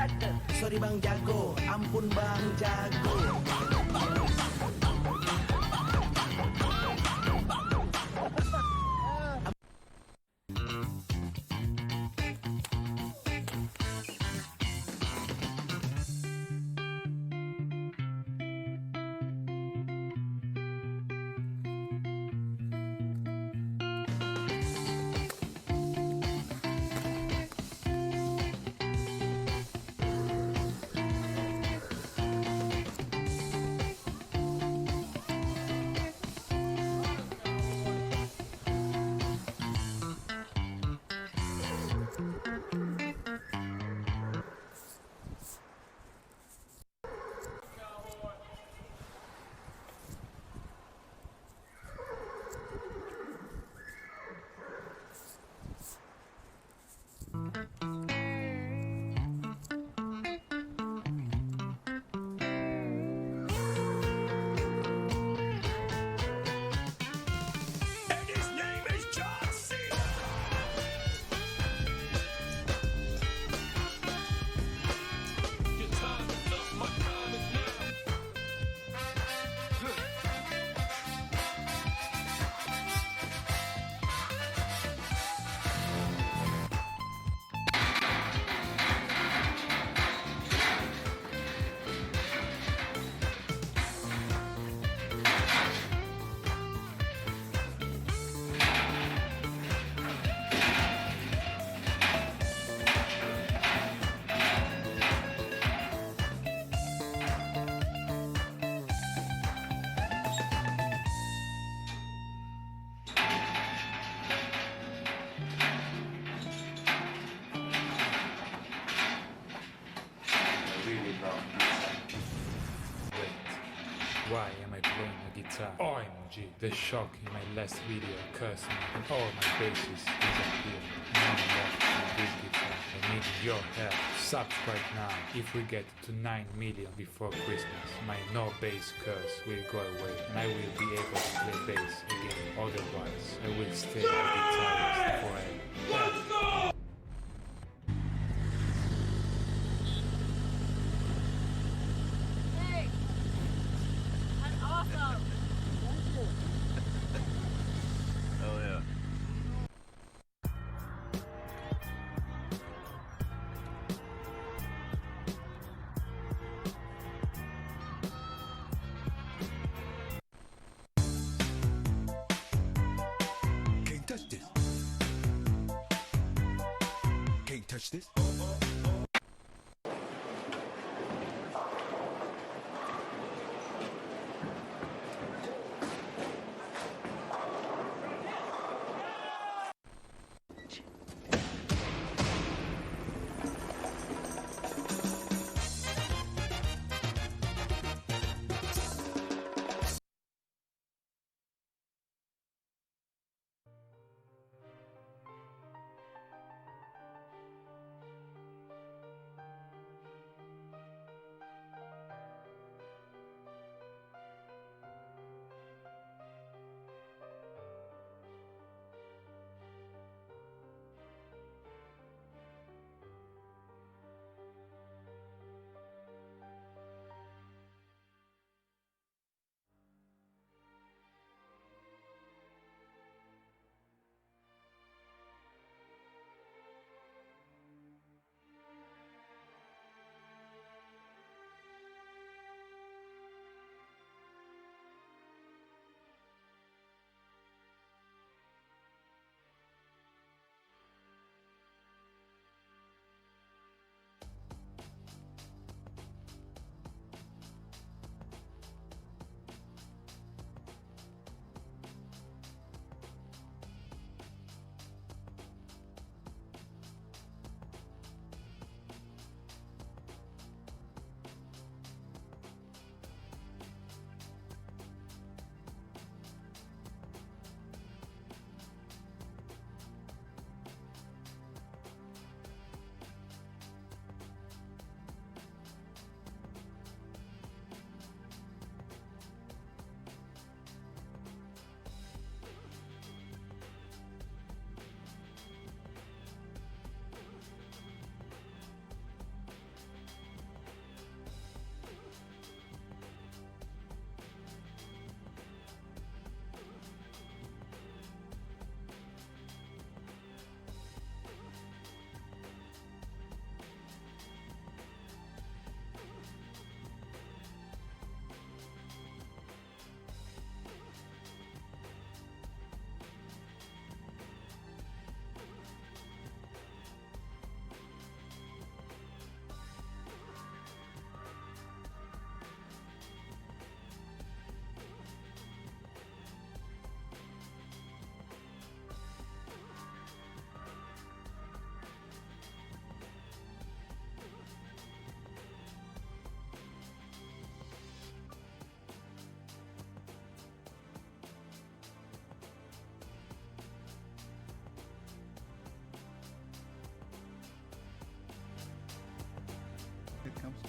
Sorry bang jago, ampun bang jago. Why am I playing a guitar? OMG, the shock in my last video cursed me and all my basses disappeared. None left on this guitar. I need your help. Subscribe now. If we get to 9 million before Christmas, my no bass curse will go away and I will be able to play bass again. Otherwise, I will stay a guitarist forever. Let's go! Hell yeah. Can't touch this. Can't touch this.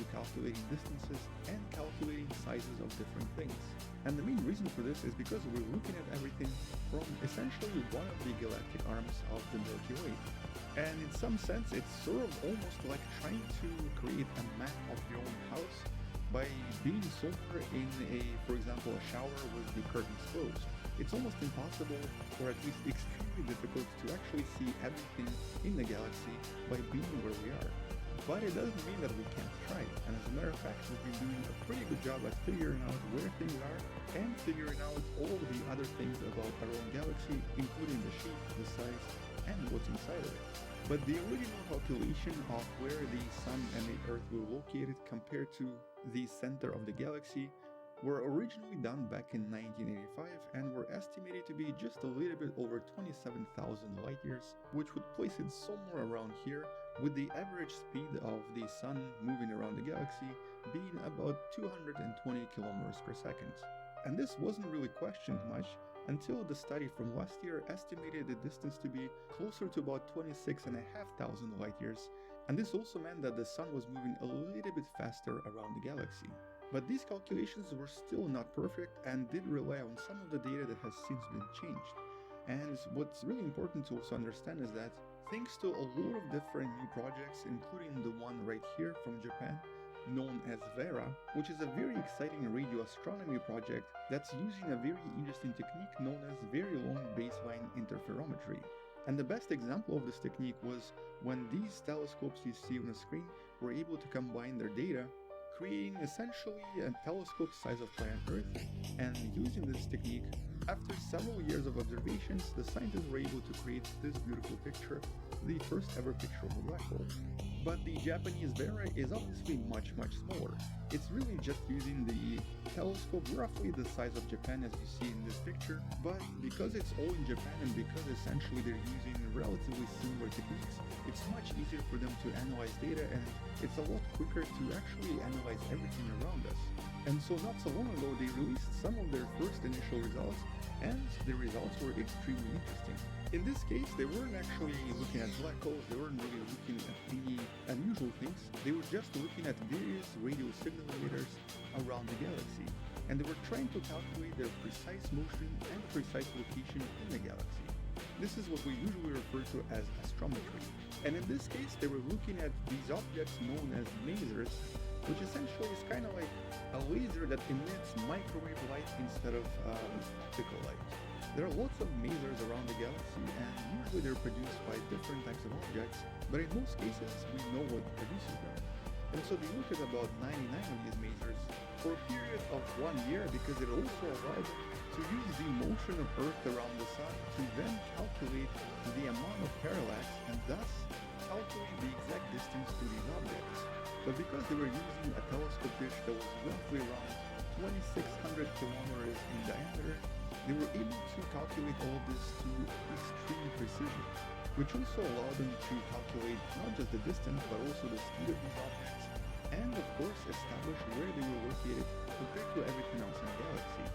to calculating distances and calculating sizes of different things. And the main reason for this is because we're looking at everything from essentially one of the galactic arms of the Milky Way. And in some sense, it's sort of almost like trying to create a map of your own house by being somewhere in for example, a shower with the curtains closed. It's almost impossible, or at least extremely difficult, to actually see everything in the galaxy by being where we are. But it doesn't mean that we can't try. And as a matter of fact, we've been doing a pretty good job at figuring out where things are and figuring out all of the other things about our own galaxy, including the shape, the size, and what's inside of it. But the original calculation of where the Sun and the Earth were located compared to the center of the galaxy were originally done back in 1985 and were estimated to be just a little bit over 27,000 light years, which would place it somewhere around here, with the average speed of the Sun moving around the galaxy being about 220 kilometers per second. And this wasn't really questioned much until the study from last year estimated the distance to be closer to about 26,500 light years, and this also meant that the Sun was moving a little bit faster around the galaxy. But these calculations were still not perfect and did rely on some of the data that has since been changed. And what's really important to also understand is that thanks to a lot of different new projects, including the one right here from Japan, known as Vera, which is a very exciting radio astronomy project that's using a very interesting technique known as very long baseline interferometry. And the best example of this technique was when these telescopes you see on the screen were able to combine their data, creating essentially a telescope size of planet Earth. And using this technique, after several years of observations, the scientists were able to create this beautiful picture, the first ever picture of a black hole. But the Japanese Vera is obviously much smaller. It's really just using the telescope roughly the size of Japan as you see in this picture, but because it's all in Japan and because essentially they're using relatively similar techniques, it's much easier for them to analyze data, and it's a lot quicker to actually analyze everything around us. And so not so long ago they released some of their first initial results, and the results were extremely interesting. In this case, they weren't actually looking at black holes, they weren't really looking at any unusual things, they were just looking at various radio signal emitters around the galaxy, and they were trying to calculate their precise motion and precise location in the galaxy. This is what we usually refer to as astrometry. And in this case, they were looking at these objects known as masers, which essentially is kind of like a laser that emits microwave light instead of optical light. There are lots of masers around the galaxy, and usually they're produced by different types of objects, but in most cases we know what produces them. And so they look at about 99 of these masers for a period of 1 year, because it also allowed them to use the motion of Earth around the Sun to then calculate the amount of parallax and thus calculate the exact distance to these objects. But because they were using a telescope dish that was roughly around 2,600 kilometers in diameter, they were able to calculate all of this to extreme precision, which also allowed them to calculate not just the distance but also the speed of these objects, and of course establish where they were located compared to everything else in the galaxy.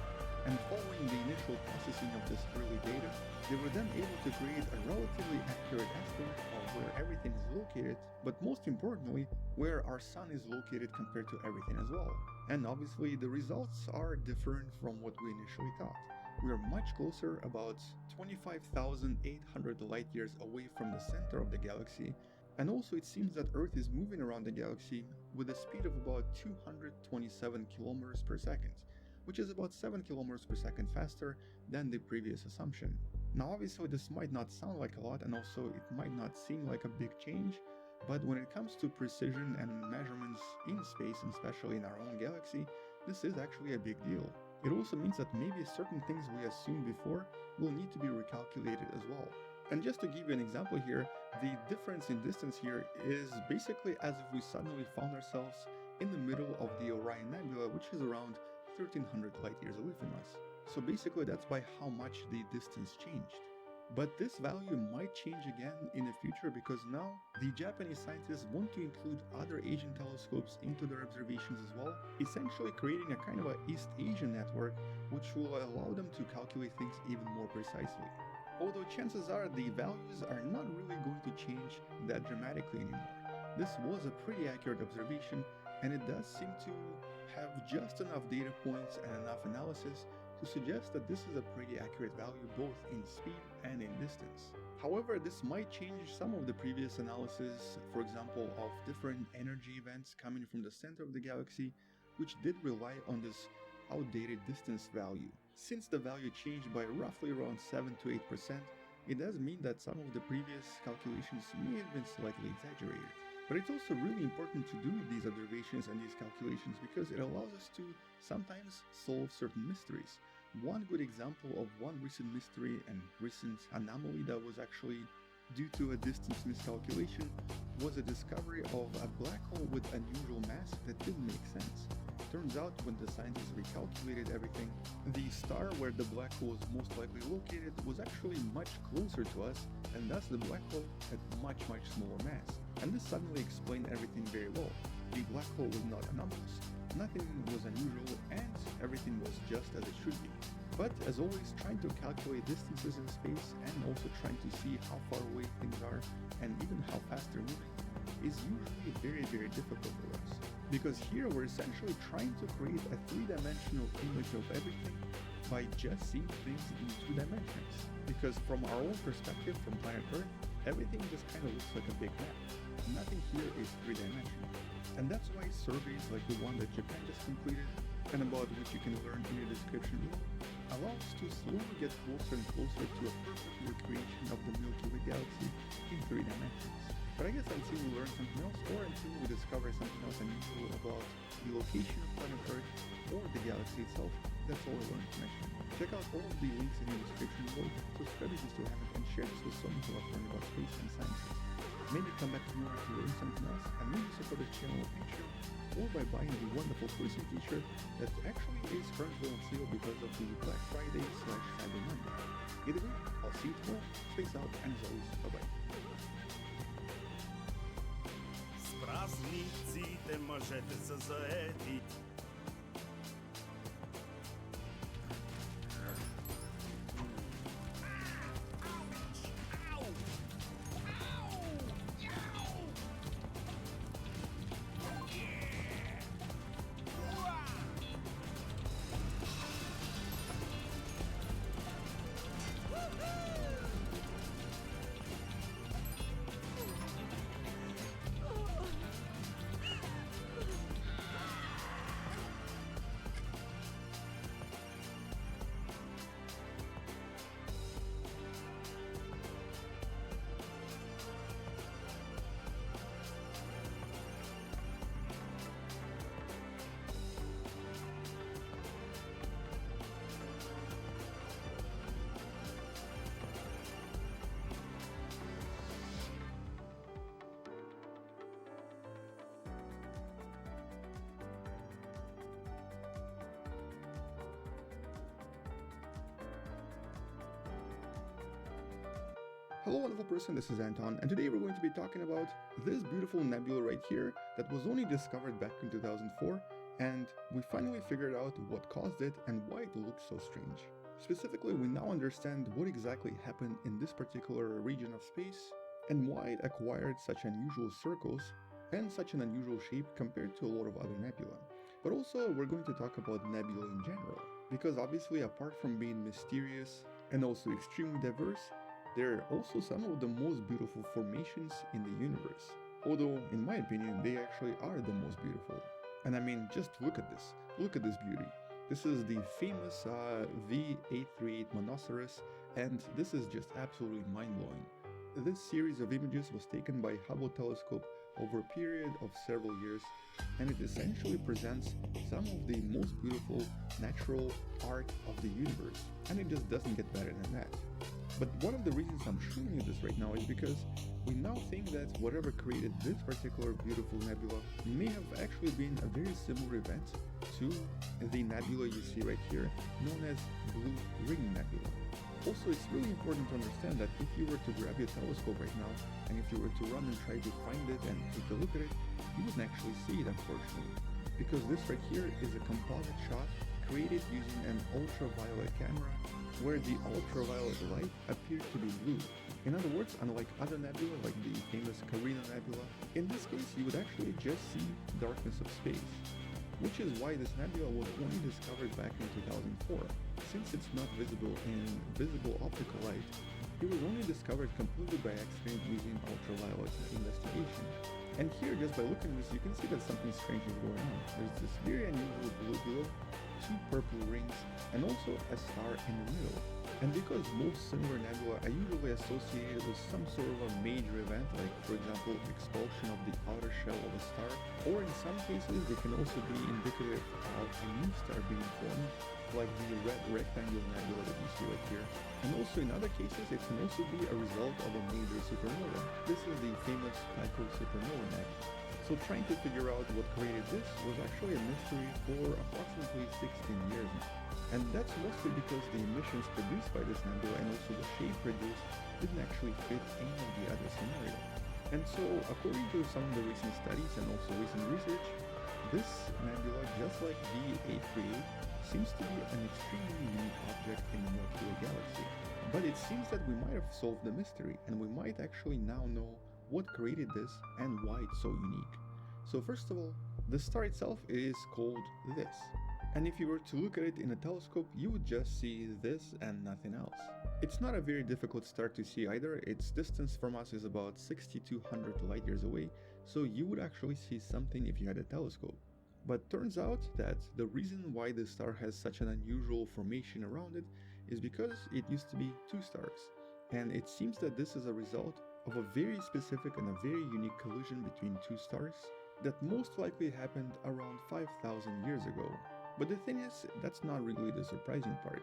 And following the initial processing of this early data, they were then able to create a relatively accurate estimate of where everything is located, but most importantly, where our Sun is located compared to everything as well. And obviously the results are different from what we initially thought. We are much closer, about 25,800 light years away from the center of the galaxy, and also it seems that Earth is moving around the galaxy with a speed of about 227 kilometers per second, which is about 7 kilometers per second faster than the previous assumption. Now obviously this might not sound like a lot, and also it might not seem like a big change, but when it comes to precision and measurements in space, and especially in our own galaxy, this is actually a big deal. It also means that maybe certain things we assumed before will need to be recalculated as well. And just to give you an example here, the difference in distance here is basically as if we suddenly found ourselves in the middle of the Orion Nebula, which is around 1,300 light years away from us. So basically that's by how much the distance changed. But this value might change again in the future, because now the Japanese scientists want to include other Asian telescopes into their observations as well, essentially creating a kind of an East Asian network which will allow them to calculate things even more precisely. Although chances are the values are not really going to change that dramatically anymore. This was a pretty accurate observation, and it does seem to have just enough data points and enough analysis to suggest that this is a pretty accurate value both in speed and in distance. However, this might change some of the previous analysis, for example, of different energy events coming from the center of the galaxy, which did rely on this outdated distance value. Since the value changed by roughly around 7 to 8%, it does mean that some of the previous calculations may have been slightly exaggerated. But it's also really important to do these observations and these calculations because it allows us to sometimes solve certain mysteries. One good example of one recent mystery and recent anomaly that was actually due to a distance miscalculation was the discovery of a black hole with unusual mass that didn't make sense. Turns out when the scientists recalculated everything, the star where the black hole was most likely located was actually much closer to us, and thus the black hole had much smaller mass. And this suddenly explained everything very well. The black hole was not anomalous, nothing was unusual, and everything was just as it should be. But as always, trying to calculate distances in space and also trying to see how far away things are and even how fast they're moving is usually very difficult for us. Because here we're essentially trying to create a three-dimensional image of everything by just seeing things in 2 dimensions. Because from our own perspective, from planet Earth, everything just kind of looks like a big map. Nothing here is 3-dimensional. And that's why surveys like the one that Japan just completed, and about which you can learn in the description below, allow us to slowly get closer and closer to a perfect recreation of the Milky Way galaxy in 3 dimensions. But I guess until we learn something else, or until we discover something else unusual about the location of planet Earth or the galaxy itself, that's all I wanted to mention. Check out all of the links in the description below, subscribe if you still haven't, and share this with someone who loves learning about space and sciences. Maybe come back tomorrow to learn something else, and maybe support this channel on Patreon, or by buying the wonderful person t-shirt that actually is currently on sale because of the Black Friday/Cyber Monday. Either way, I'll see you tomorrow, space out, and as always, bye-bye. С празниците мъжете са заети. Hello wonderful person, this is Anton, and today we're going to be talking about this beautiful nebula right here that was only discovered back in 2004, and we finally figured out what caused it and why it looks so strange. Specifically, we now understand what exactly happened in this particular region of space and why it acquired such unusual circles and such an unusual shape compared to a lot of other nebula. But also we're going to talk about nebula in general, because obviously apart from being mysterious and also extremely diverse, they're also some of the most beautiful formations in the universe. Although, in my opinion, they actually are the most beautiful. And I mean, just look at this. Look at this beauty. This is the famous V838 Monoceros, and this is just absolutely mind-blowing. This series of images was taken by Hubble telescope over a period of several years, and it essentially presents some of the most beautiful natural art of the universe, and it just doesn't get better than that. But one of the reasons I'm showing you this right now is because we now think that whatever created this particular beautiful nebula may have actually been a very similar event to the nebula you see right here, known as Blue Ring Nebula. Also, it's really important to understand that if you were to grab your telescope right now, and if you were to run and try to find it and take a look at it, you wouldn't actually see it, unfortunately. Because this right here is a composite shot created using an ultraviolet camera where the ultraviolet light appeared to be blue. In other words, unlike other nebulae like the famous Carina Nebula, in this case you would actually just see darkness of space, which is why this nebula was only discovered back in 2004. Since it's not visible in visible optical light, it was only discovered completely by accident using ultraviolet investigation. And here, just by looking at this, you can see that something strange is going on. There's this very unusual blue glow, two purple rings, and also a star in the middle. And because most similar nebulae are usually associated with some sort of a major event, like for example expulsion of the outer shell of a star, or in some cases they can also be indicative of a new star being formed, like the red rectangular nebula that you see right here. And also in other cases it can also be a result of a major supernova. This is the famous Tycho supernova nebula. So trying to figure out what created this was actually a mystery for approximately 16 years now. And that's mostly because the emissions produced by this nebula and also the shape produced didn't actually fit any of the other scenarios. And so, according to some of the recent studies and also recent research, this nebula, just like D838, seems to be an extremely unique object in the Milky Way galaxy. But it seems that we might have solved the mystery, and we might actually now know what created this and why it's so unique. So first of all, the star itself is called this. And if you were to look at it in a telescope, you would just see this and nothing else. It's not a very difficult star to see either. Its distance from us is about 6,200 light years away, so you would actually see something if you had a telescope. But turns out that the reason why this star has such an unusual formation around it is because it used to be two stars. And it seems that this is a result of a very specific and a very unique collision between two stars that most likely happened around 5,000 years ago. But the thing is, that's not really the surprising part.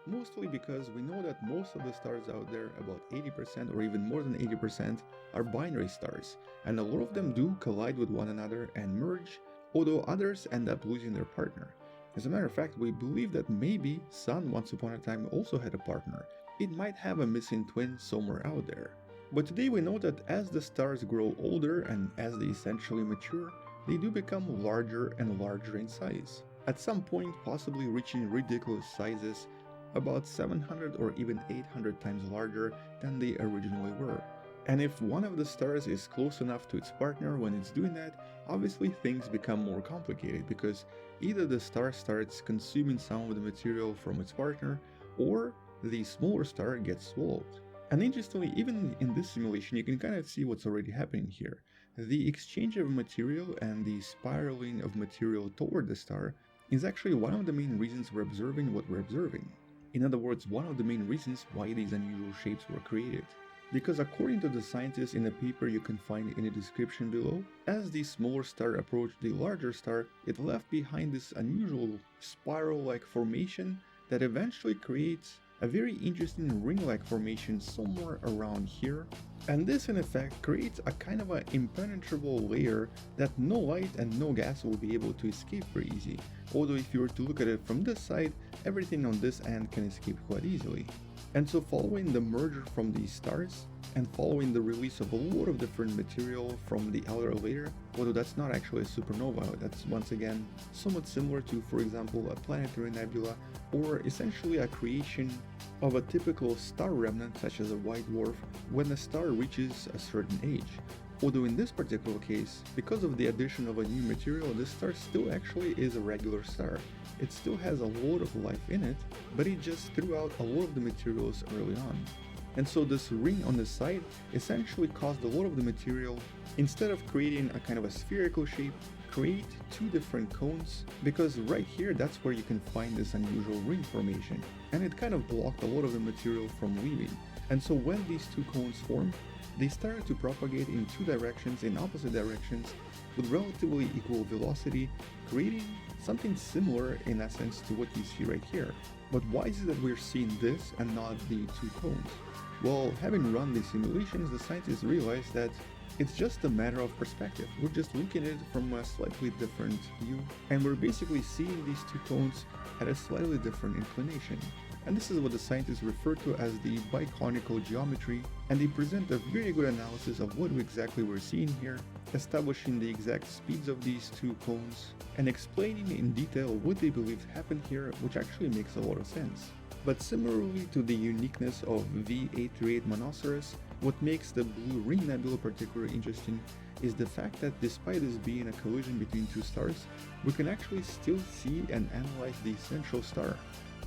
Mostly because we know that most of the stars out there, about 80% or even more than 80%, are binary stars, and a lot of them do collide with one another and merge, although others end up losing their partner. As a matter of fact, we believe that maybe Sun once upon a time also had a partner. It might have a missing twin somewhere out there. But today we know that as the stars grow older and as they essentially mature, they do become larger and larger in size. At some point possibly reaching ridiculous sizes, about 700 or even 800 times larger than they originally were. And if one of the stars is close enough to its partner when it's doing that, obviously things become more complicated because either the star starts consuming some of the material from its partner, or the smaller star gets swallowed. And interestingly, even in this simulation, you can kind of see what's already happening here. The exchange of material and the spiraling of material toward the star is actually one of the main reasons we're observing what we're observing. In other words, one of the main reasons why these unusual shapes were created. Because according to the scientists in a paper you can find in the description below, as the smaller star approached the larger star, it left behind this unusual spiral-like formation that eventually creates a very interesting ring-like formation somewhere around here. And this in effect creates a kind of an impenetrable layer that no light and no gas will be able to escape very easy. Although if you were to look at it from this side, everything on this end can escape quite easily. And so following the merger from these stars, and following the release of a lot of different material from the outer layer, although that's not actually a supernova, that's once again somewhat similar to, for example, a planetary nebula, or essentially a creation of a typical star remnant such as a white dwarf when a star reaches a certain age. Although in this particular case, because of the addition of a new material, this star still actually is a regular star. It still has a lot of life in it, but it just threw out a lot of the materials early on. And so this ring on the side essentially caused a lot of the material, instead of creating a kind of a spherical shape, create two different cones, because right here that's where you can find this unusual ring formation, and it kind of blocked a lot of the material from leaving. And so when these two cones formed, they started to propagate in two directions, in opposite directions, with relatively equal velocity, creating something similar in essence to what you see right here. But why is it that we're seeing this and not the two cones? Well, having run these simulations, the scientists realized that it's just a matter of perspective. We're just looking at it from a slightly different view, and we're basically seeing these two cones at a slightly different inclination. And this is what the scientists refer to as the biconical geometry, and they present a very good analysis of what exactly we're seeing here, establishing the exact speeds of these two cones, and explaining in detail what they believe happened here, which actually makes a lot of sense. But similarly to the uniqueness of V838 Monoceros, what makes the Blue Ring Nebula particularly interesting is the fact that despite this being a collision between two stars, we can actually still see and analyze the central star.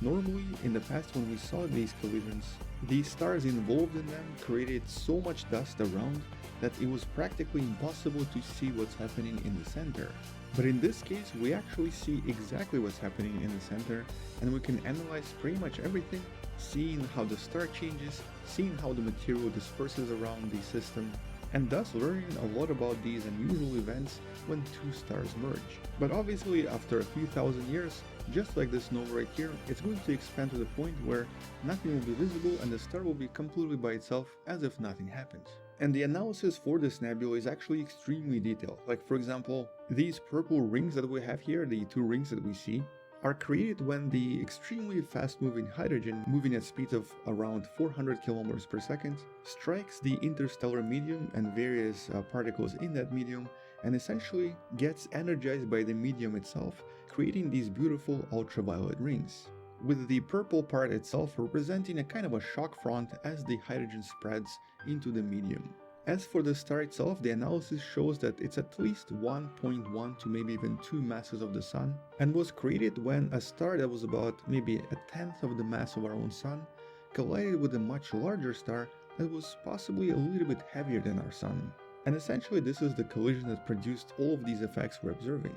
Normally, in the past when we saw these collisions, the stars involved in them created so much dust around that it was practically impossible to see what's happening in the center. But in this case, we actually see exactly what's happening in the center, and we can analyze pretty much everything, seeing how the star changes, seeing how the material disperses around the system, and thus learning a lot about these unusual events when two stars merge. But obviously, after a few thousand years, just like this nova right here, it's going to expand to the point where nothing will be visible and the star will be completely by itself as if nothing happened. And the analysis for this nebula is actually extremely detailed. Like for example, these purple rings that we have here, the two rings that we see, are created when the extremely fast-moving hydrogen, moving at speeds of around 400 kilometers per second, strikes the interstellar medium and various particles in that medium, and essentially gets energized by the medium itself, creating these beautiful ultraviolet rings, with the purple part itself representing a kind of a shock front as the hydrogen spreads into the medium. As for the star itself, the analysis shows that it's at least 1.1 to maybe even 2 masses of the Sun, and was created when a star that was about maybe a tenth of the mass of our own Sun collided with a much larger star that was possibly a little bit heavier than our Sun. And essentially this is the collision that produced all of these effects we're observing.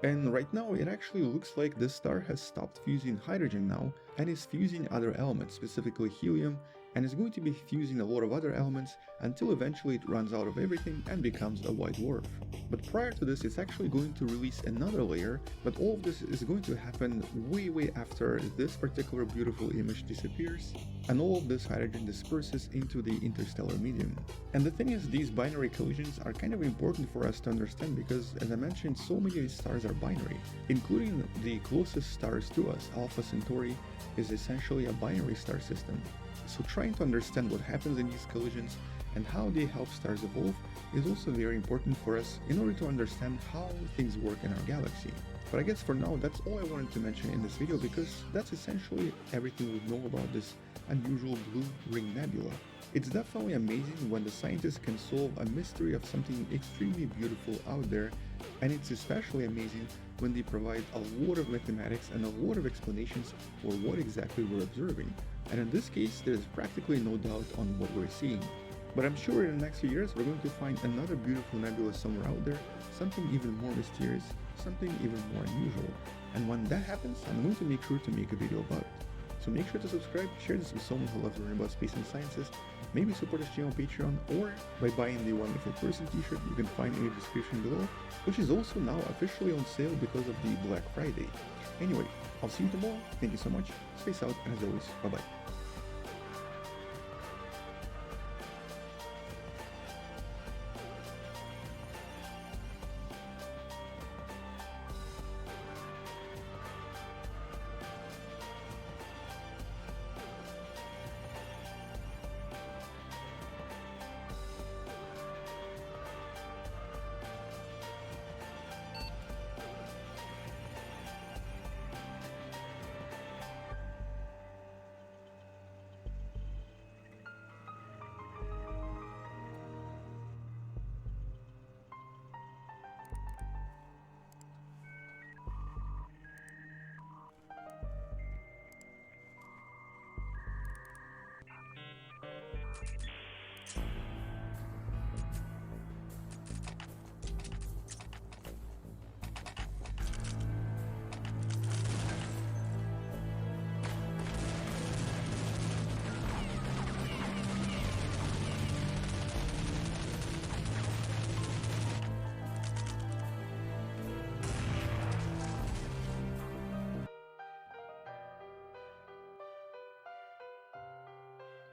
And right now it actually looks like this star has stopped fusing hydrogen now and is fusing other elements, specifically helium, and is going to be fusing a lot of other elements until eventually it runs out of everything and becomes a white dwarf. But prior to this, it's actually going to release another layer, but all of this is going to happen way after this particular beautiful image disappears and all of this hydrogen disperses into the interstellar medium. And the thing is, these binary collisions are kind of important for us to understand because, as I mentioned, so many of these stars are binary, including the closest stars to us. Alpha Centauri is essentially a binary star system. So trying to understand what happens in these collisions and how they help stars evolve is also very important for us in order to understand how things work in our galaxy. But I guess for now that's all I wanted to mention in this video because that's essentially everything we know about this unusual Blue Ring Nebula. It's definitely amazing when the scientists can solve a mystery of something extremely beautiful out there, and it's especially amazing when they provide a lot of mathematics and a lot of explanations for what exactly we're observing. And in this case, there's practically no doubt on what we're seeing. But I'm sure in the next few years we're going to find another beautiful nebula somewhere out there, something even more mysterious, something even more unusual. And when that happens, I'm going to make sure to make a video about it. So make sure to subscribe, share this with someone who loves to learn about space and sciences, maybe support this channel on Patreon, or by buying the Wonderful Person t-shirt you can find in the description below, which is also now officially on sale because of the Black Friday. Anyway, I'll see you tomorrow, thank you so much, space out, and as always, bye bye.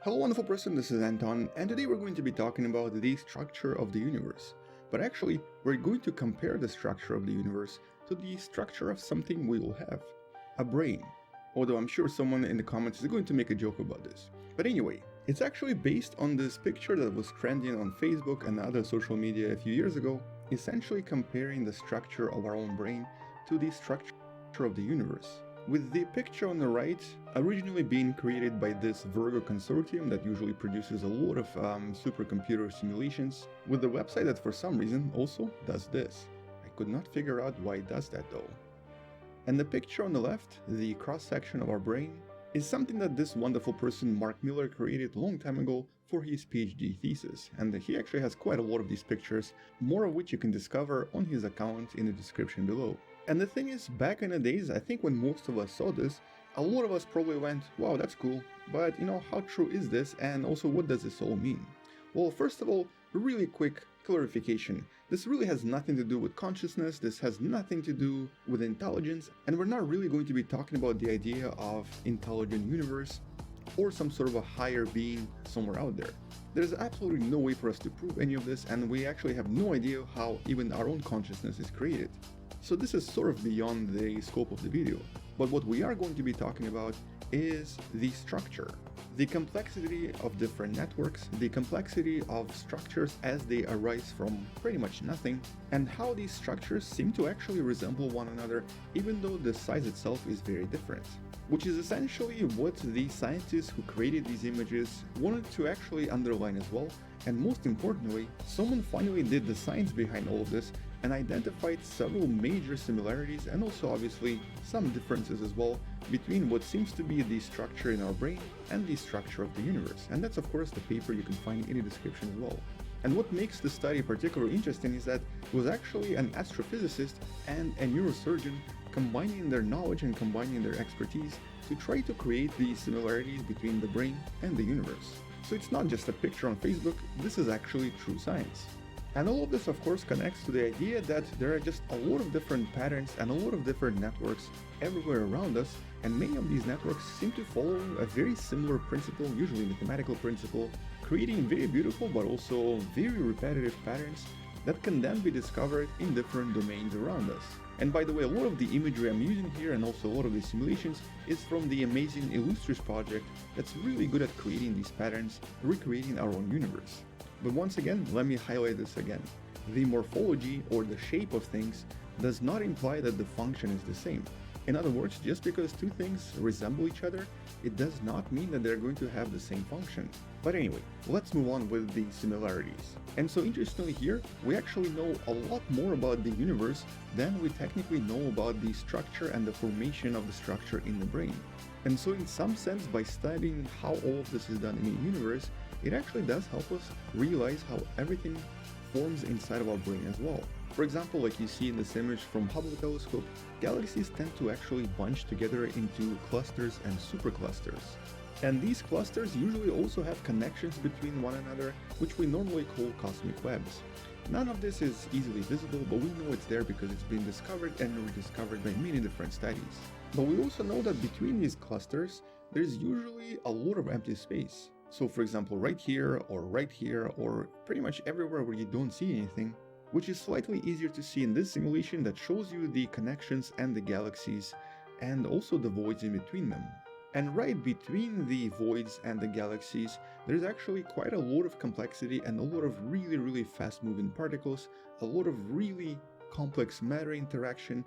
Hello wonderful person, this is Anton, and today we're going to be talking about the structure of the universe. But actually, we're going to compare the structure of the universe to the structure of something we will have. A brain. Although I'm sure someone in the comments is going to make a joke about this. But anyway, it's actually based on this picture that was trending on Facebook and other social media a few years ago, essentially comparing the structure of our own brain to the structure of the universe. With the picture on the right originally being created by this Virgo consortium that usually produces a lot of supercomputer simulations, with the website that for some reason also does this. I could not figure out why it does that though. And the picture on the left, the cross-section of our brain, is something that this wonderful person Mark Miller created a long time ago for his PhD thesis, and he actually has quite a lot of these pictures, more of which you can discover on his account in the description below. And the thing is, back in the days, I think when most of us saw this, a lot of us probably went, wow, that's cool, but how true is this, and also what does this all mean? Well, first of all, really quick clarification. This really has nothing to do with consciousness, this has nothing to do with intelligence, and we're not really going to be talking about the idea of intelligent universe or some sort of a higher being somewhere out there. There's absolutely no way for us to prove any of this, and we actually have no idea how even our own consciousness is created. So this is sort of beyond the scope of the video. But what we are going to be talking about is the structure. The complexity of different networks, the complexity of structures as they arise from pretty much nothing, and how these structures seem to actually resemble one another even though the size itself is very different. Which is essentially what the scientists who created these images wanted to actually underline as well, and most importantly, someone finally did the science behind all of this and identified several major similarities and also obviously some differences as well between what seems to be the structure in our brain and the structure of the universe. And that's of course the paper you can find in the description as well. And what makes the study particularly interesting is that it was actually an astrophysicist and a neurosurgeon combining their knowledge and combining their expertise to try to create these similarities between the brain and the universe. So it's not just a picture on Facebook, this is actually true science. And all of this of course connects to the idea that there are just a lot of different patterns and a lot of different networks everywhere around us, and many of these networks seem to follow a very similar principle, usually mathematical principle, creating very beautiful but also very repetitive patterns that can then be discovered in different domains around us. And by the way, a lot of the imagery I'm using here and also a lot of the simulations is from the amazing Illustris project that's really good at creating these patterns, recreating our own universe. But once again, let me highlight this again. The morphology or the shape of things does not imply that the function is the same. In other words, just because two things resemble each other, it does not mean that they're going to have the same function. But anyway, let's move on with the similarities. And so interestingly here, we actually know a lot more about the universe than we technically know about the structure and the formation of the structure in the brain. And so in some sense, by studying how all of this is done in the universe, it actually does help us realize how everything forms inside of our brain as well. For example, like you see in this image from Hubble telescope, galaxies tend to actually bunch together into clusters and superclusters. And these clusters usually also have connections between one another, which we normally call cosmic webs. None of this is easily visible, but we know it's there because it's been discovered and rediscovered by many different studies. But we also know that between these clusters, there's usually a lot of empty space. So for example, right here, or pretty much everywhere where you don't see anything, which is slightly easier to see in this simulation that shows you the connections and the galaxies, and also the voids in between them. And right between the voids and the galaxies, there's actually quite a lot of complexity and a lot of really fast moving particles, a lot of really complex matter interaction,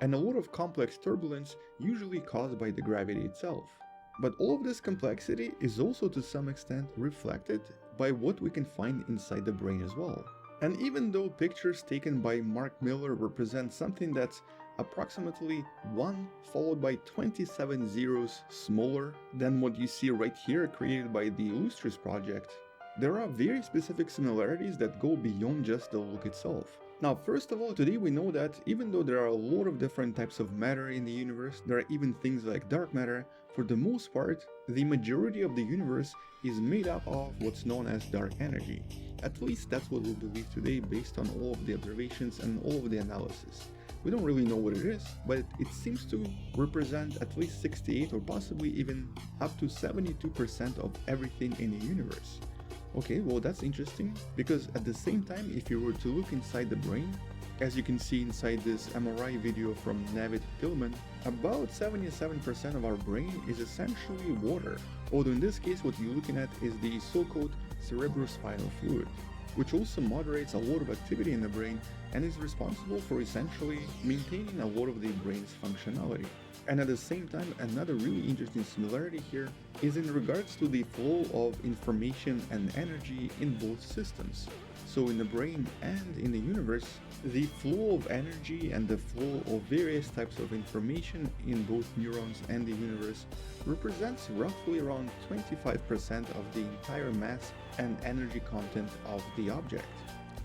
and a lot of complex turbulence usually caused by the gravity itself. But all of this complexity is also to some extent reflected by what we can find inside the brain as well. And even though pictures taken by Mark Miller represent something that's approximately 1 followed by 27 zeros smaller than what you see right here created by the Illustris project, there are very specific similarities that go beyond just the look itself. Now, first of all, today we know that even though there are a lot of different types of matter in the universe, there are even things like dark matter, for the most part, the majority of the universe is made up of what's known as dark energy. At least that's what we believe today based on all of the observations and all of the analysis. We don't really know what it is, but it seems to represent at least 68 or possibly even up to 72% of everything in the universe. Okay, well that's interesting, because at the same time, if you were to look inside the brain, as you can see inside this MRI video from Navid Tillman, about 77% of our brain is essentially water, although in this case what you're looking at is the so-called cerebrospinal fluid, which also moderates a lot of activity in the brain and is responsible for essentially maintaining a lot of the brain's functionality. And at the same time, another really interesting similarity here is in regards to the flow of information and energy in both systems. So in the brain and in the universe, the flow of energy and the flow of various types of information in both neurons and the universe represents roughly around 25% of the entire mass and energy content of the object.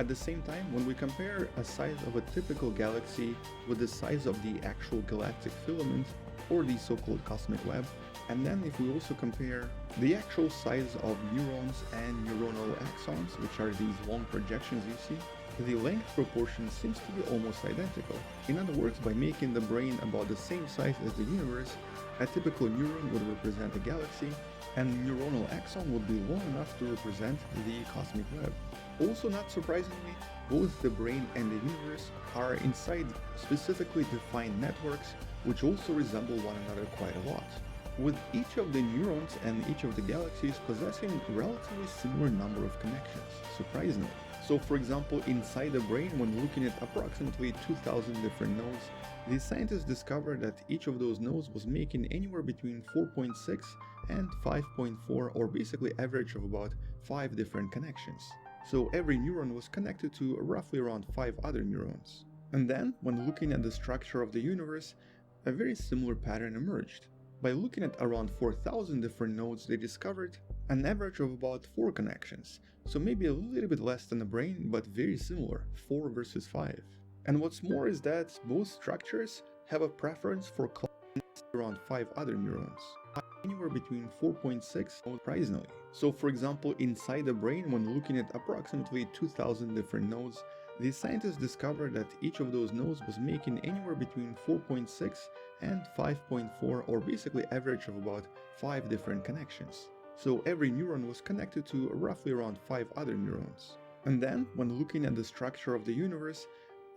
At the same time, when we compare a size of a typical galaxy with the size of the actual galactic filament, or the so-called cosmic web, and then if we also compare the actual size of neurons and neuronal axons, which are these long projections you see, the length proportion seems to be almost identical. In other words, by making the brain about the same size as the universe, a typical neuron would represent a galaxy, and neuronal axon would be long enough to represent the cosmic web. Also, not surprisingly, both the brain and the universe are inside specifically defined networks which also resemble one another quite a lot, with each of the neurons and each of the galaxies possessing relatively similar number of connections, surprisingly. So for example, inside the brain, when looking at approximately 2,000 different nodes, the scientists discovered that each of those nodes was making anywhere between 4.6 and 5.4, or basically average of about 5 different connections. So every neuron was connected to roughly around 5 other neurons. And then, when looking at the structure of the universe, a very similar pattern emerged. By looking at around 4,000 different nodes, they discovered an average of about 4 connections, so maybe a little bit less than the brain, but very similar, 4 versus 5. And what's more is that both structures have a preference for clustering around 5 other neurons, anywhere between 4.6 surprisingly. So for example, inside the brain, when looking at approximately 2,000 different nodes, the scientists discovered that each of those nodes was making anywhere between 4.6 and 5.4, or basically average of about 5 different connections. So every neuron was connected to roughly around 5 other neurons. And then, when looking at the structure of the universe,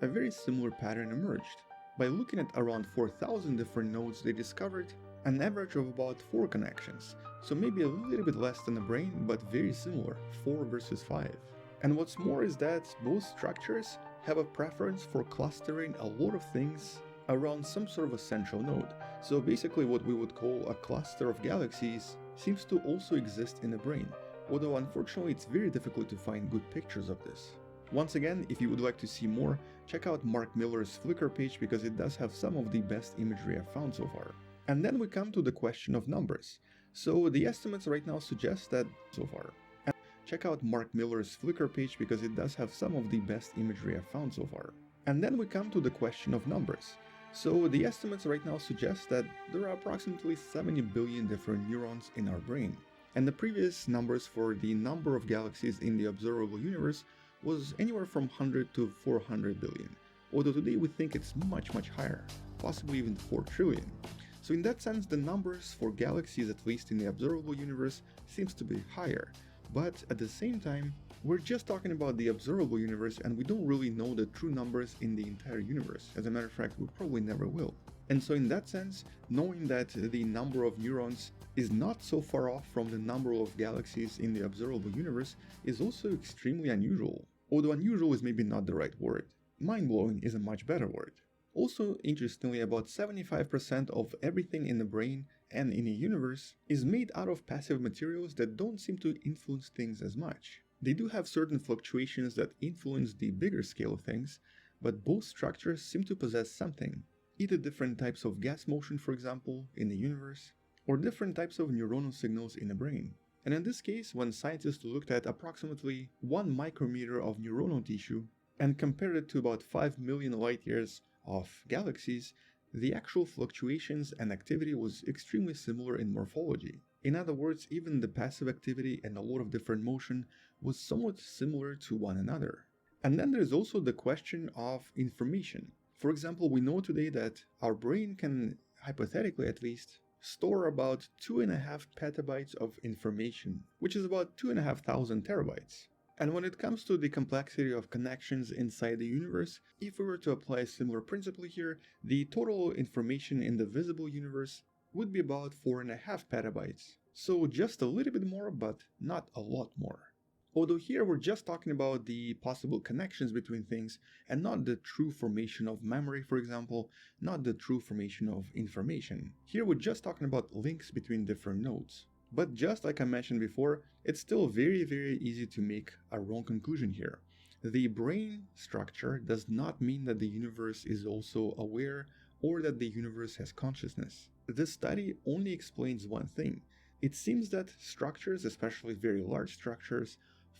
a very similar pattern emerged. By looking at around 4,000 different nodes, they discovered an average of about 4 connections, so maybe a little bit less than the brain, but very similar, 4 versus 5. And what's more is that both structures have a preference for clustering a lot of things around some sort of a central node. So basically what we would call a cluster of galaxies seems to also exist in the brain, although unfortunately it's very difficult to find good pictures of this. Once again, if you would like to see more, check out Mark Miller's Flickr page because it does have some of the best imagery I've found so far. And then we come to the question of numbers. So the estimates right now suggest that so far. Check out Mark Miller's Flickr page because it does have some of the best imagery I've found so far. And then we come to the question of numbers. So the estimates right now suggest that there are approximately 70 billion different neurons in our brain. And the previous numbers for the number of galaxies in the observable universe was anywhere from 100 to 400 billion. Although today we think it's much higher, possibly even 4 trillion. So in that sense, the numbers for galaxies, at least in the observable universe, seems to be higher. But at the same time, we're just talking about the observable universe and we don't really know the true numbers in the entire universe. As a matter of fact, we probably never will. And so in that sense, knowing that the number of neurons is not so far off from the number of galaxies in the observable universe is also extremely unusual. Although unusual is maybe not the right word. Mind-blowing is a much better word. Also, interestingly, about 75% of everything in the brain and in the universe is made out of passive materials that don't seem to influence things as much. They do have certain fluctuations that influence the bigger scale of things, but both structures seem to possess something, either different types of gas motion, for example, in the universe, or different types of neuronal signals in the brain. And in this case, when scientists looked at approximately 1 micrometer of neuronal tissue and compared it to about 5 million light years of galaxies, the actual fluctuations and activity was extremely similar in morphology. In other words, even the passive activity and a lot of different motion was somewhat similar to one another. And then there's also the question of information. For example, we know today that our brain can, hypothetically at least, store about 2.5 petabytes of information, which is about 2,500 terabytes. And when it comes to the complexity of connections inside the universe, if we were to apply a similar principle here, the total information in the visible universe would be about 4.5 petabytes. So just a little bit more, but not a lot more. Although here we're just talking about the possible connections between things and not the true formation of memory, for example, not the true formation of information. Here we're just talking about links between different nodes. But just like I mentioned before, it's still very easy to make a wrong conclusion here. The brain structure does not mean that the universe is also aware or that the universe has consciousness. This study only explains one thing. It seems that structures, especially very large structures,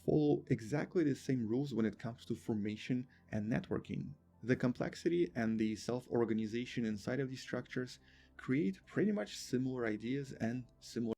follow exactly the same rules when it comes to formation and networking. The complexity and the self-organization inside of these structures create pretty much similar ideas and similar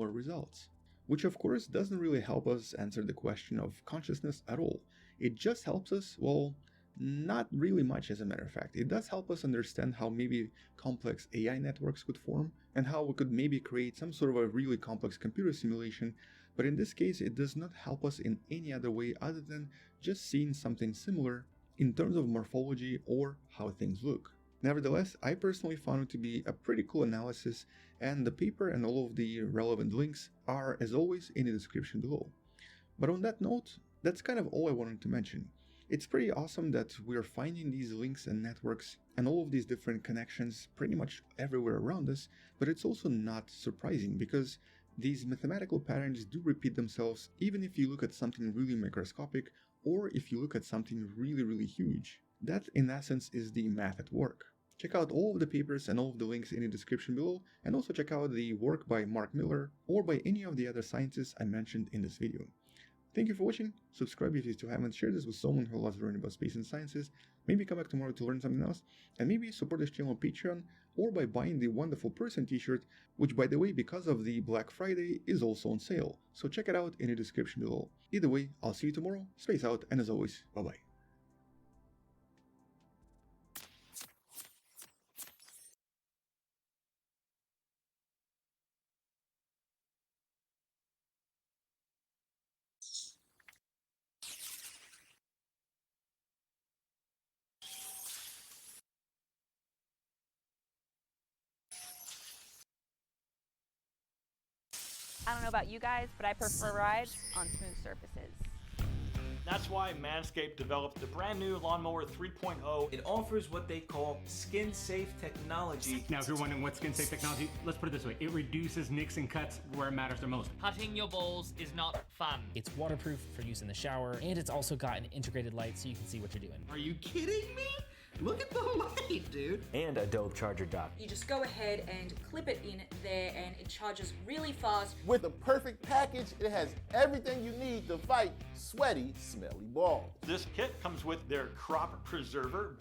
results, which of course doesn't really help us answer the question of consciousness at all. It just helps us, well, not really much as a matter of fact. It does help us understand how maybe complex AI networks could form and how we could maybe create some sort of a really complex computer simulation, but in this case it does not help us in any other way other than just seeing something similar in terms of morphology or how things look. Nevertheless, I personally found it to be a pretty cool analysis, and the paper and all of the relevant links are, as always, in the description below. But on that note, that's kind of all I wanted to mention. It's pretty awesome that we're finding these links and networks and all of these different connections pretty much everywhere around us, but it's also not surprising because these mathematical patterns do repeat themselves even if you look at something really microscopic or if you look at something really huge. That in essence is the math at work. Check out all of the papers and all of the links in the description below, and also check out the work by Mark Miller or by any of the other scientists I mentioned in this video. Thank you for watching, subscribe if you still haven't, share this with someone who loves learning about space and sciences, maybe come back tomorrow to learn something else, and maybe support this channel on Patreon or by buying the Wonderful Person t-shirt, which by the way, because of the Black Friday, is also on sale, so check it out in the description below. Either way, I'll see you tomorrow, space out, and as always, bye bye. I don't know about you guys, but I prefer rides on smooth surfaces. That's why Manscaped developed the brand new Lawnmower 3.0. It offers what they call skin-safe technology. Now, if you're wondering what skin-safe technology, let's put it this way. It reduces nicks and cuts where it matters the most. Cutting your balls is not fun. It's waterproof for use in the shower, and it's also got an integrated light so you can see what you're doing. Are you kidding me? Look at the light, dude. And a dope charger dock. You just go ahead and clip it in there and it charges really fast. With the perfect package, it has everything you need to fight sweaty, smelly balls. This kit comes with their crop preserver.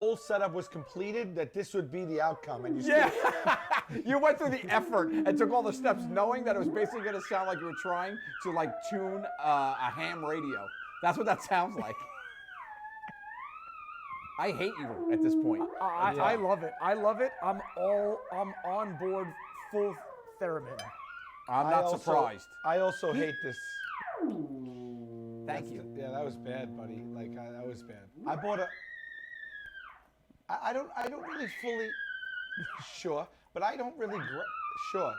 whole setup was completed, that this would be the outcome, and you You went through the effort and took all the steps knowing that it was basically going to sound like you were trying to like tune a ham radio. That's what that sounds like. I hate you at this point. I love it. I love it. I'm on board full theremin. I'm not surprised. I also hate this. Thank you. Yeah, that was bad, buddy. Like that was bad. I bought a. I don't really fully. Sure, but I don't really. Sure.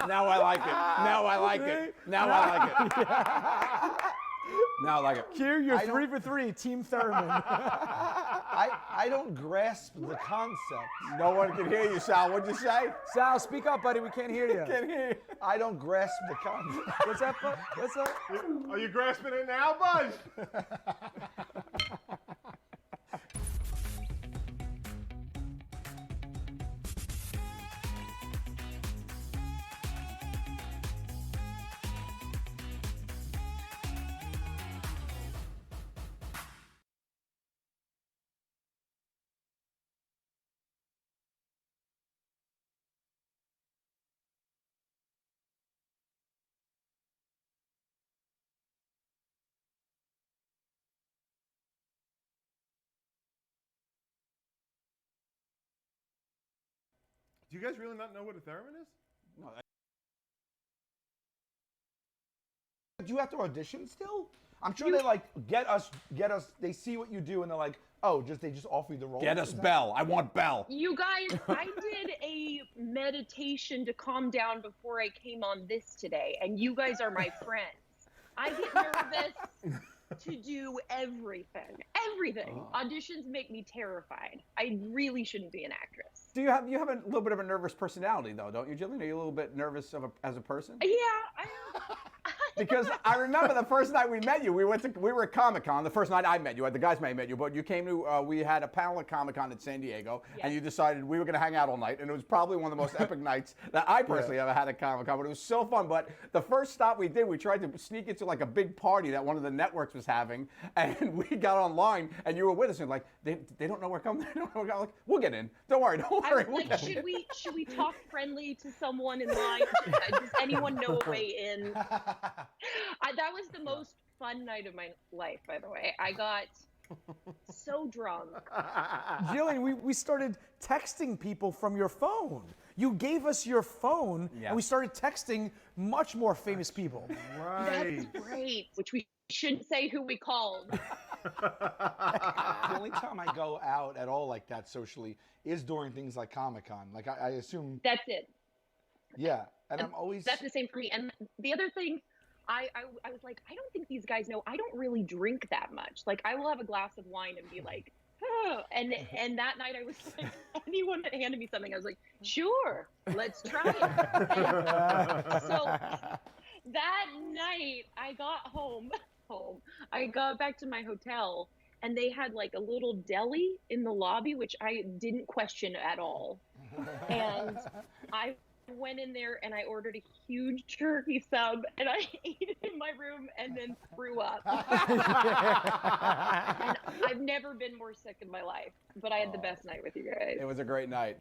Now I like it. Now I like it. Now I like it. Now I like it. Q, you're 3 for 3, Team Theremin. I don't grasp the concept. No one can hear you, Sal. What'd you say? Sal, speak up, buddy. We can't hear you. Can't hear you. I don't grasp the concept. What's that, bud? What's that? Are you grasping it now, bud? Do you guys really not know what a theremin is? No. Do you have to audition still? I'm sure they like get us. They see what you do and they're like, oh, they just offer you the role. Get us Belle. I want Belle. You guys, I did a meditation to calm down before I came on this today, and you guys are my friends. I get nervous to do everything. Everything. Auditions make me terrified. I really shouldn't be an actress. Do you have a little bit of a nervous personality though, don't you, Jillian? Are you a little bit nervous as a person? Yeah, I am. Because I remember the first night we met you, we were at Comic-Con, the first night I met you, the guys may have met you, but you came to, we had a panel at Comic-Con in San Diego, and you decided we were going to hang out all night, and it was probably one of the most epic nights that I personally ever had at Comic-Con, but it was so fun. But the first stop we did, we tried to sneak into like a big party that one of the networks was having, and we got online, and you were with us, and like, they don't know we're coming, they don't know we're coming. Like, we'll get in, don't worry. I was like, should we talk friendly to someone in line? Does anyone know a way in? That was the most fun night of my life, by the way. I got so drunk. Jillian, we started texting people from your phone. You gave us your phone, and we started texting much more famous people. That's great. Which we shouldn't say who we called. The only time I go out at all like that socially is during things like Comic-Con. Like I assume. That's it. Yeah, and I'm always. That's the same for me. And the other thing, I was like, I don't think these guys know I don't really drink that much. Like, I will have a glass of wine and be like, oh. And that night I was like, anyone that handed me something, I was like, sure, let's try it. So that night I got home. I got back to my hotel, and they had like a little deli in the lobby, which I didn't question at all. And I went in there and I ordered a huge turkey sub, and I ate it in my room and then threw up. And I've never been more sick in my life, but I had the best night with you guys. It was a great night.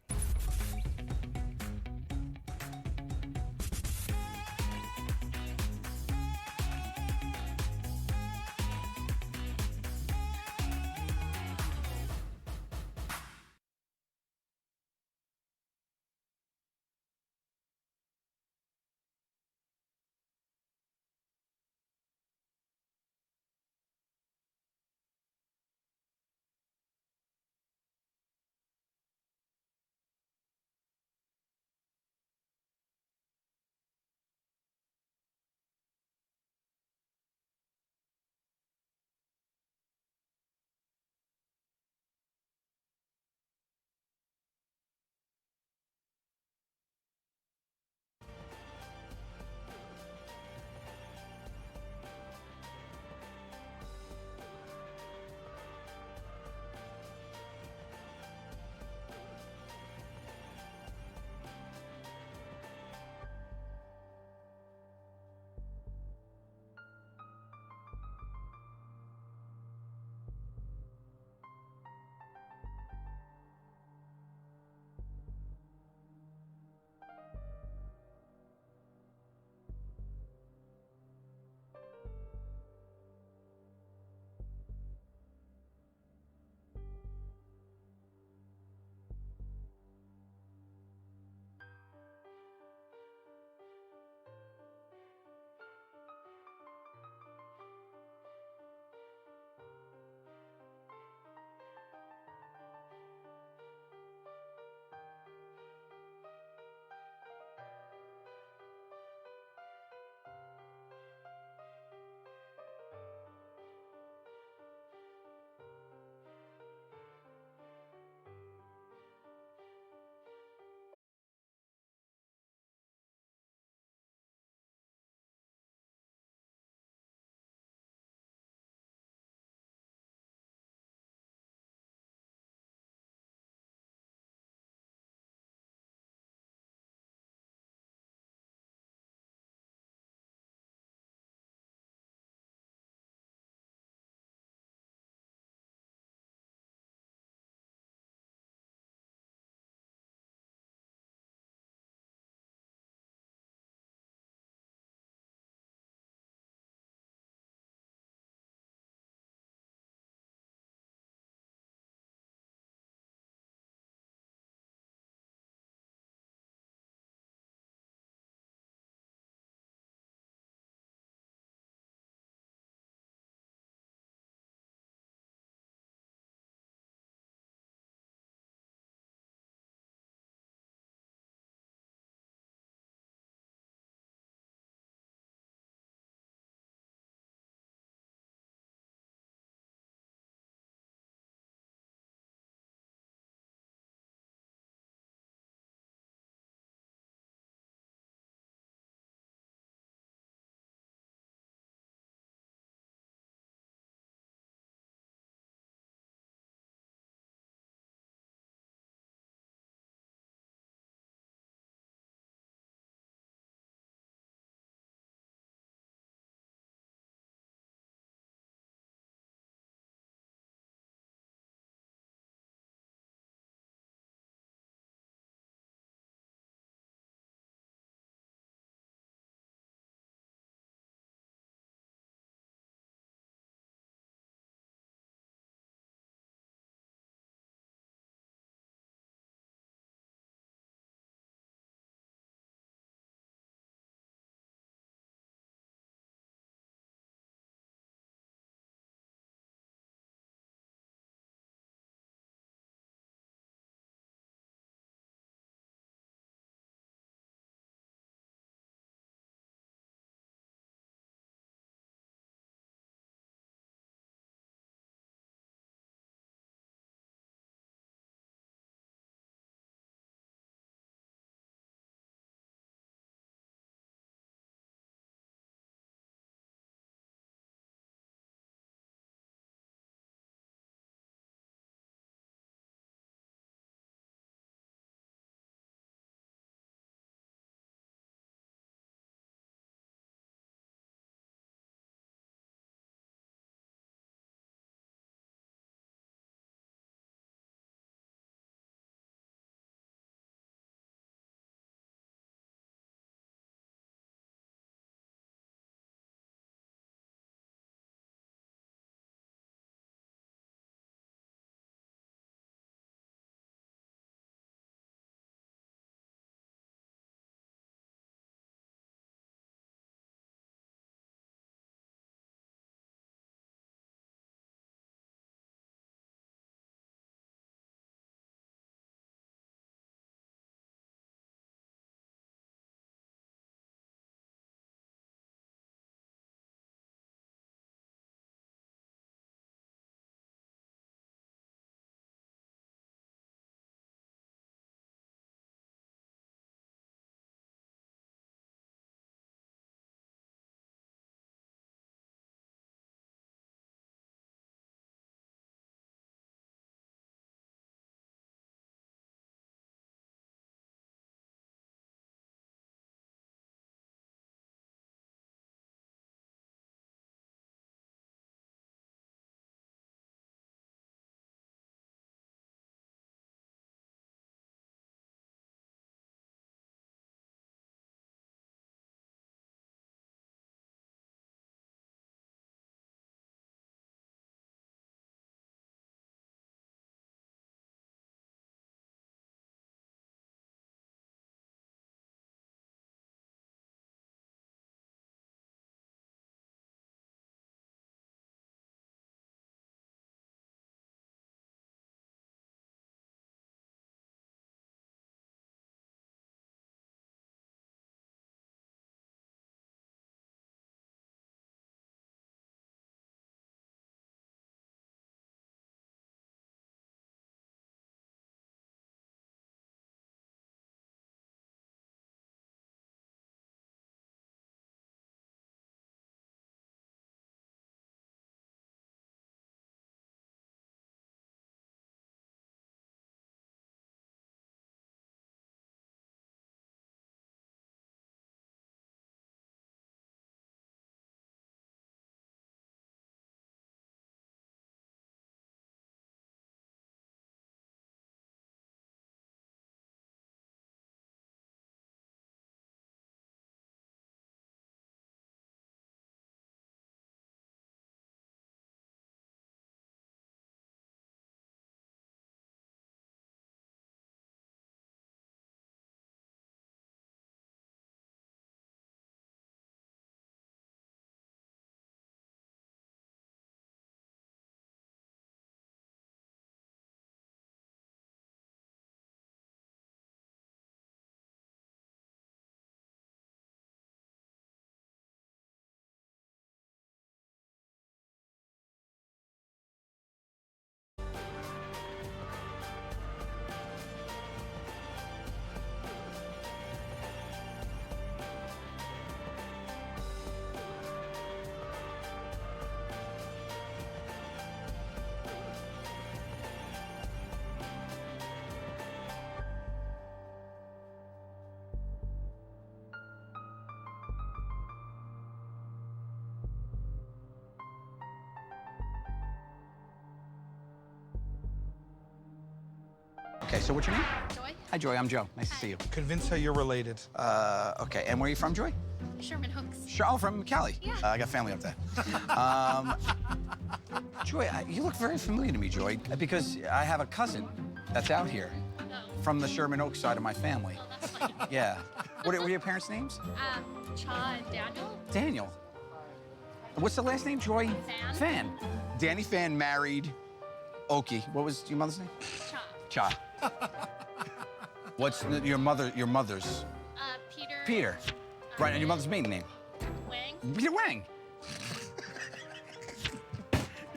Okay, so what's your name? Joy? Hi, Joy. I'm Joe. Nice to see you. Convince her you're related. Okay. And where are you from, Joy? Sherman Oaks. Sure. Oh, from Cali. Yeah. I got family up there. Joy, you look very familiar to me, Joy, because I have a cousin that's out here from the Sherman Oaks side of my family. Oh, that's funny. Yeah. What are your parents' names? Cha and Daniel. Daniel. What's the last name, Joy? Fan. Fan. Danny Fan married Okie. What was your mother's name? Cha. Cha. What's your mother's? Peter. Peter. Right, and your mother's maiden name? Wang. Peter Wang.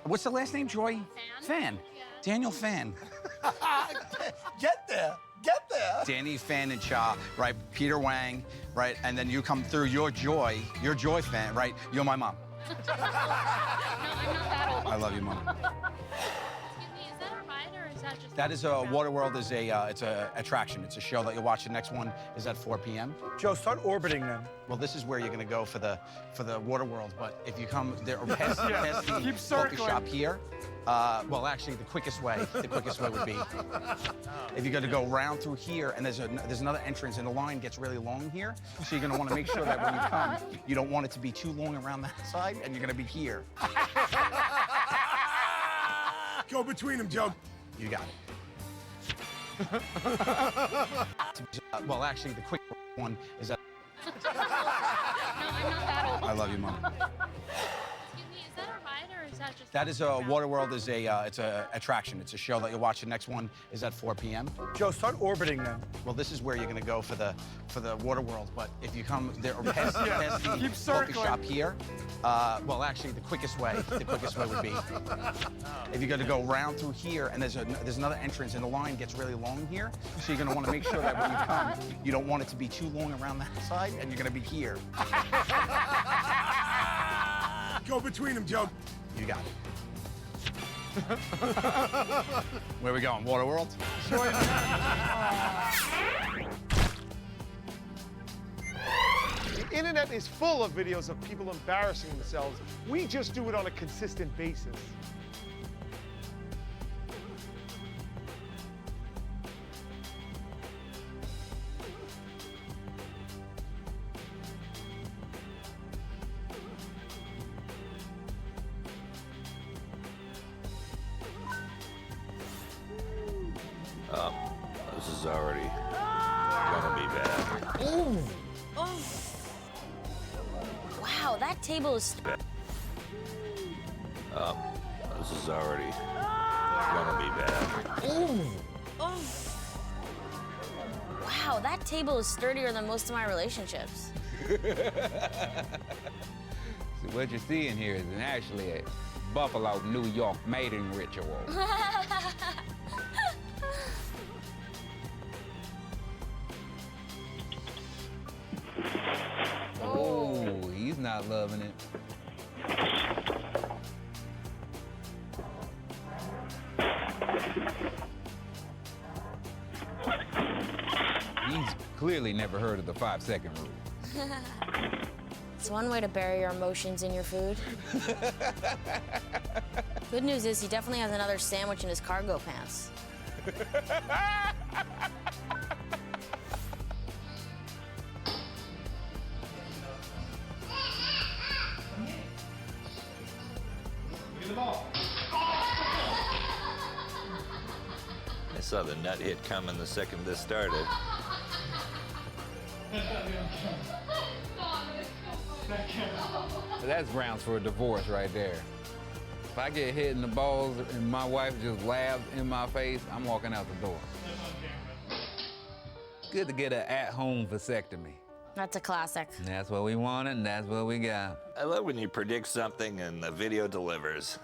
What's the last name, Joy? Fan. Fan. Daniel Fan. Get there. Get there. Danny Fan and Cha, right? Peter Wang, right? And then you come through your Joy Fan, right? You're my mom. No, I'm not that old. I love you, Mom. Excuse me, is that a ride or is that just? That is Waterworld is it's a attraction. It's a show that you'll watch. The next one is at 4 p.m. Joe, start orbiting them. Well, this is where you're gonna go for the Waterworld. But if you come there past the Keep focus circling. shop here, well, actually, the quickest way would be if you're gonna go round through here, and there's another entrance, and the line gets really long here. So you're gonna want to make sure that when you come, you don't want it to be too long around that side, and you're gonna be here. Go between them, Joe. You got it. Well, actually, the quick one is that. No, I'm not that old. I love you, Mom. Excuse me, is that a ride or is that just? That is Waterworld is it's a attraction. It's a show that you'll watch. The next one is at 4 p.m. Joe, start orbiting them. Well, this is where you're gonna go for the Waterworld. But if you come there past the Keep focus circling. shop here, well, actually, the quickest way would be if you're gonna go round through here, and there's another entrance, and the line gets really long here. So you're gonna want to make sure that when you come, you don't want it to be too long around that side, and you're gonna be here. Go between them, Joe. You got it. Where are we going? Waterworld? The internet is full of videos of people embarrassing themselves. We just do it on a consistent basis. This is already gonna be bad. Ooh. Oh. Wow, that table is. This is already gonna be bad. Ooh. Oh. Wow, that table is sturdier than most of my relationships. So what you're seeing here is actually a Buffalo, New York mating ritual. Oh, he's not loving it. He's clearly never heard of the 5-second rule. It's one way to bury your emotions in your food. Good news is he definitely has another sandwich in his cargo pants. I saw the nut hit coming the second this started. That's grounds for a divorce right there. If I get hit in the balls and my wife just laughs in my face, I'm walking out the door. Good to get an at-home vasectomy. That's a classic. And that's what we wanted, and that's what we got. I love when you predict something and the video delivers.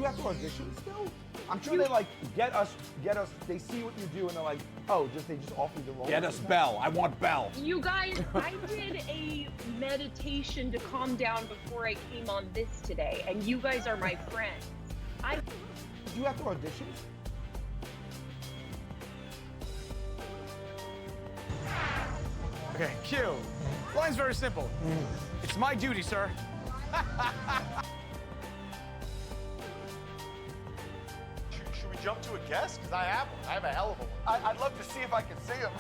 you have to audition still? I'm sure they like get us. They see what you do and they're like, oh, they just offer you the role. Get us Belle. I want Belle. You guys, I did a meditation to calm down before I came on this today, and you guys are my friends. Do you have to audition? Okay, Q. Line's very simple. It's my duty, sir. Should we jump to a guest? Because I have one. I have a hell of a one. I'd love to see if I can see him.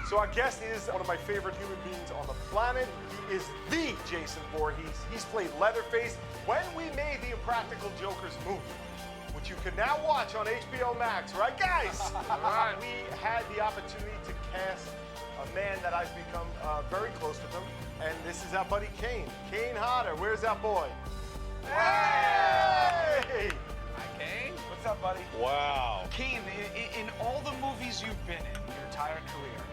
So our guest is one of my favorite human beings on the planet. He is the Jason Voorhees. He's played Leatherface when we made the Impractical Jokers movie, which you can now watch on HBO Max, right, guys? All right. We had the opportunity to cast a man that I've become very close with him, and this is our buddy Kane. Kane Hodder, where's that boy? Hey! Hi, Kane. What's up, buddy? Wow. Kane, in all the movies you've been in your entire career,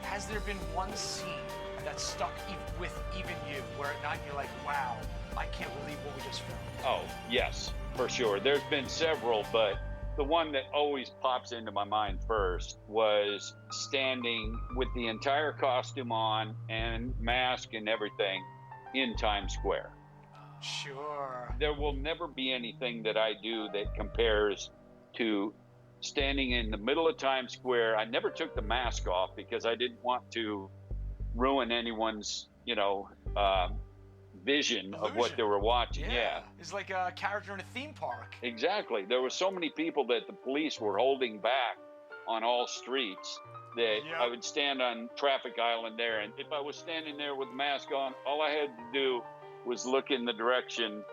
has there been one scene that stuck with even you, where at night you're like, wow, I can't believe what we just filmed? Oh, yes, for sure. There's been several, but the one that always pops into my mind first was standing with the entire costume on and mask and everything in Times Square. Sure. There will never be anything that I do that compares to standing in the middle of Times Square. I never took the mask off because I didn't want to ruin anyone's, vision of what they were watching. Yeah. It's like a character in a theme park. Exactly. There were so many people that the police were holding back on all streets that I would stand on Traffic Island there, and if I was standing there with the mask on, all I had to do was look in the direction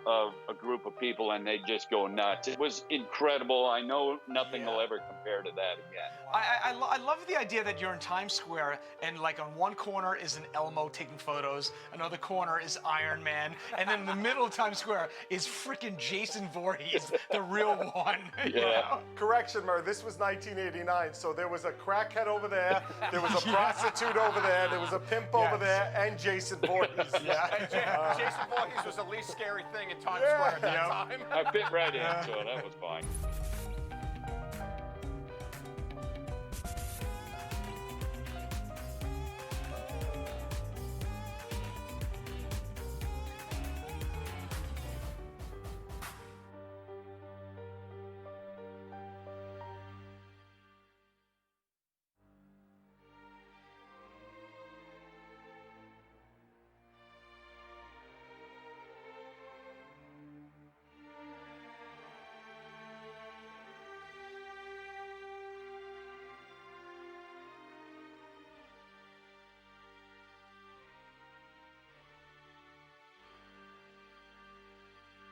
of a group of people and they'd just go nuts. It was incredible. I know nothing will ever compare to that again. I love the idea that you're in Times Square and like on one corner is an Elmo taking photos, another corner is Iron Man, and then in the middle of Times Square is freaking Jason Voorhees, the real one. Yeah. Correction, Murr, this was 1989, so there was a crackhead over there, there was a prostitute over there was a pimp over there, and Jason Voorhees. Jason Voorhees was the least scary thing in Times Square at that time. I fit right in, so that was fine.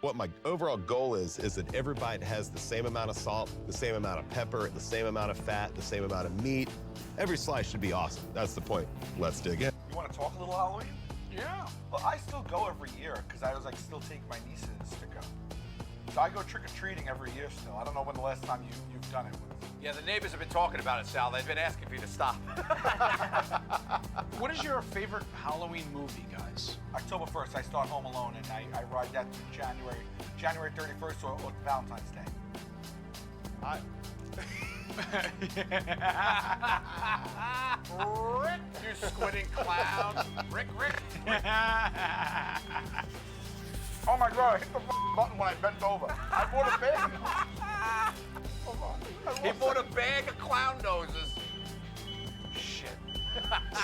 What my overall goal is that every bite has the same amount of salt, the same amount of pepper, the same amount of fat, the same amount of meat. Every slice should be awesome. That's the point. Let's dig in. You want to talk a little Halloween? Yeah. Well, I still go every year because I was like still take my nieces to go. So I go trick-or-treating every year still. I don't know when the last time you've done it was. Yeah, the neighbors have been talking about it, Sal. They've been asking for you to stop. What is your favorite Halloween movie, guys? October 1st, I start Home Alone, and I ride that to January 31st or Valentine's Day. Rick, you squinting clown. Rick. Oh my God, I hit the button when I bent over. I bought a bag. He bought a bag of clown noses. Shit.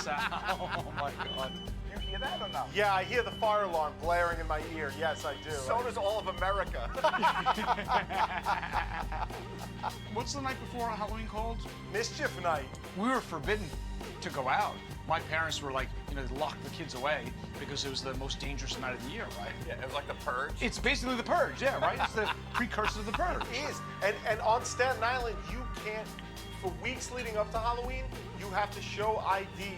Sal, oh my God. You hear that or not? Yeah, I hear the fire alarm blaring in my ear. Yes, I do. So does all of America. What's the night before Halloween called? Mischief Night. We were forbidden to go out. My parents were like, lock the kids away because it was the most dangerous night of the year, right? Yeah, it was like the Purge. It's basically the Purge, yeah, right? It's the precursor to the Purge. It is. And on Staten Island, you can't, for weeks leading up to Halloween, you have to show ID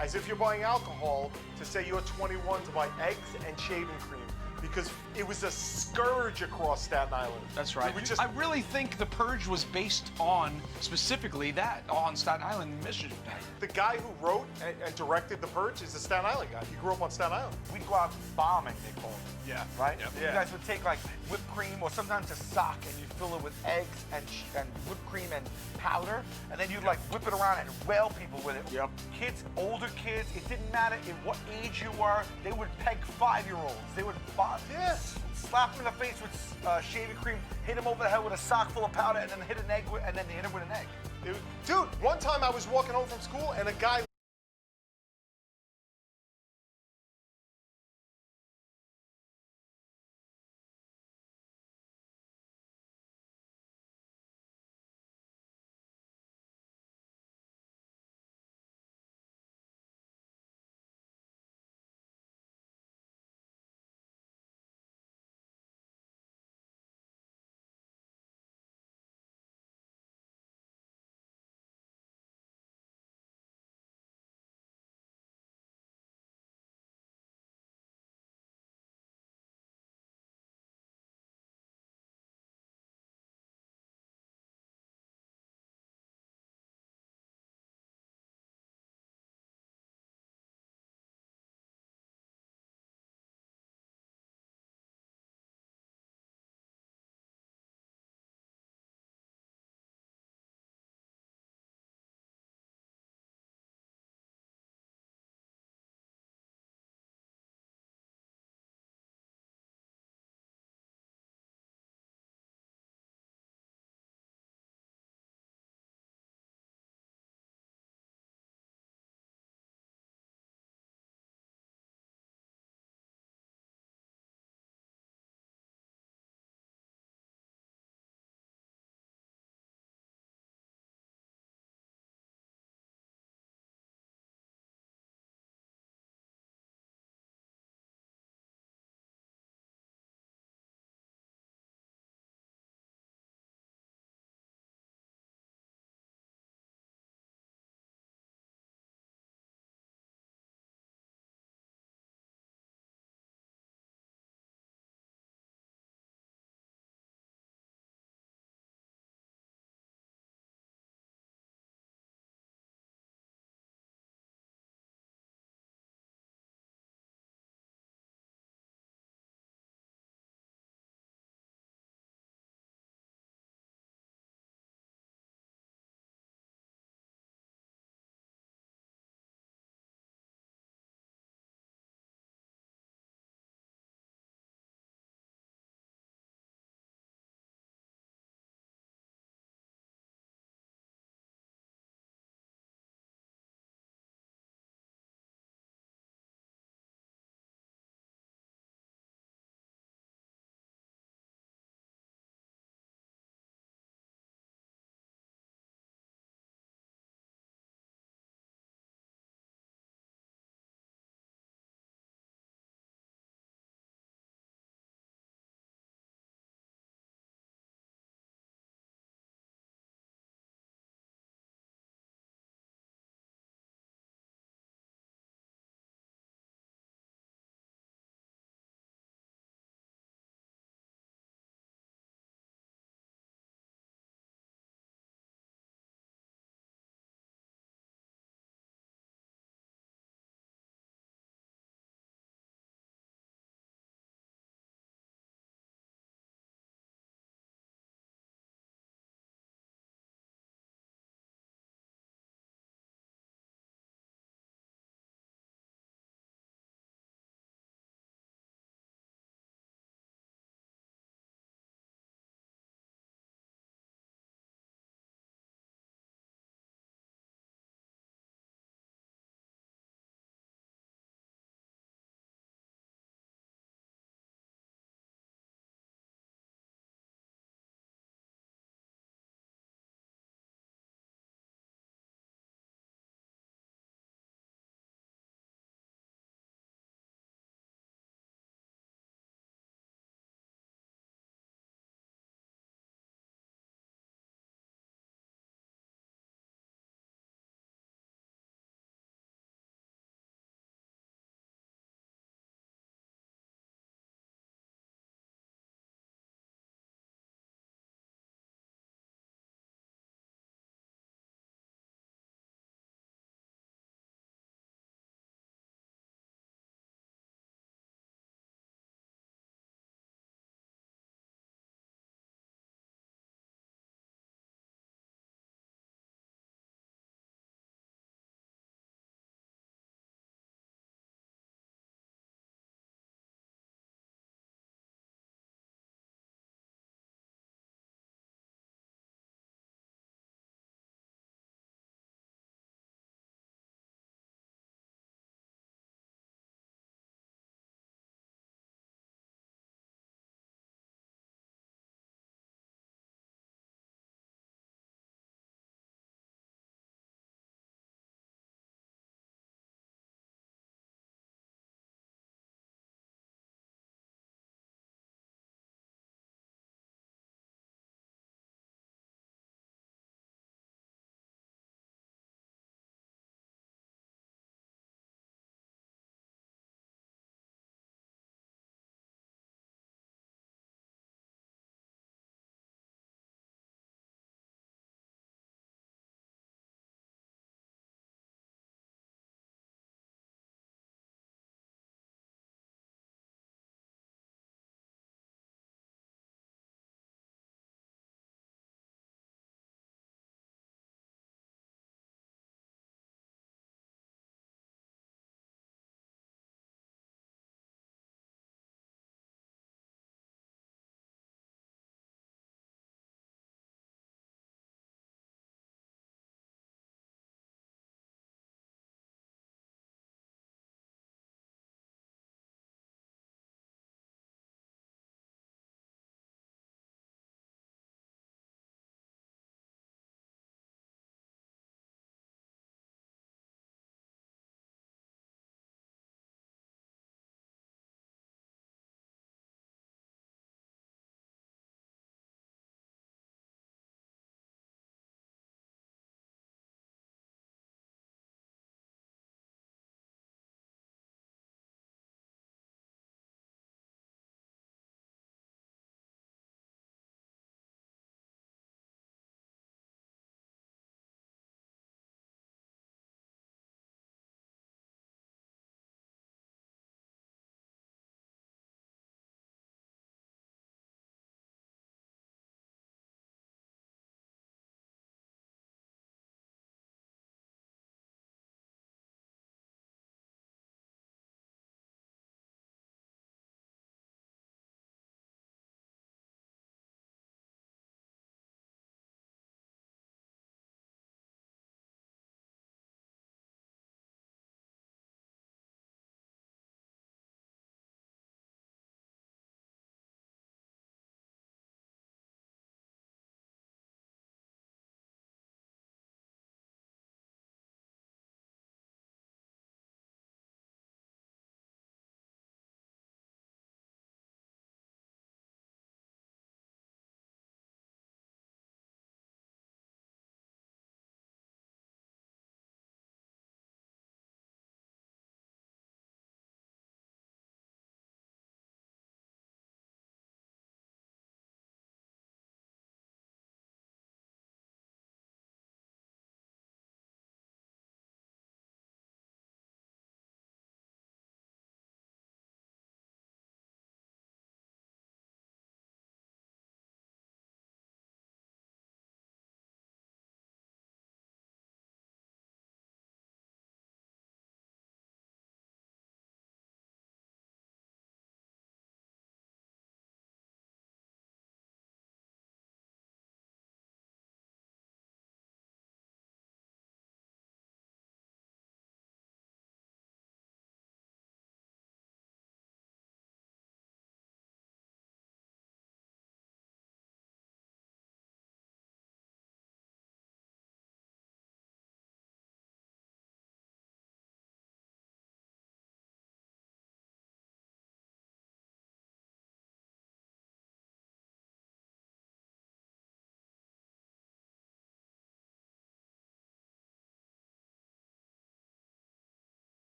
as if you're buying alcohol to say you're 21 to buy eggs and shaving cream. because it was a scourge across Staten Island. That's right. I really think the purge was based on specifically that on Staten Island, Michigan. The guy who wrote and directed the purge is a Staten Island guy. He grew up on Staten Island. We'd go out bombing, they call it. Yeah. Right? Yep. You guys would take like whipped cream or sometimes a sock and you'd fill it with eggs and whipped cream and powder, and then you'd like whip it around and whale people with it. Yep. Kids, older kids, it didn't matter in what age you were, they would peg 5-year-olds. They would slap them in the face with shaving cream, hit him over the head with a sock full of powder, and then hit an egg and then they hit him with an egg. Dude, one time I was walking home from school and a guy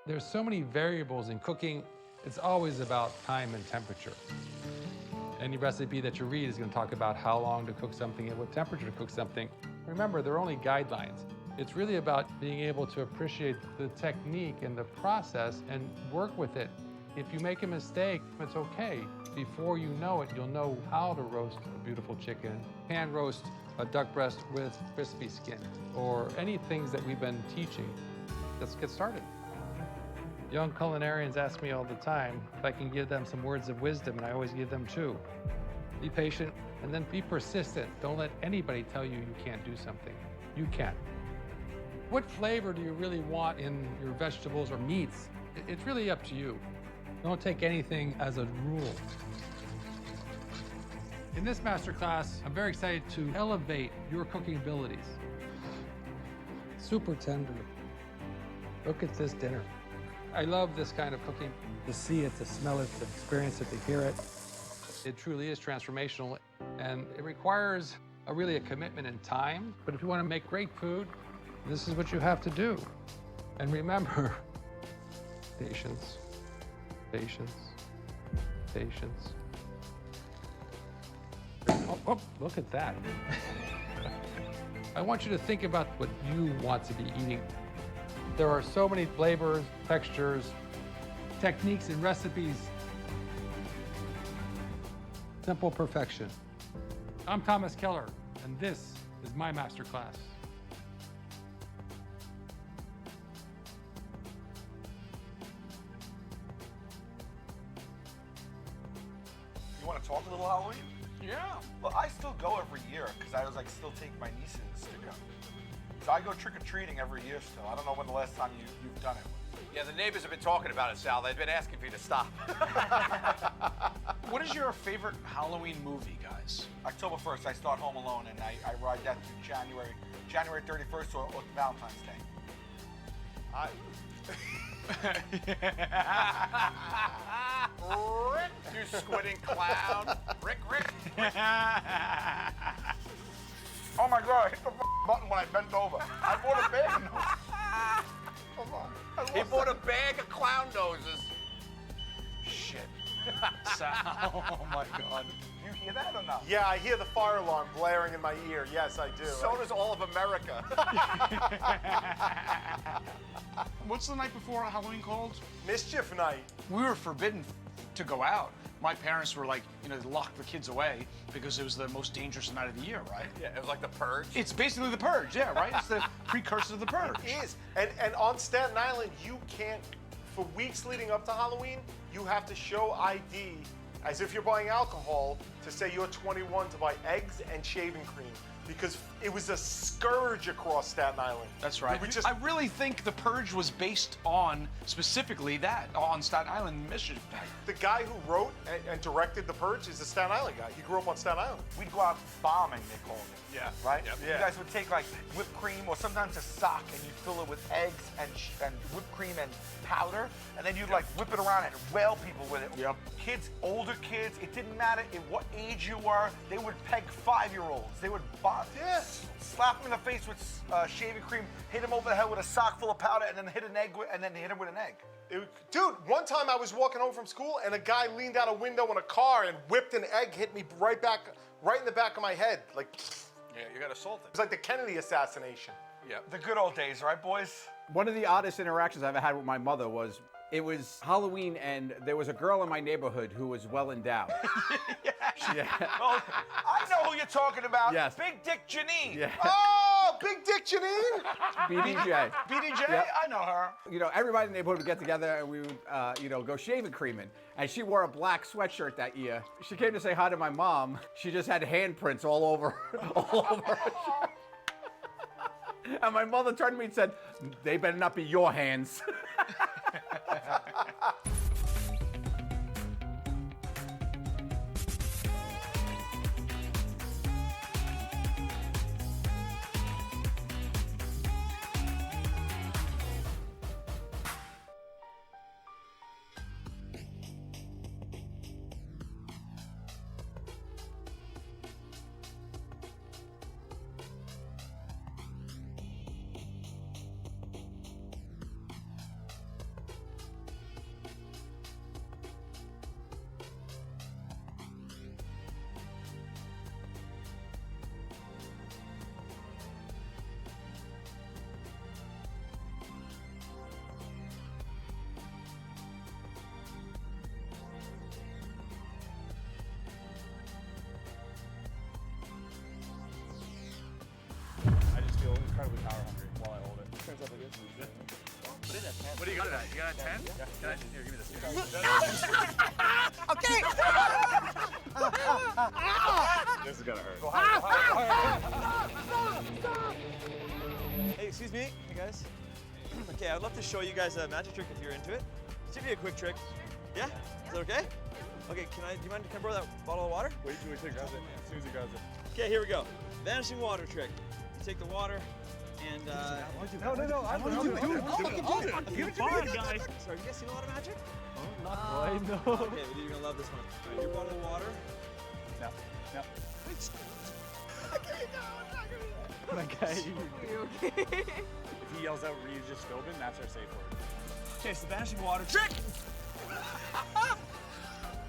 There's so many variables in cooking. It's always about time and temperature. Any recipe that you read is going to talk about how long to cook something and what temperature to cook something. Remember, they're only guidelines. It's really about being able to appreciate the technique and the process and work with it. If you make a mistake, it's okay. Before you know it, you'll know how to roast a beautiful chicken, hand roast a duck breast with crispy skin, or any things that we've been teaching. Let's get started. Young culinarians ask me all the time if I can give them some words of wisdom, and I always give them two. Be patient, and then be persistent. Don't let anybody tell you you can't do something. You can. What flavor do you really want in your vegetables or meats? It's really up to you. Don't take anything as a rule. In this masterclass, I'm very excited to elevate your cooking abilities. Super tender. Look at this dinner. I love this kind of cooking. To see it, to smell it, to experience it, to hear it. It truly is transformational, and it requires really a commitment in time. But if you want to make great food, this is what you have to do. And remember, patience, patience, patience. Oh, look at that. I want you to think about what you want to be eating. There are so many flavors, textures, techniques, and recipes. Simple perfection. I'm Thomas Keller, and this is my masterclass. You want to talk a little Halloween? Yeah. Well, I still go every year because I was like still take my nieces to go. So I go trick-or-treating every year still. I don't know when the last time you've done it was. Yeah, the neighbors have been talking about it, Sal. They've been asking for you to stop. What is your favorite Halloween movie, guys? October 1st, I start Home Alone, and I ride that through January 31st or Valentine's Day. Rick, you squinting clown. Rick. Oh my God, I hit the button when I bent over. I bought a bag. Hold on. He bought a bag of clown noses. Shit. Sal, oh my God. You hear that or not? Yeah, I hear the fire alarm blaring in my ear. Yes, I do. So does all of America. What's the night before Halloween called? Mischief night. We were forbidden to go out. My parents were like, they locked the kids away because it was the most dangerous night of the year, right? Yeah, it was like the Purge. It's basically the Purge, yeah, right? It's the precursor to the Purge. It is. And on Staten Island, you can't, for weeks leading up to Halloween, you have to show ID as if you're buying alcohol to say you're 21 to buy eggs and shaving cream. Because it was a scourge across Staten Island. That's right. I really think the Purge was based on specifically that, on Staten Island Mischief Night. The guy who wrote and directed the Purge is a Staten Island guy. He grew up on Staten Island. We'd go out bombing, they called it. Yeah. Right? Yep. You Yeah. guys would take like whipped cream or sometimes a sock and you'd fill it with eggs and whipped cream and powder, and then you'd like whip it around and whale people with it. Yep. Kids, older kids, it didn't matter in what age you were, they would peg 5-year-olds. They would slap them in the face with shaving cream, hit them over the head with a sock full of powder, and then hit an egg and then hit them with an egg. Dude, one time I was walking home from school and a guy leaned out a window in a car and whipped an egg, hit me right in the back of my head. Like, yeah, you got assaulted. It was like the Kennedy assassination. Yeah. The good old days, right, boys? One of the oddest interactions I ever had with my mother was, it was Halloween and there was a girl in my neighborhood who was well endowed. Yeah. Well, I know who you're talking about. Yes. Big Dick Janine. Yeah. Oh, Big Dick Janine? BDJ. BDJ? Yep. I know her. Everybody in the neighborhood would get together and we would, go shaving creaming. And she wore a black sweatshirt that year. She came to say hi to my mom. She just had handprints all over her. And my mother turned to me and said, "They better not be your hands." Put it at 10. What do you got it at? You got it at 10? Yeah. Can I, here, give me this. Okay. This is gonna hurt. Go Hey, excuse me. Hey, guys. Okay, I'd love to show you guys a magic trick if you're into it. It's gonna be a quick trick. Yeah? Is that okay? Okay, do you mind, can I borrow that bottle of water? Wait till he grabs it. As soon as he grabs it. Okay, here we go. Vanishing water trick. You take the water and No. I'm gonna do it. Give it to me, guys. Sorry, you guys seen a lot of magic? Not quite, no. Okay, but you're gonna love this one. All right, your bottle of water. No. Okay, no, I'm not gonna do that. My guy. Okay. If he yells out Regis Philbin, that's our safe word. Okay, so the vanishing water trick.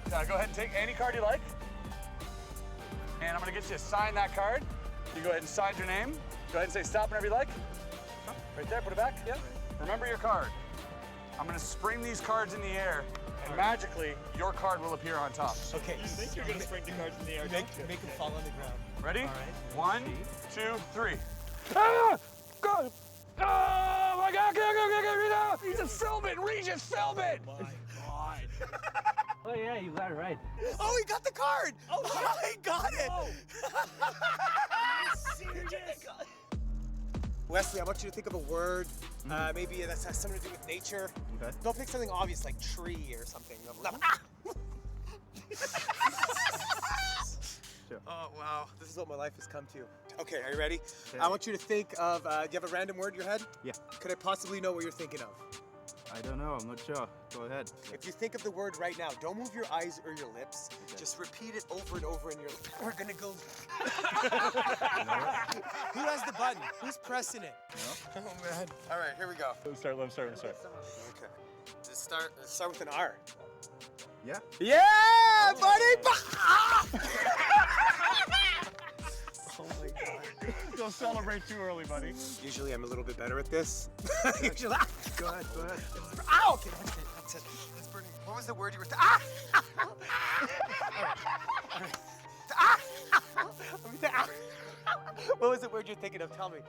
Now go ahead and take any card you like. And I'm gonna get you to sign that card. You go ahead and sign your name. Go ahead and say stop whenever you like. Right there, put it back. Yeah. Remember your card. I'm gonna spring these cards in the air, and magically, your card will appear on top. Okay. You think you're gonna spring the cards in the air, Make them fall on the ground. Ready? All right. 1, 2, 3. Ah! Go! Oh my God! Go! He's a Philbin! Regis Philbin! Oh my God. Oh yeah, you got it right. Oh, he got the card! Oh, he got it! Wesley, I want you to think of a word. Maybe that has something to do with nature. Okay. Don't pick something obvious like tree or something. Sure. Oh wow, this is what my life has come to. Okay, are you ready? I want you to think of. Do you have a random word in your head? Yeah. Could I possibly know what you're thinking of? I don't know. I'm not sure. Go ahead. If you think of the word right now, don't move your eyes or your lips. Okay. Just repeat it over and over in your. We're gonna go. Who has the button? Who's pressing it? No. Oh man. All right, here we go. Let's start. Okay. Let's start with an R. Yeah. Yeah, buddy. Oh my God. Don't celebrate too early, buddy. Usually I'm a little bit better at this. Usually. Go ahead. Ow! Okay, that's it. That's burning. What was the word you were? Ah! All right. Ah! Let me think. Ah! What was the word you're thinking of? Tell me.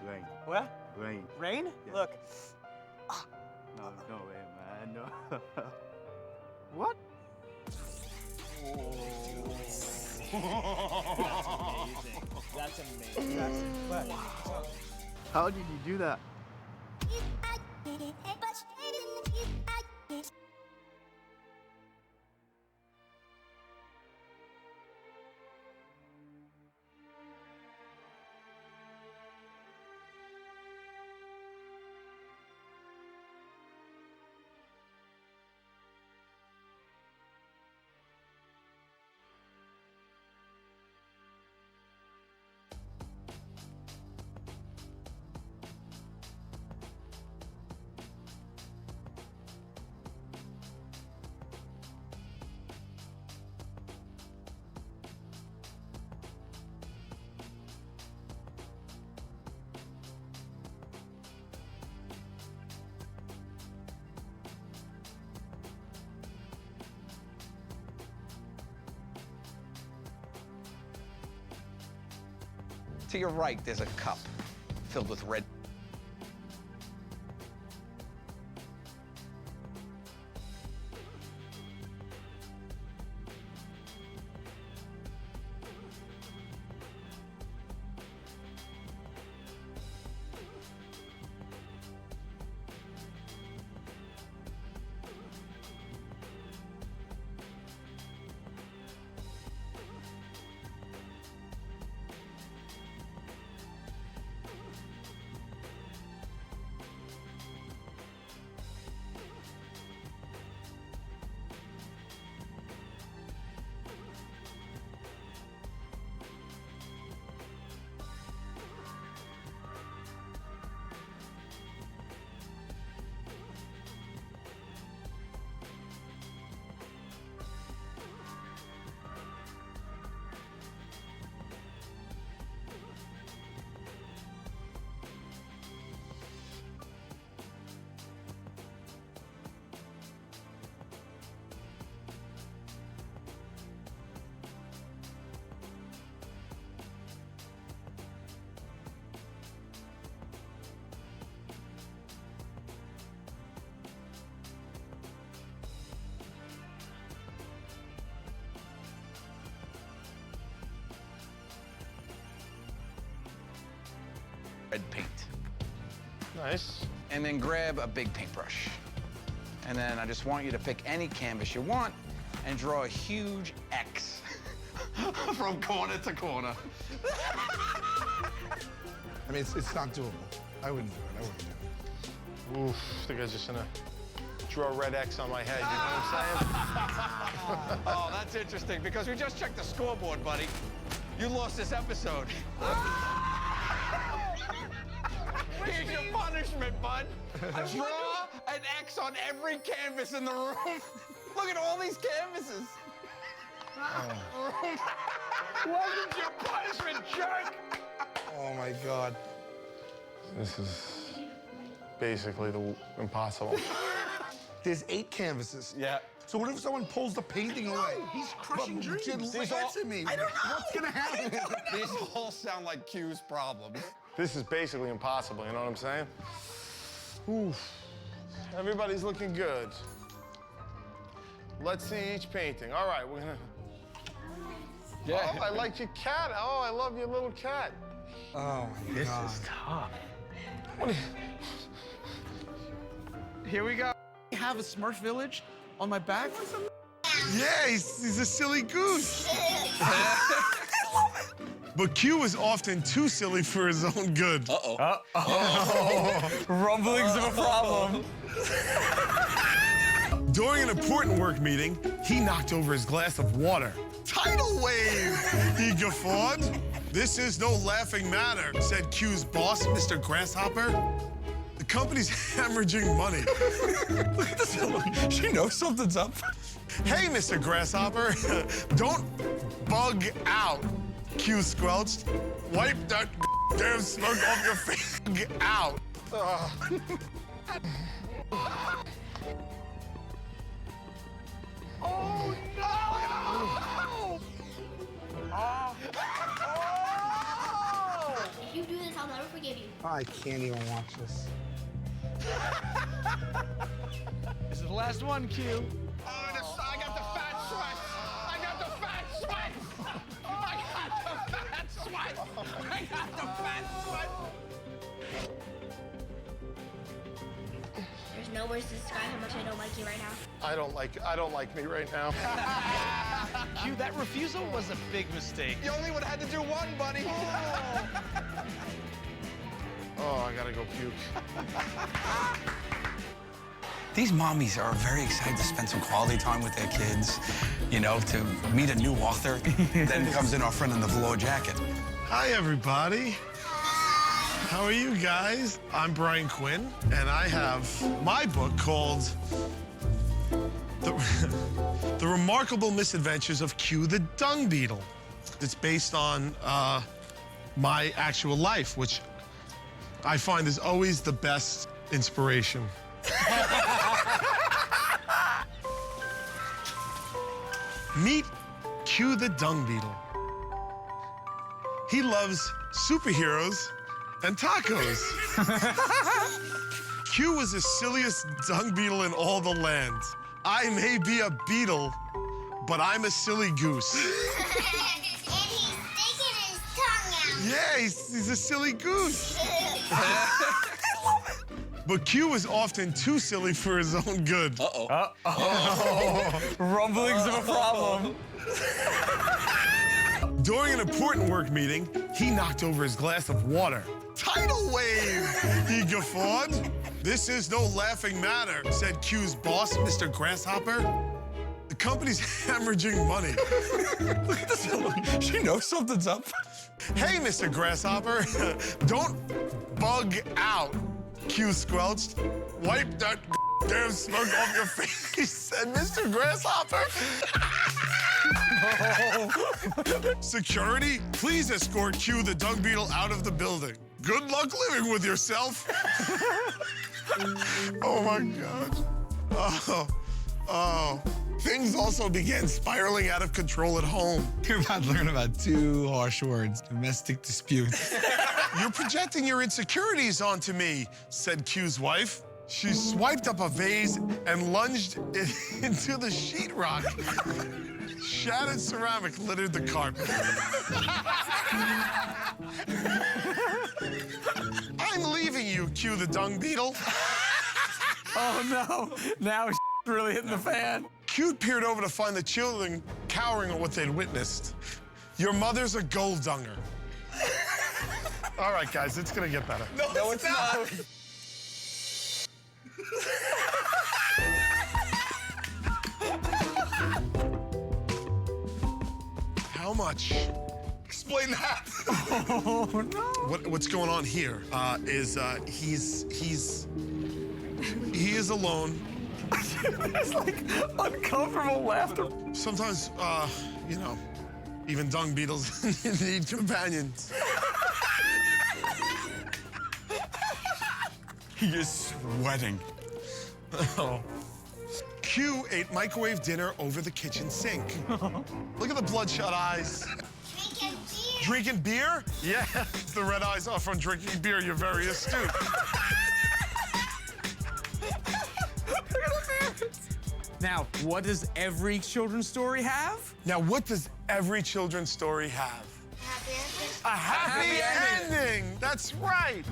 Rain. What? Rain. Rain? Yeah. Look. No way, man. No. What? That's amazing. Wow. How did you do that? To your right, there's a cup filled with red. red paint. Nice. And then grab a big paintbrush. And then I just want you to pick any canvas you want and draw a huge X from corner to corner. I mean, it's not doable. I wouldn't do it. I wouldn't do it. Oof, I think I was just gonna draw a red X on my head, you know what I'm saying? Oh, that's interesting, because we just checked the scoreboard, buddy. You lost this episode. Here's your punishment, bud. Draw an X on every canvas in the room. Look at all these canvases. Welcome to your punishment, jerk! Oh my God. This is basically impossible. There's 8 canvases. Yeah. So what if someone pulls the painting away? He's crushing dreams. Answer me. I don't know. What's gonna happen? These all sound like Q's problems. This is basically impossible, you know what I'm saying? Oof. Everybody's looking good. Let's see each painting. All right, we're gonna... Yeah. Oh, I like your cat. Oh, I love your little cat. Oh my God. This is tough. Here we go. I have a Smurf village on my back. Yeah, he's a silly goose. But Q is often too silly for his own good. Rumblings of a problem. During an important work meeting, he knocked over his glass of water. Tidal wave! He guffawed. This is no laughing matter, said Q's boss, Mr. Grasshopper. The company's hemorrhaging money. Look at this woman. She knows something's up. Hey, Mr. Grasshopper, don't bug out, Q squelched. Wipe that damn smoke off your face. Out. Oh, no! If you do this, I'll never forgive you. I can't even watch this. This is the last one, Q. Oh, I got the fat sweat! I got the fat sweat! I got the fat sweat! I got the fat sweat! There's no words to describe how much I don't like you right now. I don't like me right now. Q, that refusal was a big mistake. You only would have had to do one, buddy. Oh, I gotta go puke. These mommies are very excited to spend some quality time with their kids, you know, to meet a new author. Then comes in our friend in the velour jacket. Hi, everybody. How are you guys? I'm Brian Quinn, and I have my book called The Remarkable Misadventures of Q the Dung Beetle. It's based on my actual life, which I find is always the best inspiration. Meet Q the Dung Beetle. He loves superheroes and tacos. Q was the silliest dung beetle in all the land. I may be a beetle, but I'm a silly goose. And he's sticking his tongue out. Yeah, he's a silly goose. But Q is often too silly for his own good. Rumblings of a problem. During an important work meeting, he knocked over his glass of water. Tidal wave! He guffawed. This is no laughing matter, said Q's boss, Mr. Grasshopper. The company's hemorrhaging money. Look at this woman. She knows something's up. Hey, Mr. Grasshopper, don't bug out, Q squelched. Wipe that damn smoke off your face, said Mr. Grasshopper. Security, please escort Q the dung beetle out of the building. Good luck living with yourself. Oh my God. Oh. Things also began spiraling out of control at home. You're about to learn about 2 harsh words, domestic disputes. You're projecting your insecurities onto me, said Q's wife. She swiped up a vase and lunged it into the sheetrock. Shattered ceramic littered the carpet. I'm leaving you, cue the dung beetle. Oh no, now it's really hitting the fan. Q peered over to find the children cowering at what they'd witnessed. Your mother's a gold dunger. All right, guys, it's gonna get better. No, it's not. How much? Explain that. Oh no. What's going on here is he is alone. It's like uncomfortable laughter. Sometimes, you know, even dung beetles need companions. He is sweating. Oh. Q ate microwave dinner over the kitchen sink. Look at the bloodshot eyes. Drinking beer? Yeah, the red eyes are from drinking beer. You're very astute. Now, what does every children's story have? Now, what does every children's story have? A happy ending. That's right.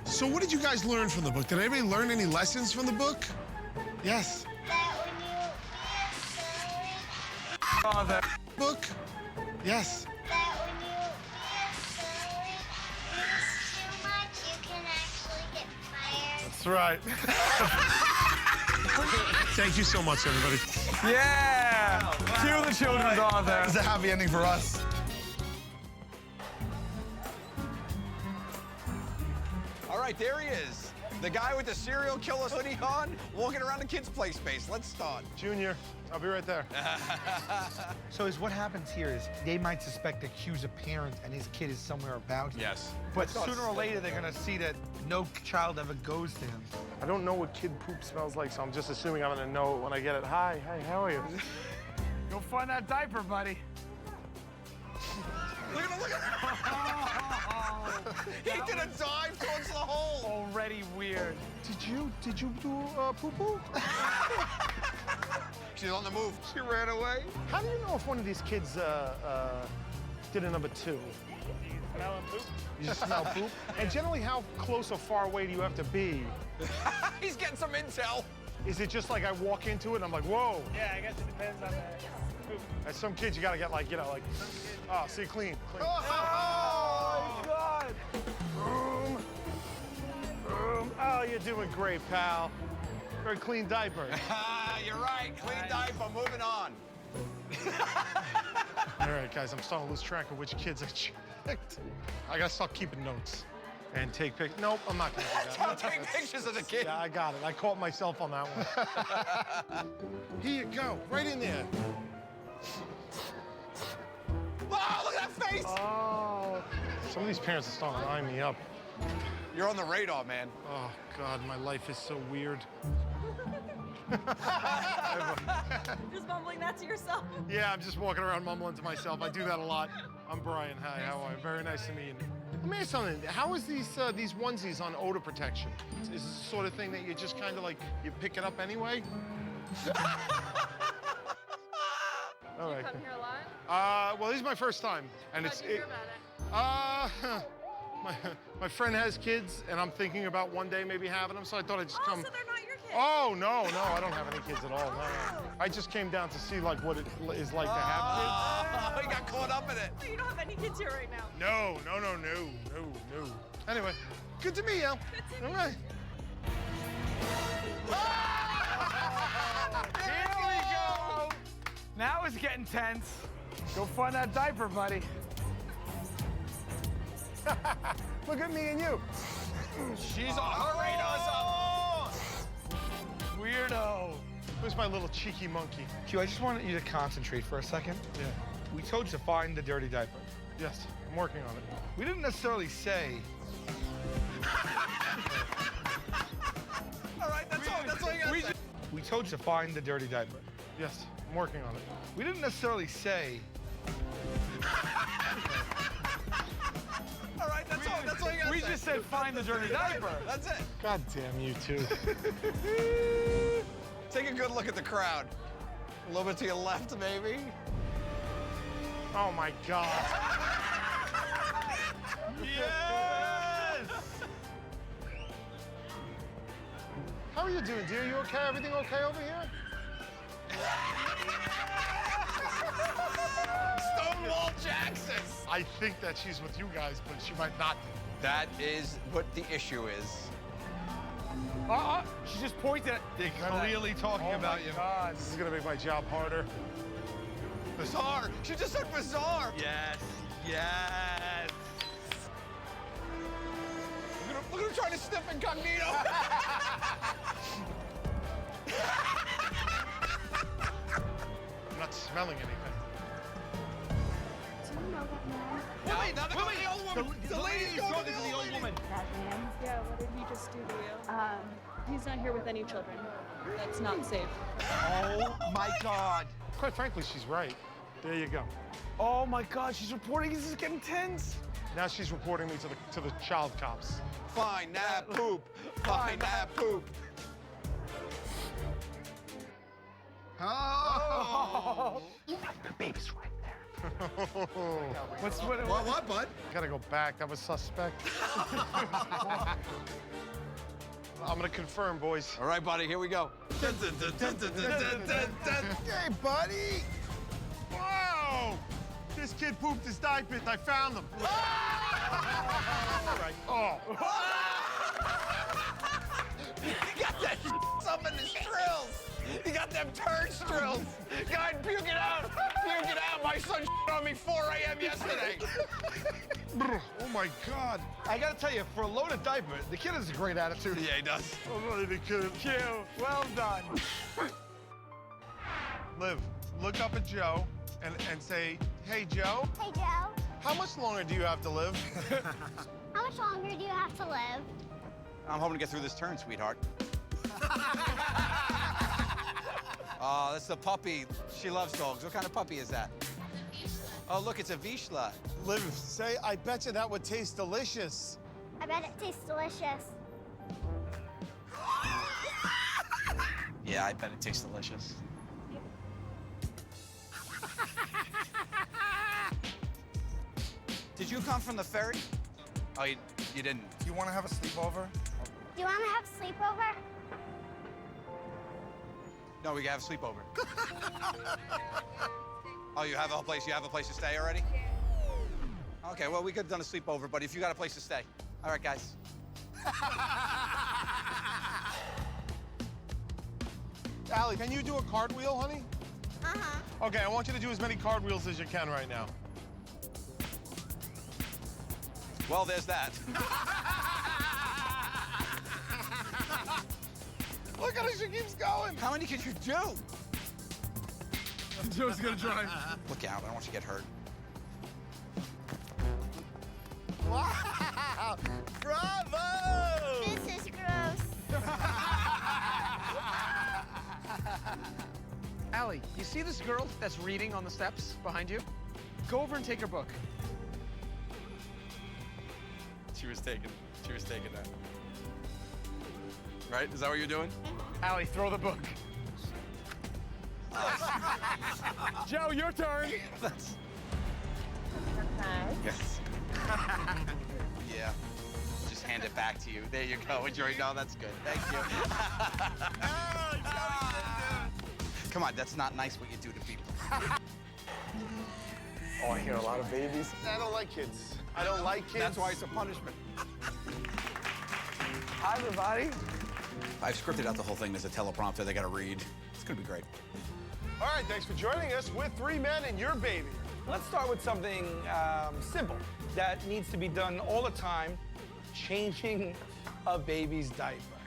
So what did you guys learn from the book? Did anybody learn any lessons from the book? Yes. Oh, that book? Yes. That's right. Thank you so much, everybody. Yeah! Cue the children's author. It's a happy ending for us. All right, there he is. The guy with the serial killer hoodie on, walking around the kids' play space. Let's start. Junior, I'll be right there. So what happens here is they might suspect that Q's a parent and his kid is somewhere about him. Yes. But sooner or later, they're gonna see that no child ever goes to him. I don't know what kid poop smells like, so I'm just assuming I'm gonna know it when I get it. Hi, how are you? Go find that diaper, buddy. Look at him, look at him. He did a dive towards the hole. Already weird. Did you do poo-poo? She's on the move. She ran away. How do you know if one of these kids did a number 2? Smelling poop? You just smell poop? And generally, how close or far away do you have to be? He's getting some intel. Is it just like I walk into it and I'm like, whoa? Yeah, I guess it depends on the poop. As some kids, you gotta get like, you know, like, oh, see, clean. Oh, my God. Oh, you're doing great, pal. Very clean diaper. You're right. Clean diaper. Moving on. All right, guys, I'm starting to lose track of which kids I checked. I gotta start keeping notes and take pictures. Nope, I'm not gonna do that. Don't take pictures of the kid. Yeah, I got it. I caught myself on that one. Here you go, right in there. Oh, look at that face! Oh, some of these parents are starting to line me up. You're on the radar, man. Oh, God, my life is so weird. Just mumbling that to yourself. Yeah, I'm just walking around mumbling to myself. I do that a lot. I'm Brian. Hi, how are you? Very nice to meet you. Let me ask you something. How is these onesies on odor protection? Is this the sort of thing that you just kind of like, you pick it up anyway? All right. You come here a lot? Well, this is my first time. And How'd you hear about it? My friend has kids, and I'm thinking about one day maybe having them, so I thought I'd just come. So they're not your kids? Oh, no, I don't have any kids at all, no. I just came down to see, like, what it is like to have kids. Oh, he got caught up in it. So you don't have any kids here right now? No. Anyway, good to meet you. Good to All right. Here we go. Now it's getting tense. Go find that diaper, buddy. Look at me and you. She's on her radar's up. Weirdo. Who's my little cheeky monkey? Q, I just wanted you to concentrate for a second. Yeah. We told you to find the dirty diaper. Yes, I'm working on it. We didn't necessarily say. All right, that's all you got to say. We told you to find the dirty diaper. Yes, I'm working on it. We didn't necessarily say. All right, that's all you got to say. We just said find the dirty diaper. That's it. God damn you two. Take a good look at the crowd. A little bit to your left, maybe. Oh my God. Yes! How are you doing, dear? You okay? Everything okay over here? Stonewall Jackson! I think that she's with you guys, but she might not be. That is what the issue is. She just pointed at... They're clearly talking about you. Oh, my God. This is going to make my job harder. Bizarre! She just said bizarre! Yes, yes. Look at her trying to sniff incognito! I'm not smelling anything. Do you know that man? Wait, not the old woman! The lady's talking to the old woman! That man? Yeah, what did he just do to you? He's not here with any children. That's not safe. Oh, my God. Quite frankly, she's right. There you go. Oh my God, she's reporting. This is getting tense. Now she's reporting me to the child cops. Fine, nap, poop. Fine, nap, poop. Oh! The baby's right there. What, bud? Gotta go back. That was suspect. I'm gonna confirm, boys. All right, buddy, here we go. Hey, buddy! Whoa! This kid pooped his diapers. I found him. Oh. You got that some in his trills. You got them turd strills. God, puke it out. Puke it out. My son on me 4 a.m. yesterday. Oh, my God. I gotta tell you, for a loaded diaper, the kid has a great attitude. Yeah, he does. I'm not even kidding. Q, well done. Liv, look up at Joe and say, hey, Joe. Hey, Joe. How much longer do you have to live? How much longer do you have to live? I'm hoping to get through this turn, sweetheart. Oh, that's the puppy. She loves dogs. What kind of puppy is that? Oh, look, it's a Vizsla. Liv, say, I bet you that would taste delicious. I bet it tastes delicious. Yeah, I bet it tastes delicious. Did you come from the ferry? Oh, you didn't. Do you want to have a sleepover? Do you want to have a sleepover? No, we can have a sleepover. Oh, you have a place to stay already? Okay, well, we could have done a sleepover, but if you got a place to stay. All right, guys. Allie, can you do a cartwheel, honey? Uh-huh. Okay, I want you to do as many cartwheels as you can right now. Well, there's that. Look at her, she keeps going. How many could you do? Joe's gonna drive. Look out, I don't want you to get hurt. Wow! Bravo! This is gross. Allie, you see this girl that's reading on the steps behind you? Go over and take her book. She was taking that. Right? Is that what you're doing? Allie, throw the book. Joe, your turn. Yes. Yeah. Just hand it back to you. There you go. Enjoy. No, that's good. Thank you. Come on, that's not nice what you do to people. Oh, I hear a lot of babies. I don't like kids. I don't like kids. That's why it's a punishment. Hi, everybody. I've scripted out the whole thing. There's a teleprompter they got to read. It's going to be great. All right, thanks for joining us with 3 men and your baby. Let's start with something simple that needs to be done all the time, changing a baby's diaper.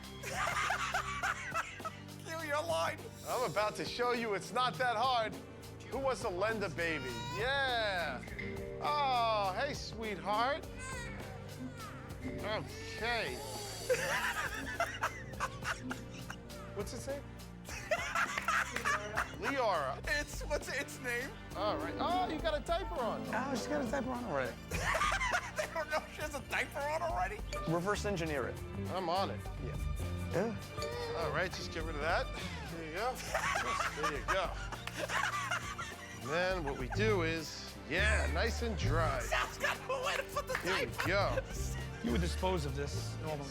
Cue your line. I'm about to show you it's not that hard. Who wants to lend a baby? Yeah. Oh, hey, sweetheart. Okay. What's it say? Leora. What's its name? All right. Oh, you got a diaper on. Oh, she's got a diaper on already. They don't know she has a diaper on already? Reverse engineer it. I'm on it. Yeah. All right, just get rid of that. There you go. There you go. And then what we do is Yeah, nice and dry. Sal's got no way to put the Here diaper. we go. You would dispose of this normally.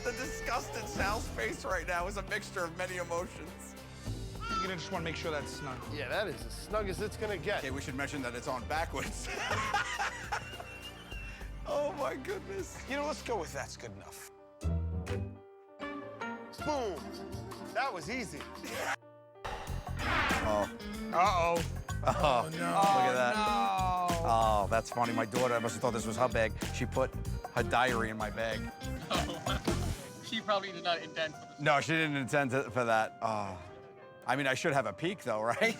The disgust in Sal's face right now is a mixture of many emotions. You're gonna just want to make sure that's snug. Yeah, that is as snug as it's gonna get. Okay, we should mention that it's on backwards. Oh my goodness. You know, let's go with that's good enough. Boom. That was easy. Oh. Uh-oh. Oh, no. Look at that. No. Oh, that's funny. My daughter must have thought this was her bag. She put her diary in my bag. She probably did not intend for this. No, she didn't intend for that. Oh. I mean, I should have a peek, though, right?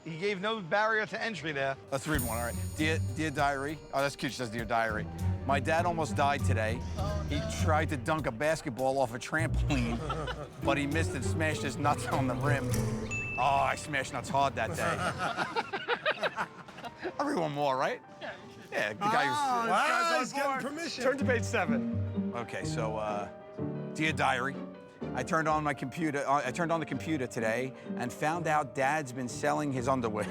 He gave no barrier to entry there. Let's read one, all right. Dear Diary. Oh, that's cute. She says, Dear Diary. My dad almost died today. He tried to dunk a basketball off a trampoline, but he missed and smashed his nuts on the rim. Oh, I smashed nuts hard that day. I'll read one more, right? Yeah, the guy who's... Wow, he's getting permission. Turn to page 7. Okay, so, Dear Diary, I turned on the computer today and found out Dad's been selling his underwear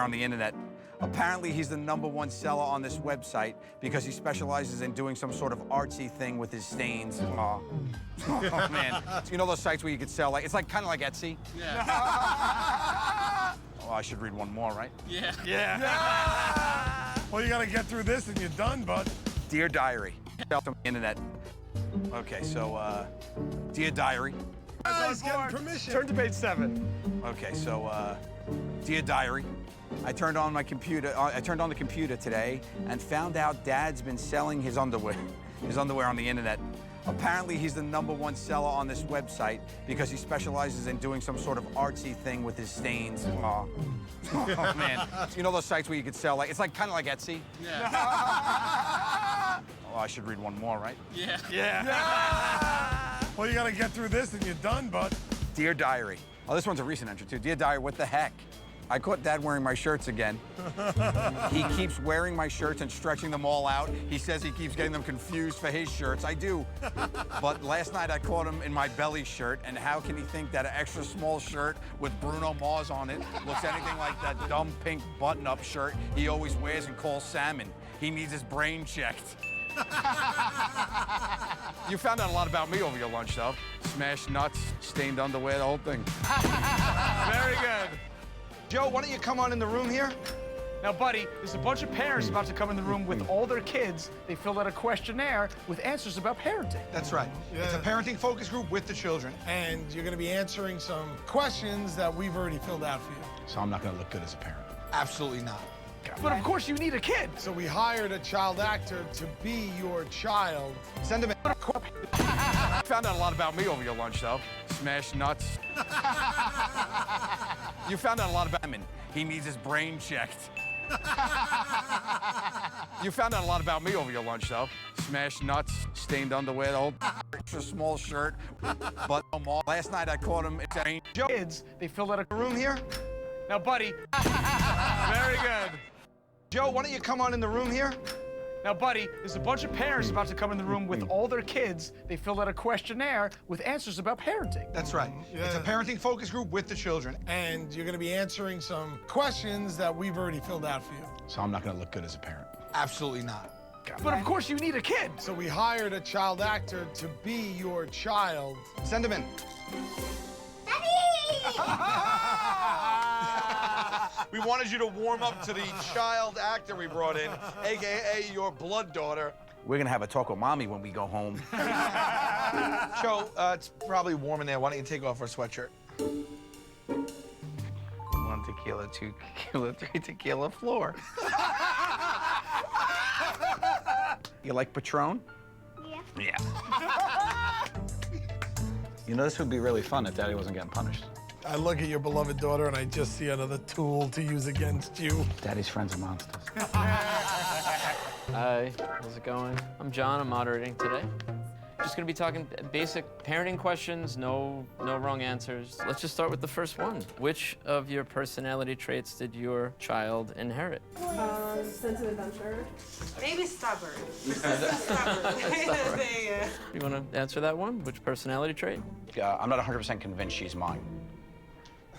on the internet. Apparently, he's the #1 seller on this website because he specializes in doing some sort of artsy thing with his stains. Oh, man. You know those sites where you could sell, like, it's like kind of like Etsy? Yeah. Oh, I should read one more, right? Yeah. Yeah. Well, you gotta get through this and you're done, bud. Dear Diary, on the internet. Okay, so, Dear Diary. He's getting permission. Turn to page 7. Okay, so, Dear Diary, I turned on the computer today and found out Dad's been selling his underwear on the internet. Apparently, he's the #1 seller on this website because he specializes in doing some sort of artsy thing with his stains. Oh, man. You know those sites where you could sell, like, it's like kind of like Etsy? Yeah. Oh, I should read one more, right? Yeah. Yeah. Well, you gotta get through this and you're done, bud. Dear Diary. Oh, this one's a recent entry, too. Dear Diary, what the heck? I caught Dad wearing my shirts again. He keeps wearing my shirts and stretching them all out. He says he keeps getting them confused for his shirts. I do. But last night I caught him in my belly shirt, and how can he think that an extra small shirt with Bruno Mars on it looks anything like that dumb pink button-up shirt he always wears and calls salmon? He needs his brain checked. You found out a lot about me over your lunch, though. Smashed nuts, stained underwear, the whole thing. Very good. Joe, why don't you come on in the room here? Now, buddy, there's a bunch of parents about to come in the room with all their kids. They filled out a questionnaire with answers about parenting. That's right. Yeah. It's a parenting focus group with the children. And you're going to be answering some questions that we've already filled out for you. So I'm not going to look good as a parent. Absolutely not. But of course you need a kid. So we hired a child actor to be your child. Send him in. Found out a lot about me over your lunch, though. Smashed nuts. You found out a lot about him, and he needs his brain checked. You found out a lot about me over your lunch, though. Smashed nuts, stained underwear, the whole extra small shirt. But last night I caught him. Kids, they filled out a room here. Now, buddy. Very good. Joe, why don't you come on in the room here? Now, buddy, there's a bunch of parents about to come in the room with all their kids. They filled out a questionnaire with answers about parenting. That's right. Yeah. It's a parenting focus group with the children. And you're going to be answering some questions that we've already filled out for you. So I'm not going to look good as a parent. Absolutely not. But of course you need a kid. So we hired a child actor to be your child. Send him in. We wanted you to warm up to the child actor we brought in, AKA your blood daughter. We're going to have a talk with Mommy when we go home. Joe, it's probably warm in there. Why don't you take off our sweatshirt? 1 tequila, 2 tequila, 3 tequila, floor. You like Patron? Yeah. Yeah. You know, this would be really fun if Daddy wasn't getting punished. I look at your beloved daughter and I just see another tool to use against you. Daddy's friends are monsters. Hi, how's it going? I'm John, I'm moderating today. Just gonna be talking basic parenting questions, no wrong answers. Let's just start with the first one. Which of your personality traits did your child inherit? Sense of adventure. Maybe stubborn. Stubborn. You wanna answer that one? Which personality trait? I'm not 100% convinced she's mine.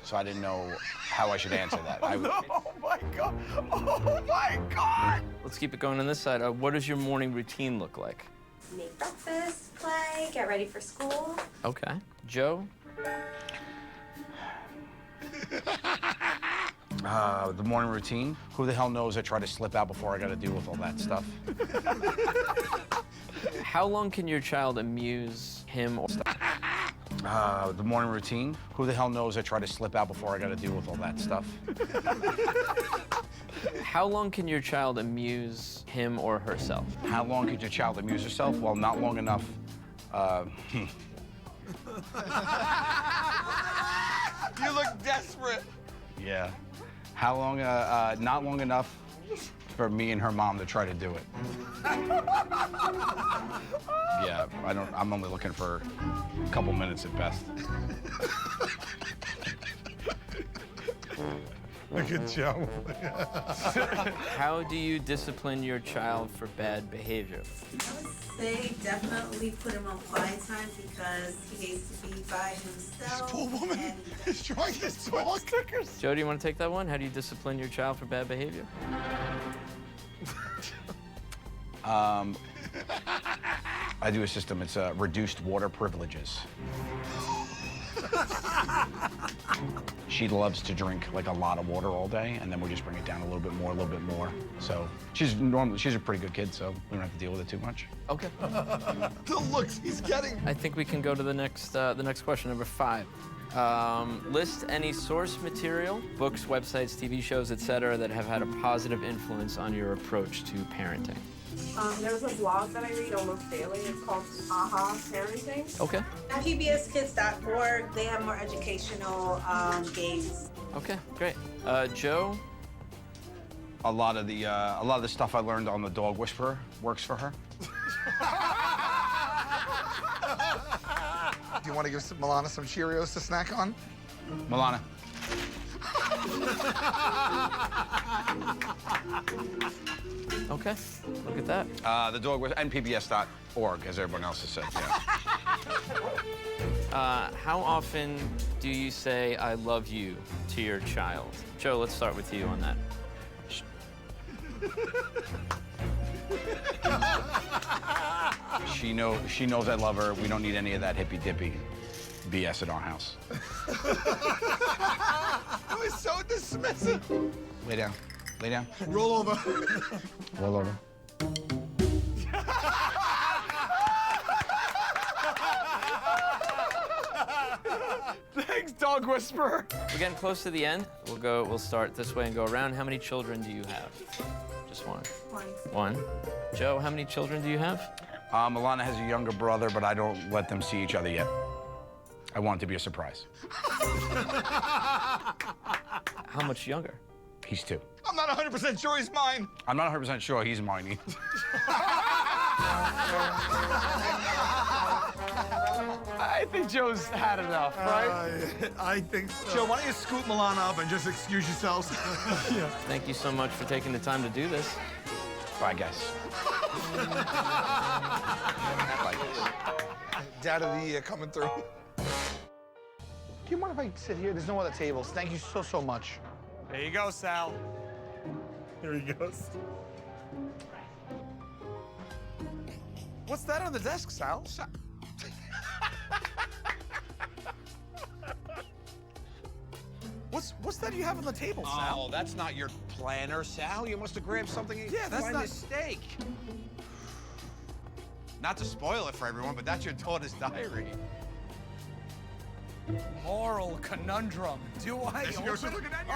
so I didn't know how I should answer that. Oh my God. Oh my God. Let's keep it going on this side. What does your morning routine look like? Make breakfast, play, get ready for school. Okay. Joe? The morning routine. Who the hell knows? I try to slip out before I got to deal with all that stuff. How long can your child amuse him or The morning routine. Who the hell knows? I try to slip out before I got to deal with all that stuff. How long can your child amuse him or herself? How long could your child amuse herself? Well, not long enough. You look desperate. Yeah. How long? Not long enough for me and her mom to try to do it. Yeah, I'm only looking for a couple minutes at best. Look at Joe. How do you discipline your child for bad behavior? Say definitely put him on quiet time because he needs to be by himself. This poor woman is trying to talk. Joe, do you want to take that one? How do you discipline your child for bad behavior? I do a system. It's reduced water privileges. She loves to drink like a lot of water all day, and then we just bring it down a little bit more. So she's a pretty good kid, so we don't have to deal with it too much. Okay. The looks he's getting. I think we can go to the next question, number 5. List any source material, books, websites, TV shows, etc., that have had a positive influence on your approach to parenting. There's a blog that I read almost daily. It's called Aha Parenting. Okay. At pbskids.org, they have more educational games. Okay, great. Joe? A lot of the stuff I learned on the Dog Whisperer works for her. Do you want to give Milana some Cheerios to snack on? Milana. Okay, look at that. The Dog Whisperer, and pbs.org, as everyone else has said, yeah. How often do you say "I love you" to your child? Joe, let's start with you on that. She knows I love her. We don't need any of that hippy-dippy BS at our house. That was so dismissive. Lay down. Lay down. Roll over. Roll over. Thanks, Dog Whisperer. We're getting close to the end. We'll start this way and go around. How many children do you have? Just one. One. Joe, how many children do you have? Milana has a younger brother, but I don't let them see each other yet. I want it to be a surprise. How much younger? He's 2. I'm not 100% sure he's mine. I'm not 100% sure he's mine. I think Joe's had enough, right? I think so. Joe, why don't you scoot Milana up and just excuse yourselves? Yeah. Thank you so much for taking the time to do this. Bye, guys. Bye, guys. Dad of the year coming through. Do you mind if I sit here? There's no other tables. Thank you so much. There you go, Sal. Here he goes. What's that on the desk, Sal? What's that you have on the table, Sal? Oh, that's not your planner, Sal. You must have grabbed something by mistake. Not to spoil it for everyone, but that's your daughter's diary. Moral conundrum. Do I? There she goes. open- Looking at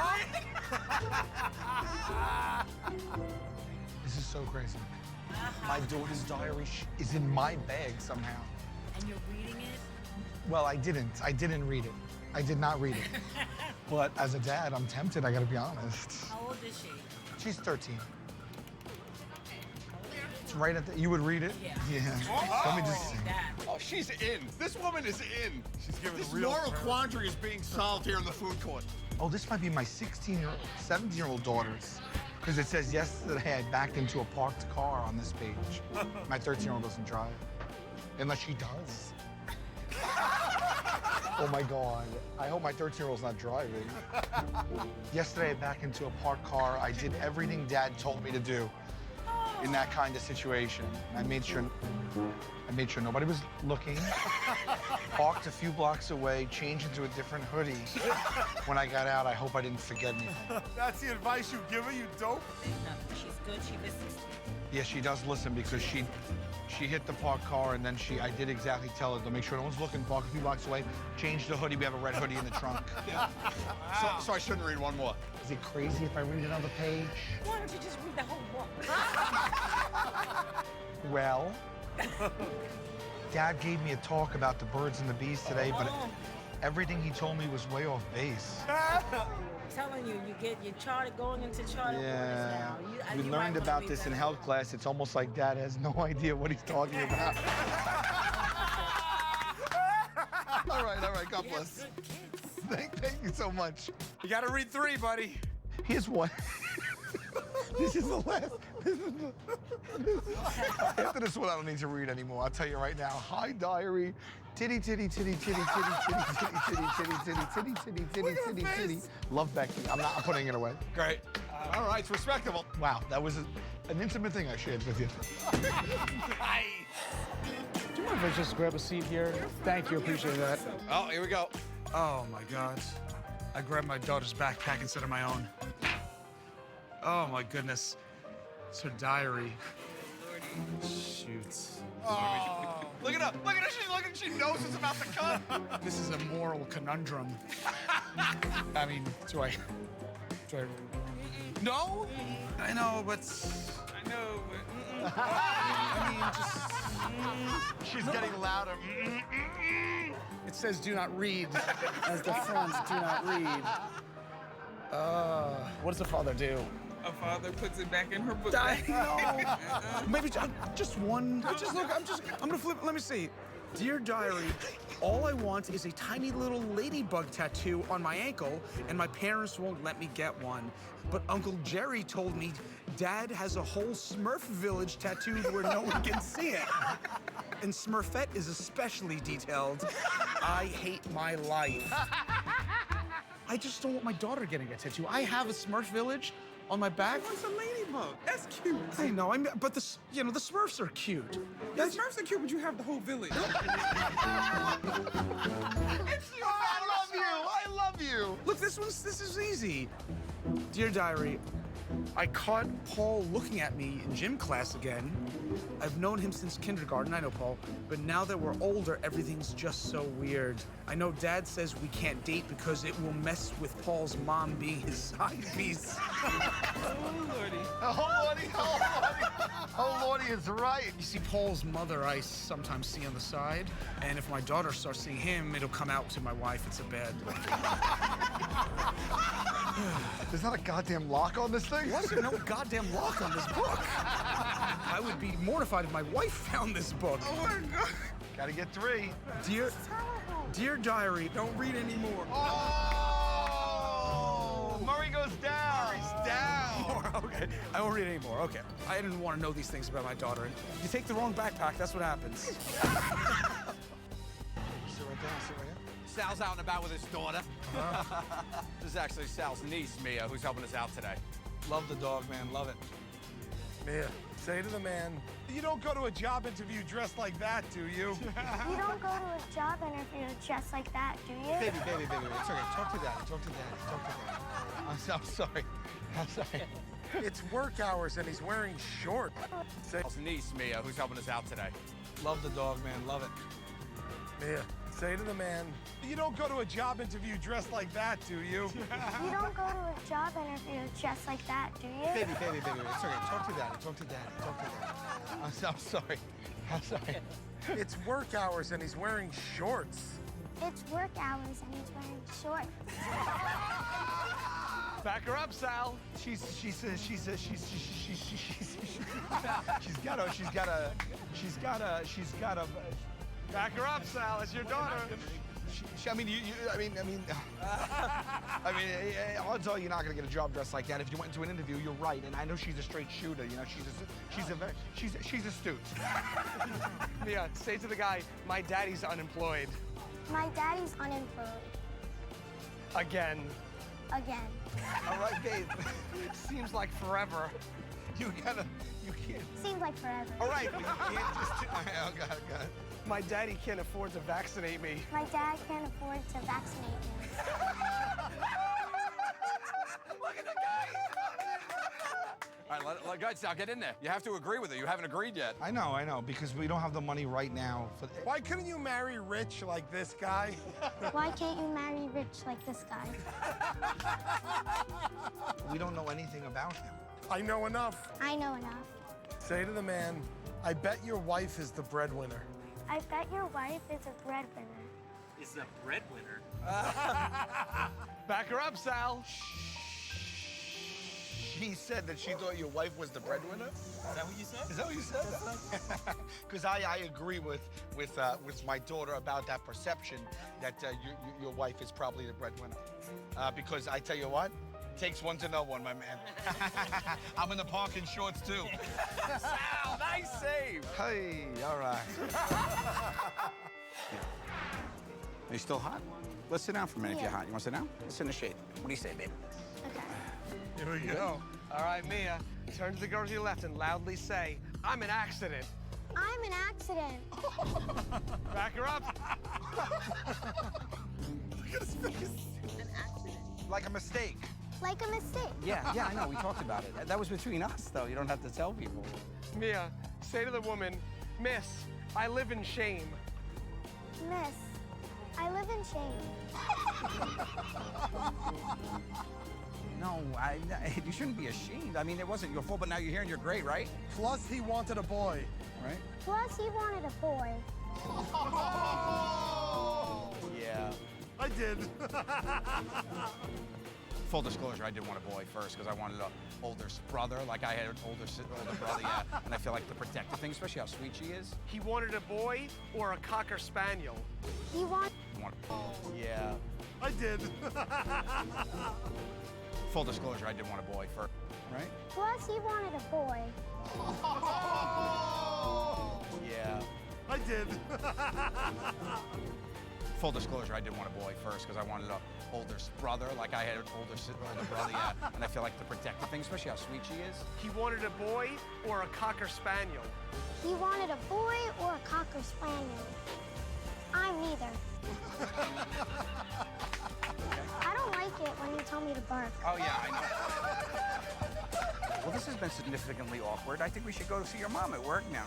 This is so crazy. My daughter's diary is in my bag somehow. And you're reading it? Well, I didn't. I didn't read it. I did not read it. But as a dad, I'm tempted, I gotta be honest. How old is she? She's 13. It's right at the, you would read it? Yeah. Let me just see. Oh, she's in. This woman is in. She's giving this moral quandary is being solved here in the food court. Oh, this might be my 16-year-old, 17-year-old daughter's. Because it says yesterday I backed into a parked car on this page. My 13-year-old doesn't drive. Unless she does. Oh my God. I hope my 13-year-old's not driving. Yesterday, I backed into a parked car. I did everything Dad told me to do in that kind of situation. I made sure nobody was looking. Parked a few blocks away, changed into a different hoodie. When I got out, I hope I didn't forget anything. That's the advice you give her, you dope? She's good, she listens. Yeah, she does listen because she hit the parked car and then I did exactly tell her to make sure no one's looking, park a few blocks away, change the hoodie, we have a red hoodie in the trunk. Wow. So I shouldn't read one more. Is it crazy if I read another page? Why don't you just read the whole book? Well, Dad gave me a talk about the birds and the bees today, but everything he told me was way off base. I'm telling you, you charted going into charted waters now. We learned about this in health class. It's almost like Dad has no idea what he's talking about. All right, God bless. Thank you so much. You gotta read 3, buddy. Here's one. This is the last. After this one, I don't need to read anymore. I'll tell you right now. Hi, diary. Titty, titty, titty, titty, titty, titty, titty, titty, titty, titty, titty, titty, titty, titty, titty. Love Becky. I'm putting it away. Great. All right, it's respectable. Wow, that was an intimate thing I shared with you. Do you mind if I just grab a seat here? Thank you, appreciate that. Oh, here we go. Oh my God. I grabbed my daughter's backpack instead of my own. Oh my goodness. It's her diary. Shoot. Oh. Look at her. Look at her. She's looking. She knows it's about to come. This is a moral conundrum. I mean, do I? No? I know, but. I know, but. I mean, just. She's getting louder. It says do not read. As the friends do not read. What does the father do? A father puts it back in her book. No. Maybe just one. I'm gonna flip. Let me see. Dear diary, all I want is a tiny little ladybug tattoo on my ankle, and my parents won't let me get one. But Uncle Jerry told me Dad has a whole Smurf village tattooed where no one can see it. And Smurfette is especially detailed. I hate my life. I just don't want my daughter getting a tattoo. I have a Smurf village on my back. What's a ladybug? That's cute. I know, but the Smurfs are cute. The Smurfs are cute, but you have the whole village. I love you. Look, this is easy. Dear diary, I caught Paul looking at me in gym class again. I've known him since kindergarten, I know Paul, but now that we're older, everything's just so weird. I know Dad says we can't date because it will mess with Paul's mom being his side piece. Oh, Lordy. Oh, Lordy. Oh, Lordy. Oh, Lordy is right. You see, Paul's mother I sometimes see on the side, and if my daughter starts seeing him, it'll come out to my wife. It's a bad. There's not a goddamn lock on this thing? Was there no goddamn lock on this book? I would be mortified if my wife found this book. Oh my God. Gotta get 3. Dear diary. Don't read anymore. Oh! Murray goes down. Murray's down. Okay, I won't read anymore. Okay. I didn't want to know these things about my daughter. You take the wrong backpack, that's what happens. Sit right down, sit right down. Sal's out and about with his daughter. This is actually Sal's niece, Mia, who's helping us out today. Love the dog, man. Love it. Mia, say to the man, you don't go to a job interview dressed like that, do you? You don't go to a job interview dressed like that, do you? Baby. It's okay. Talk to Daddy. I'm sorry. It's work hours and he's wearing shorts. Sal's niece, Mia, who's helping us out today. Love the dog, man. Love it. Mia, say to the man, you don't go to a job interview dressed like that, do you? You don't go to a job interview dressed like that, do you? Baby. It's okay. Talk to Daddy. I'm sorry. It's work hours and he's wearing shorts. It's work hours and he's wearing shorts. Back her up, Sal. She's got a. Back her up, Sal. It's your daughter. Odds are you're not gonna get a job dressed like that. If you went into an interview, you're right, and I know she's a straight shooter. You know, she's astute. Mia, say to the guy, my daddy's unemployed. My daddy's unemployed. Again. Again. All right, babe. Seems like forever. You can't. Seems like forever. All right, but you can't just. Oh, God. My daddy can't afford to vaccinate me. My dad can't afford to vaccinate me. Look at the guy! All right, guys, now get in there. You have to agree with it. You haven't agreed yet. I know, because we don't have the money right now. Why couldn't you marry rich like this guy? Why can't you marry rich like this guy? We don't know anything about him. I know enough. I know enough. Say to the man, I bet your wife is the breadwinner. I bet your wife is a breadwinner. Is a breadwinner. Back her up, Sal. She said that she thought your wife was the breadwinner. Is that what you said? Is that what you said? Because I agree with my daughter about that perception that your wife is probably the breadwinner. Because I tell you what, it takes one to know one, my man. I'm in the park in shorts too. Sal, nice save. Hey, all right. Are you still hot? Let's sit down for a minute if you're hot. You want to sit down? Let's sit in the shade. What do you say, babe? Here we go. All right, Mia, turn to the girl to your left and loudly say, I'm an accident. I'm an accident. Back her up. Look at his face. An accident. Like a mistake. Like a mistake. Yeah, I know. We talked about it. That was between us, though. You don't have to tell people. Mia, say to the woman, Miss, I live in shame. Miss, I live in shame. No, you shouldn't be ashamed. I mean, it wasn't your fault, but now you're here and you're great, right? Plus, he wanted a boy. Right? Plus, he wanted a boy. Yeah. I did. Full disclosure, I did want a boy first because I wanted an older brother. Like I had an older brother, yeah. And I feel like the protective thing, especially how sweet she is. He wanted a boy or a cocker spaniel? He wanted. Yeah. I did. Full disclosure, I did want a boy first, right? Plus, he wanted a boy. Yeah. I did. Full disclosure, I did want a boy first because I wanted an older brother. Like I had an older brother, yeah. And I feel like the protective thing, especially how sweet she is. He wanted a boy or a cocker spaniel? He wanted a boy or a cocker spaniel. I'm neither. I don't like it when you tell me to bark. Oh, yeah, I know. Well, this has been significantly awkward. I think we should go see your mom at work now.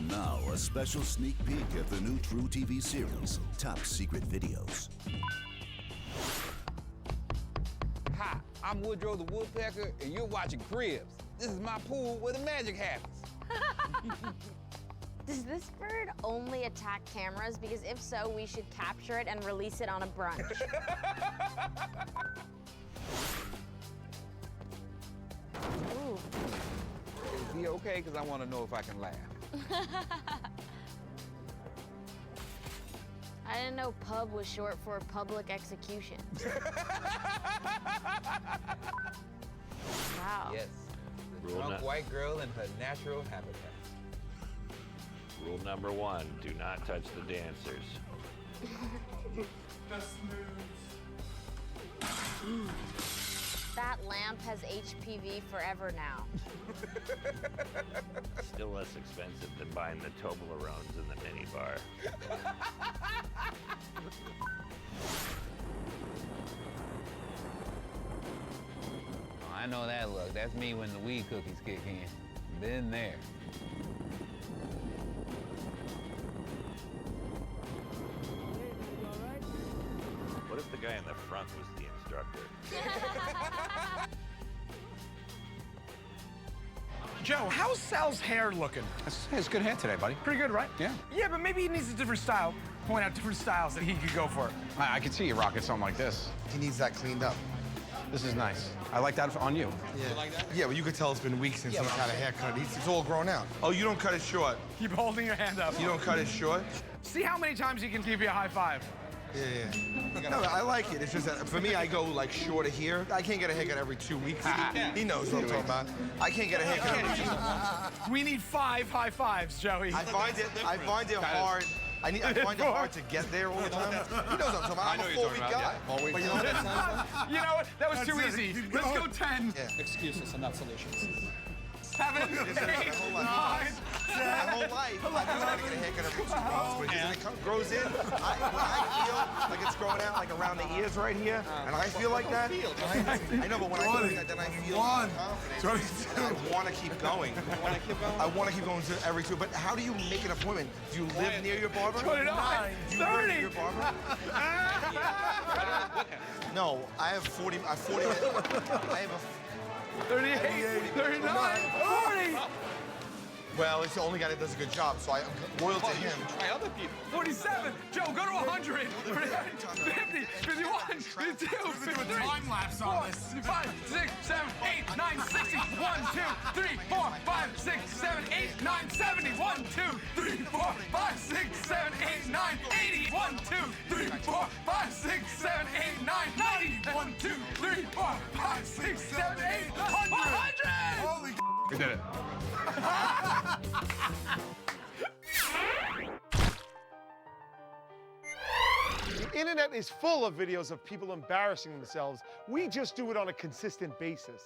And now, a special sneak peek at the new True TV series, Top Secret Videos. Hi, I'm Woodrow the Woodpecker, and you're watching Cribs. This is my pool where the magic happens. Does this bird only attack cameras? Because if so, we should capture it and release it on a brunch. Ooh. Is he okay? Because I want to know if I can laugh. I didn't know pub was short for public execution. Wow. Yes. The Rule drunk nu- white girl in her natural habitat. Rule number 1, do not touch the dancers. That lamp has HPV forever now. Still less expensive than buying the Toblerones in the minibar. Oh, I know that look. That's me when the weed cookies kick in. Been there. What if the guy in the front was the instructor? Joe, how's Sal's hair looking? It's good hair today, buddy. Pretty good, right? Yeah. Yeah, but maybe he needs a different style. Point out different styles that he could go for. I could see you rocking something like this. He needs that cleaned up. This is nice. I like that on you. Yeah. Yeah, but you could tell it's been weeks since he's had a haircut. It's all grown out. Oh, you don't cut it short. Keep holding your hand up. You don't cut it short? See how many times he can give you a high five. Yeah. No, I like it. It's just that for me, I go like shorter here. I can't get a haircut every 2 weeks. He knows what I'm talking about. I can't get a haircut every 2 weeks. We need 5 high fives, Joey. I find it hard. I find it hard to get there all the time. He knows what I'm talking about. I'm a 4-week guy. But you know what? You know what? That was too easy. Let's go 10. Excuses and not solutions. 7, 8, 9, 10. My whole life, I've been trying to get a haircut every 2 weeks, but it grows in. When I feel like it's growing out, like around the ears right here, and I feel like that. I know, but when I do like that, then I feel confident. I want to keep going. I want to keep going to every 2. But how do you make an appointment? Do you live near your barber? 29, Do you live near your barber? No, I have 40. I have 40 minutes. I have a 38, 39, 40. Well, it's the only guy that does a good job, so I'm loyal to him. Try other people. 47. Joe, go to 100. 50, 51, 52, 53. time lapse on this. 5, 6, 7, 8, 9, 60. 1, 2, 3, 4, 5, 6, 7, 8, 9, 70. 1, 2, 3, 4, 5, 6, 7, 8, 9, 80. 1, 2, 3, 4, 5, 6, 7, 8, 9, 90. 1, 2, 3, 4, 5, 6, 7, 8, 100. Holy We did it. The internet is full of videos of people embarrassing themselves. We just do it on a consistent basis.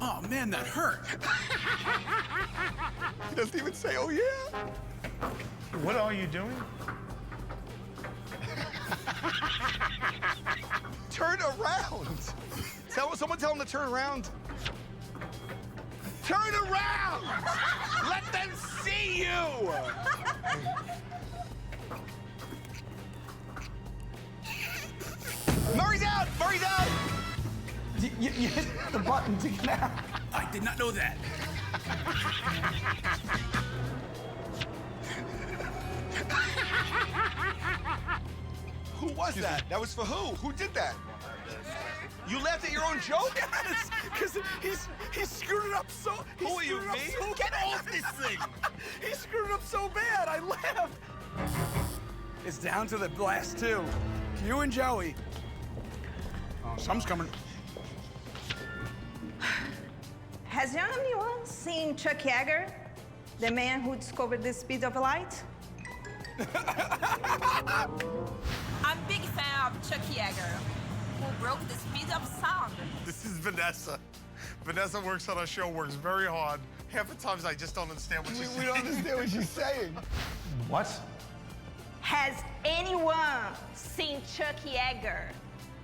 Oh man, that hurt. He doesn't even say, oh yeah. What are you doing? Turn around. Someone tell him to turn around. Turn around! Let them see you! Murray's out! Murray's out! You hit the button to get out. I did not know that. Who was that? That was for who? Who did that? You laughed at your own joke? Yes, because he screwed it up so. Who are you, me? Get off this thing! He screwed it up so bad. I laughed. It's down to the last two. You and Joey. Oh, something's coming. Has anyone seen Chuck Yeager, the man who discovered the speed of light? I'm big fan of Chuck Yeager, who broke the speed of sound. This is Vanessa. Vanessa works on our show, works very hard. Half the times I just don't understand what she's saying. We don't understand what she's saying. What? Has anyone seen Chuck Yeager,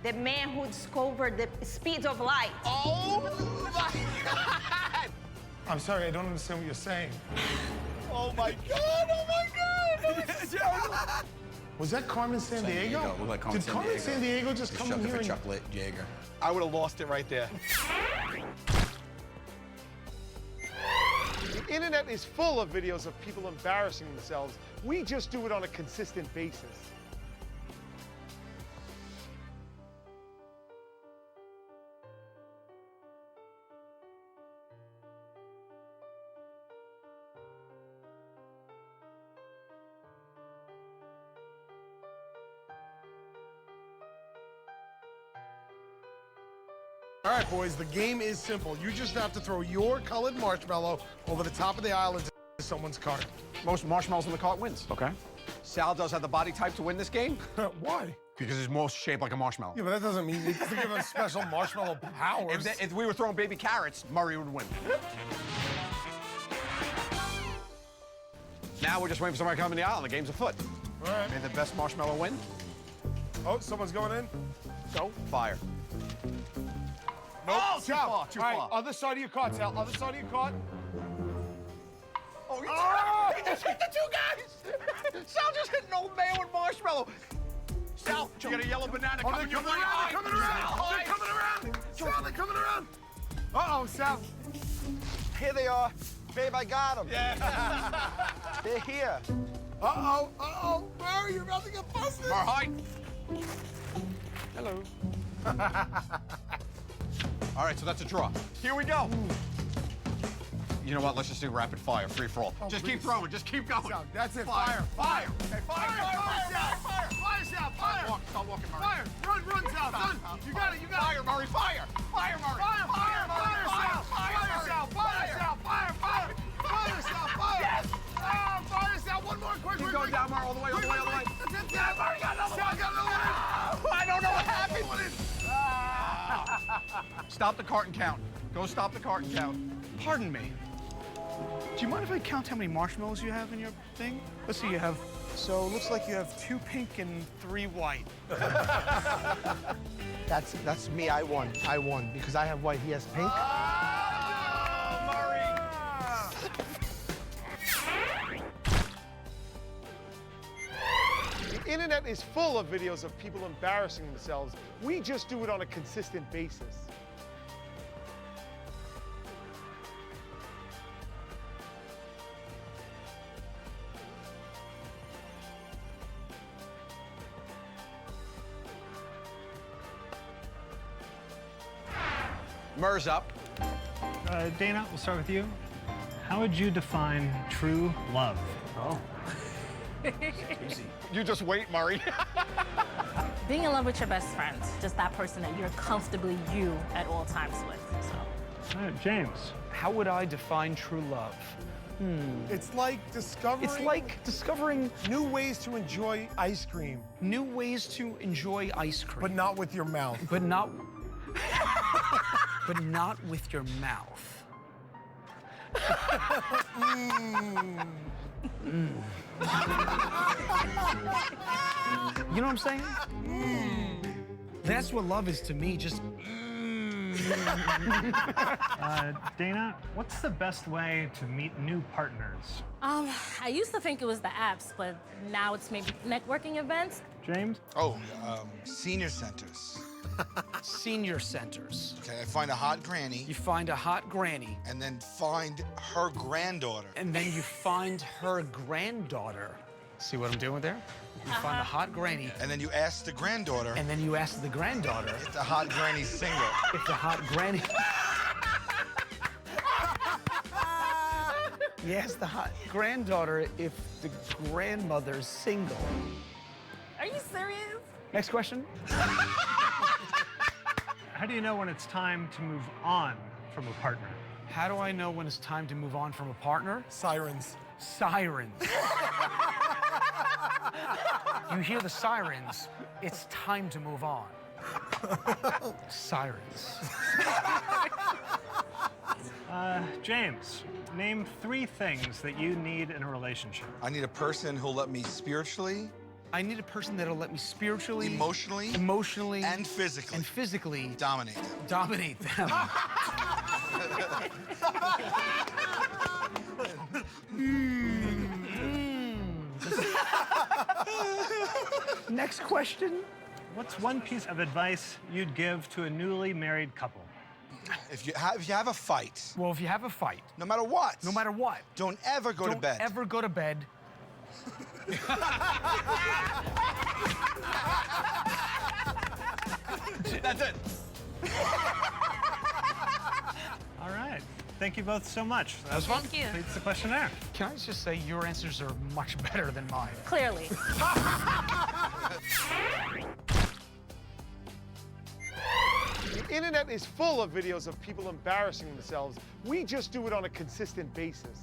the man who discovered the speed of light? Oh my God! I'm sorry, I don't understand what you're saying. Oh my God! Oh my God! Was that Carmen Sandiego? Looked like Carmen Did Carmen Sandiego just come in here and... chocolate, Jaeger. I would have lost it right there. The internet is full of videos of people embarrassing themselves. We just do it on a consistent basis. All right, boys, the game is simple. You just have to throw your colored marshmallow over the top of the aisle into someone's cart. Most marshmallows in the cart wins. Okay. Sal does have the body type to win this game. Why? Because he's most shaped like a marshmallow. Yeah, but that doesn't mean you give him special marshmallow powers. If we were throwing baby carrots, Murray would win. Now we're just waiting for somebody to come in the aisle and the game's afoot. All right. May the best marshmallow win. Oh, someone's going in? Go. Fire. Nope. Oh, too Sal. far, too All right, far. other side of your cart, Sal. Other side of your cart. Oh, He just hit the two guys! Sal just hit an old man with marshmallow. Sal, you got a yellow banana Oh, coming they're your way. coming around! They're coming around! Sal, they're coming around! Uh-oh, Sal. Here they are. Babe, I got them. Yeah. They're here. Uh-oh, uh-oh. Murray, you're about to get busted. Hi. Hello. All right, so that's a draw. Here we go. You know what? Let's just do rapid fire, free for all. Oh, just please. keep throwing. Just keep going. Sal, that's it. Fire. Fire. Okay, fire. Fire, Sal. Fire. Stop walking, Murray. Fire. Run, Sal. Run. You got it. Fire, Murray. Fire. Fire, Murray. Fire, Sal. Fire, Sal. Yes. Fire, Sal. One more. Quick. Keep going down, Murray. All the way. That's it. Yeah, Murray got another one. Sal got another one. I don't know what happened. Stop the cart and count. Go stop the cart and count. Pardon me. Do you mind if I count how many marshmallows you have in your thing? Let's see, you have... So, it looks like you have 2 pink and 3 white. That's me. I won because I have white. He has pink. The internet is full of videos of people embarrassing themselves. We just do it on a consistent basis. Murr's up. Dana, we'll start with you. How would you define true love? Oh. You just wait, Murray. Being in love with your best friend, just that person that you're comfortably you at all times with. So. All right, James. How would I define true love? It's like discovering new ways to enjoy ice cream. New ways to enjoy ice cream. But not with your mouth. But not... but not with your mouth. You know what I'm saying? That's what love is to me, just Dana, what's the best way to meet new partners? I used to think it was the apps, but now it's maybe networking events. James? Oh, senior centers. Senior centers. Okay, I find a hot granny. You find a hot granny. And then find her granddaughter. And then you find her granddaughter. See what I'm doing there? You find a hot granny. And then you ask the granddaughter. And then you ask the granddaughter. If the hot granny's single. If the hot granny. You ask the hot granddaughter if the grandmother's single. Are you serious? Next question. How do you know when it's time to move on from a partner? How do I know when it's time to move on from a partner? Sirens. Sirens. You hear the sirens, it's time to move on. Sirens. James, name 3 things that you need in a relationship. I need a person who'll let me spiritually. I need a person that'll let me spiritually, emotionally, and physically dominate them. Dominate them. Next question. What's one piece of advice you'd give to a newly married couple? If you have a fight. Well, if you have a fight. No matter what. No matter what. Don't ever go to bed. Don't ever go to bed. That's it. All right. Thank you both so much. That was fun. Thank you. Completes the questionnaire. Can I just say your answers are much better than mine? Clearly. The internet is full of videos of people embarrassing themselves. We just do it on a consistent basis.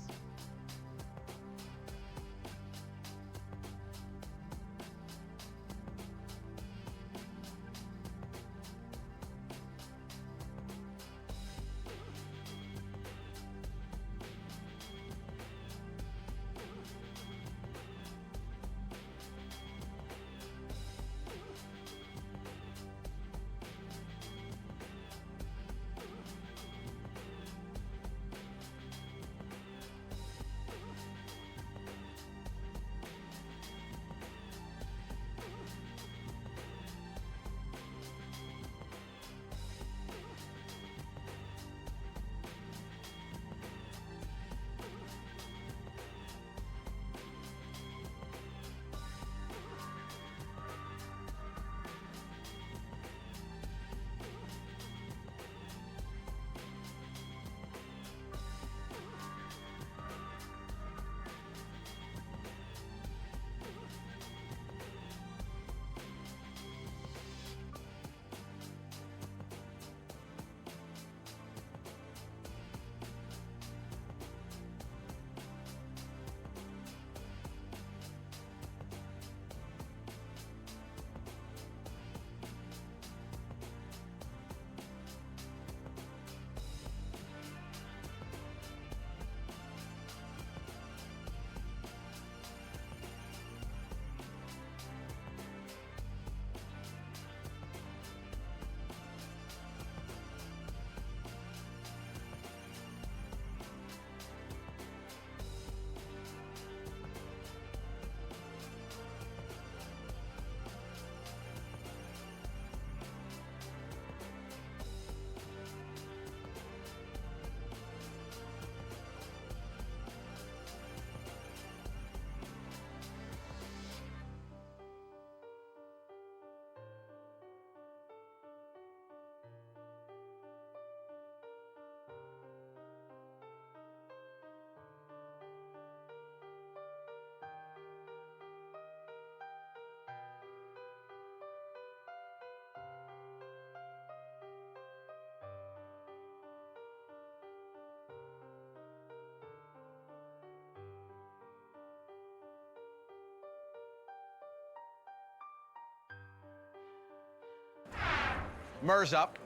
MERS up.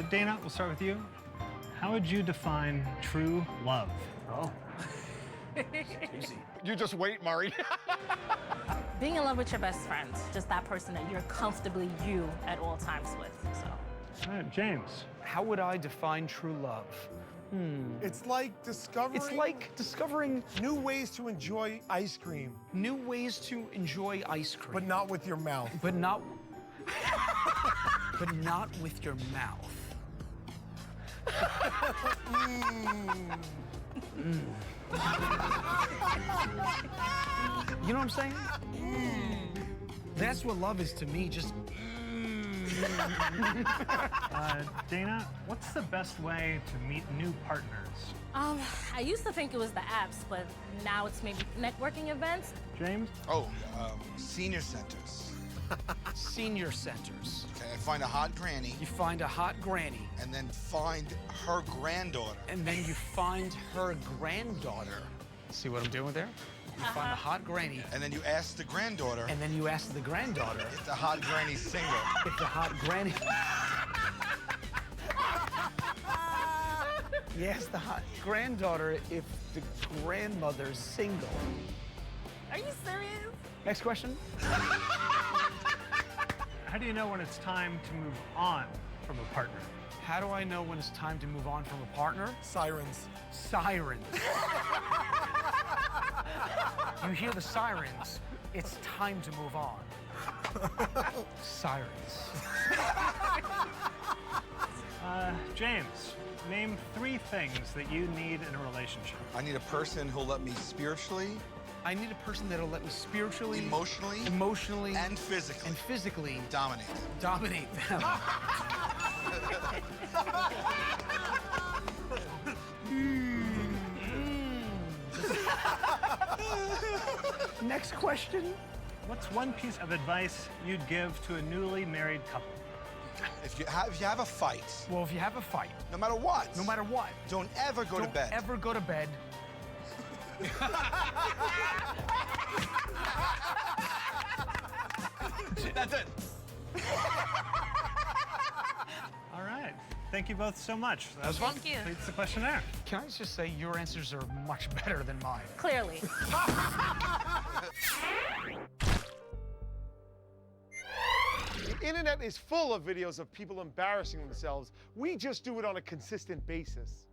Dana, we'll start with you. How would you define true love? Oh. Easy. You just wait, Murray. Being in love with your best friend, just that person that you're comfortably you at all times with. So. All right, James. How would I define true love? It's like discovering new ways to enjoy ice cream. New ways to enjoy ice cream. but not with your mouth. But not with your mouth. You know what I'm saying? That's what love is to me, just Dana, what's the best way to meet new partners? I used to think it was the apps, but now it's maybe networking events. James? Oh, senior centers. Senior centers. Okay, I find a hot granny. You find a hot granny. And then find her granddaughter. And then you find her granddaughter. See what I'm doing there? You find a hot granny. And then you ask the granddaughter. And then you ask the granddaughter. If the hot granny's single. If the hot granny. You ask the hot granddaughter if the grandmother's single. Are you serious? Next question. How do you know when it's time to move on from a partner? How do I know when it's time to move on from a partner? Sirens. Sirens. You hear the sirens, it's time to move on. Sirens. James, name 3 things that you need in a relationship. I need a person who'll let me spiritually. I need a person that'll let me spiritually, emotionally, and physically dominate them. Next question. What's one piece of advice you'd give to a newly married couple? If you have a fight. Well, if you have a fight. No matter what. No matter what. Don't ever go to bed. Don't ever go to bed. That's it. All right. Thank you both so much. That was fun. Thank you. Completes the questionnaire. Can I just say your answers are much better than mine? Clearly. The internet is full of videos of people embarrassing themselves. We just do it on a consistent basis.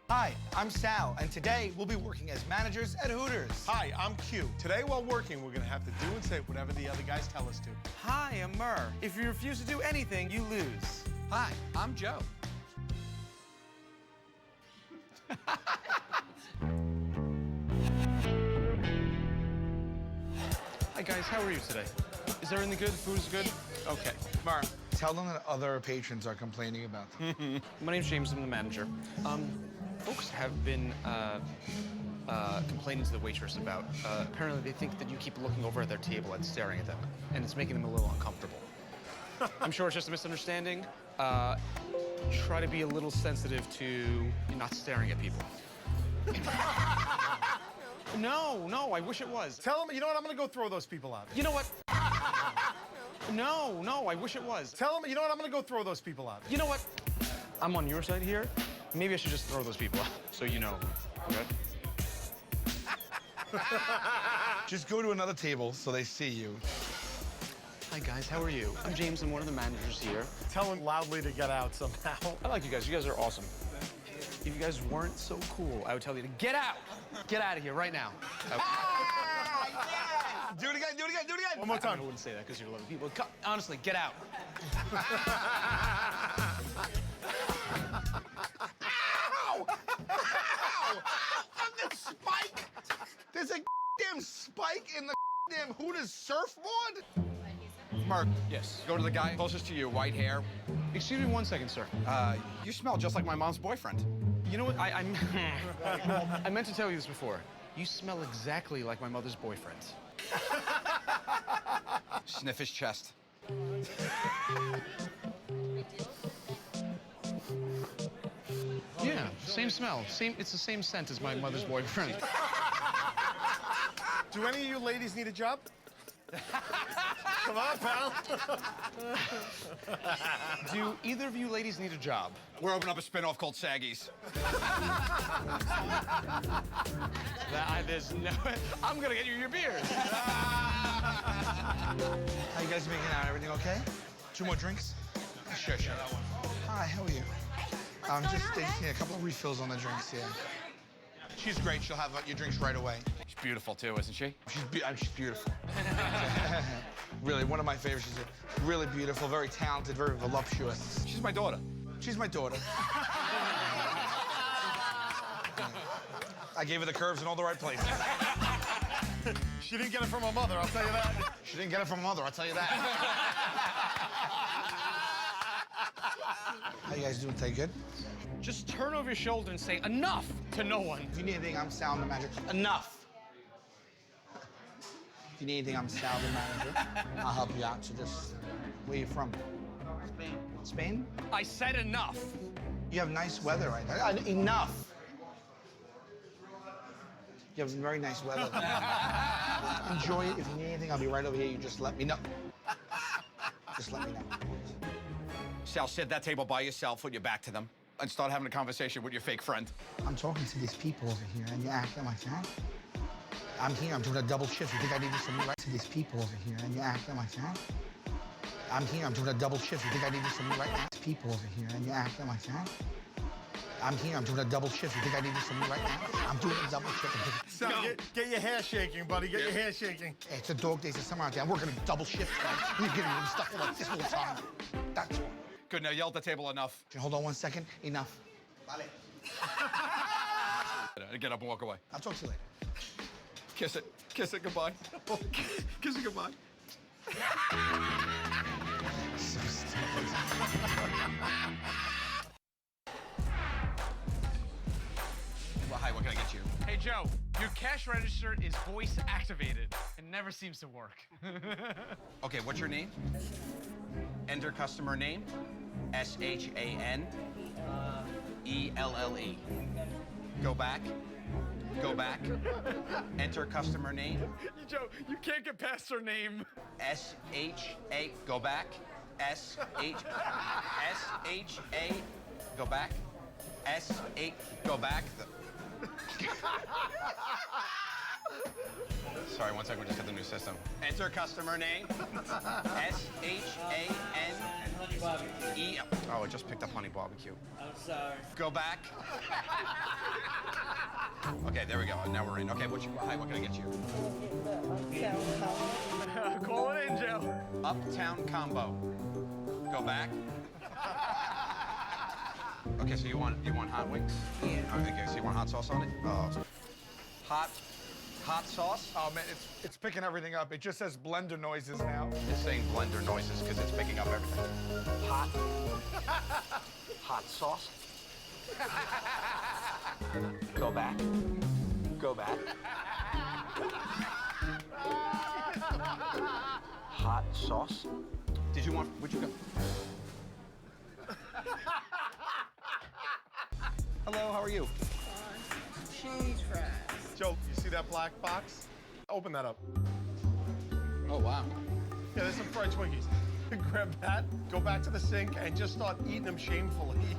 Hi, I'm Sal, and today we'll be working as managers at Hooters. Hi, I'm Q. Today while working, we're gonna have to do and say whatever the other guys tell us to. Hi, I'm Murr. If you refuse to do anything, you lose. Hi, I'm Joe. Hi, guys. How are you today? Is everything good? Food's good? Okay. Mar, tell them that other patrons are complaining about them. My name's James. I'm the manager. Folks have been complaining to the waitress about, apparently they think that you keep looking over at their table and staring at them, and it's making them a little uncomfortable. I'm sure it's just a misunderstanding. Try to be a little sensitive to not staring at people. No, I wish it was. Tell them, you know what, I'm gonna go throw those people out. You know what? No, I wish it was. Tell them, you know what, I'm gonna go throw those people out. You know what? I'm on your side here. Maybe I should just throw those people out, so you know, okay? Just go to another table so they see you. Hi, guys, how are you? I'm James, I'm one of the managers here. Tell them loudly to get out somehow. I like you guys. You guys are awesome. If you guys weren't so cool, I would tell you to get out. Get out of here right now. Okay. Do it again, do it again, do it again. One more time. I wouldn't say that because you're loving people. Honestly, get out. Ow! Ow! Fucking spike! There's a damn spike in the damn Hooters surfboard? Mark, Yes. go to the guy closest to you, white hair. Excuse me 1 second, sir. You smell just like my mom's boyfriend. You know what? I meant to tell you this before. You smell exactly like my mother's boyfriend. Sniff his chest. Yeah, same smell. It's the same scent as my mother's boyfriend. Do any of you ladies need a job? Come on, pal. Do either of you ladies need a job? We're opening up a spinoff called Saggies. There's no... I'm gonna get you your beers. How you guys making out? Everything okay? 2 more drinks? Sure. Hi, how are you? They just need a couple of refills on the drinks, yeah. She's great. She'll have your drinks right away. She's beautiful, too, isn't she? She's beautiful. Really, one of my favorites. She's really beautiful, very talented, very voluptuous. She's my daughter. She's my daughter. I gave her the curves in all the right places. She didn't get it from her mother, I'll tell you that. She didn't get it from her mother, I'll tell you that. How you guys doing? Take good? Just turn over your shoulder and say enough to no one. If you need anything, I'm Sal the manager. Enough. If you need anything, I'm Sal the manager. I'll help you out. So just, where are you from? Spain. Spain? I said enough. You have nice weather right now. Enough. You have very nice weather. Enjoy it. If you need anything, I'll be right over here. You just let me know. Just let me know. Sal, sit at that table by yourself with your back to them and start having a conversation with your fake friend. I'm talking to these people over here, and you're acting like that? I'm here. I'm doing a double shift. You think I need this from me right to these people over here, and you're acting like that? I'm here. I'm doing a double shift. You think I need this from me right now? These people over here, and you're acting like that? I'm here. I'm doing a double shift. You think I need this from me right now? I'm doing a double shift. So get your hair shaking, buddy. Get your hair shaking. Hey, it's a dog days of summer out there. I'm working a double shift, man. You're giving me stuff like this whole time. That's all. Good, now yell at the table enough. Hold on 1 second. Enough. Vale. Get up and walk away. I'll talk to you later. Kiss it. Kiss it goodbye. Kiss it goodbye. So stupid. Well, hi, what can I get you? Hey, Joe, your cash register is voice activated. It never seems to work. Okay, what's your name? Enter customer name. S-H-A-N-E-L-L-E. Go back. Go back. Enter customer name. Joe, you can't get past her name. S-H-A. Go back. S-H-A. Go back. S-H. Go back. Sorry, one second, we just got the new system. Enter customer name. S-H-A-N-E. Oh, it just picked up Honey Barbecue. I'm sorry. Go back. Okay, there we go. Now we're in. Okay, hi, what can I get you? Call it in, Joe. Uptown combo. Go back. Okay, so you want hot wings? Yeah. Okay, so you want hot sauce on it? Oh. Hot sauce? Oh man, it's picking everything up. It just says blender noises now. It's saying blender noises because it's picking up everything. Hot sauce. Go back. Go back. Hot sauce. Did you want? Where'd you go? Hello, how are you? Cheese fries. Joe, you see that black box? Open that up. Oh, wow. Yeah, there's some fried Twinkies. Grab that, go back to the sink, and just start eating them shamefully.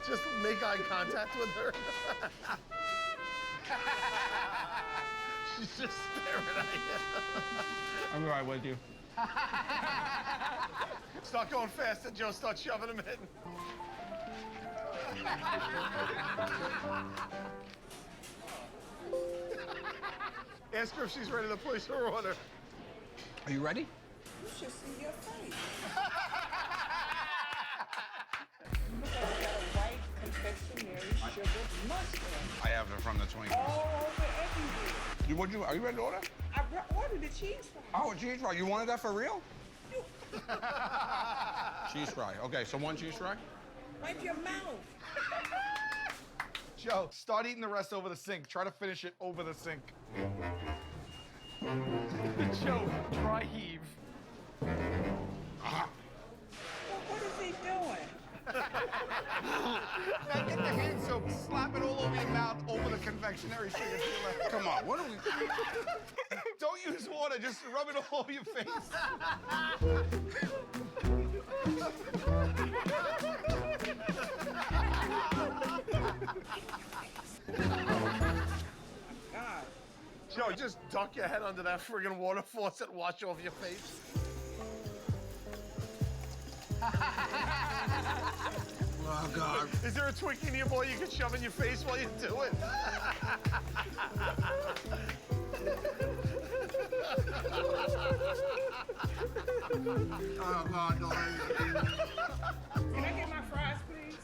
Just make eye contact with her. She's just staring at you. I'm right with you. Start going fast, and Joe starts shoving them in. Ask her if she's ready to place her order. Are you ready? You should see your face. White confectionery sugar mustard. I have it from the Twinkies. All over everywhere. Are you ready to order? I ordered the cheese fries. Oh, a cheese fry. You wanted that for real? Cheese fry. Okay, so one cheese fry? Wipe your mouth. Joe, start eating the rest over the sink. Try to finish it over the sink. Joe, dry heave. What is he doing? Now get the hand soap, slap it all over your mouth, over the confectionery sugar. Come on, what are we... Don't use water, just rub it all over your face. God. Joe, just duck your head under that friggin' water faucet and wash off your face. Oh, God. Is there a Twinkie in your bowl you can shove in your face while you do it? Oh, God, no. Can I get my fries, please?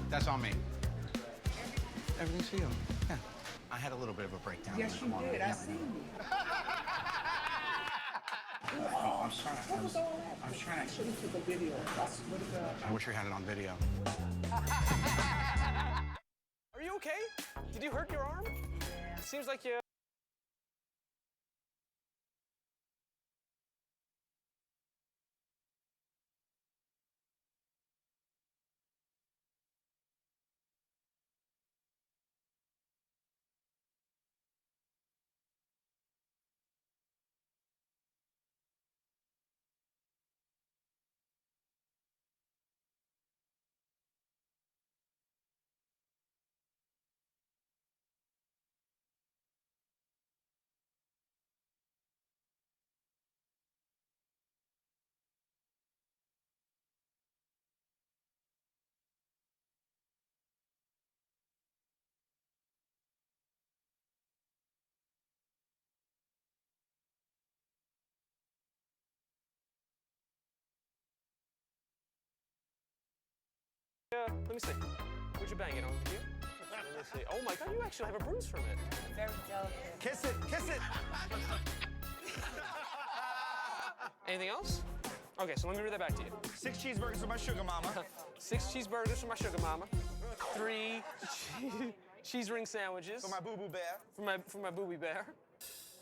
That's on me. Everything's for you. Yeah. I had a little bit of a breakdown. Yes, you did. I seen you. Oh, I'm sorry. What was all that? I should have took a video. I swear to God. I wish we had it on video. Are you okay? Did you hurt your arm? It seems like you... Let me see. Where'd you bang it on you? Let me see. Oh my God, you actually have a bruise from it. Very delicate. Kiss it, kiss it. Anything else? Okay, so let me read that back to you. 6 cheeseburgers for my sugar mama. 6 cheeseburgers for my sugar mama. 3 cheese ring sandwiches. For my boo-boo bear. For my booby bear.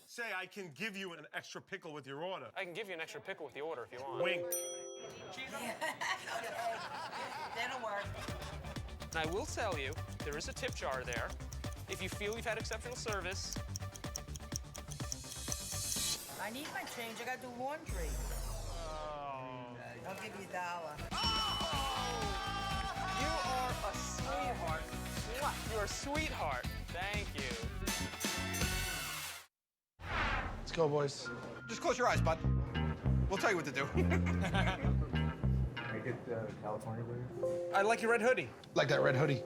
Say, I can give you an extra pickle with your order. I can give you an extra pickle with the order if you want. Wink. That'll work. And I will tell you, there is a tip jar there. If you feel you've had exceptional service. I I need my change. I gotta do laundry. I'll give you $1. You are a sweetheart. You're a sweetheart. Thank you. Let's go, boys. Just close your eyes, bud. We'll tell you what to do. Can I get the California burger? I like your red hoodie. Like that red hoodie.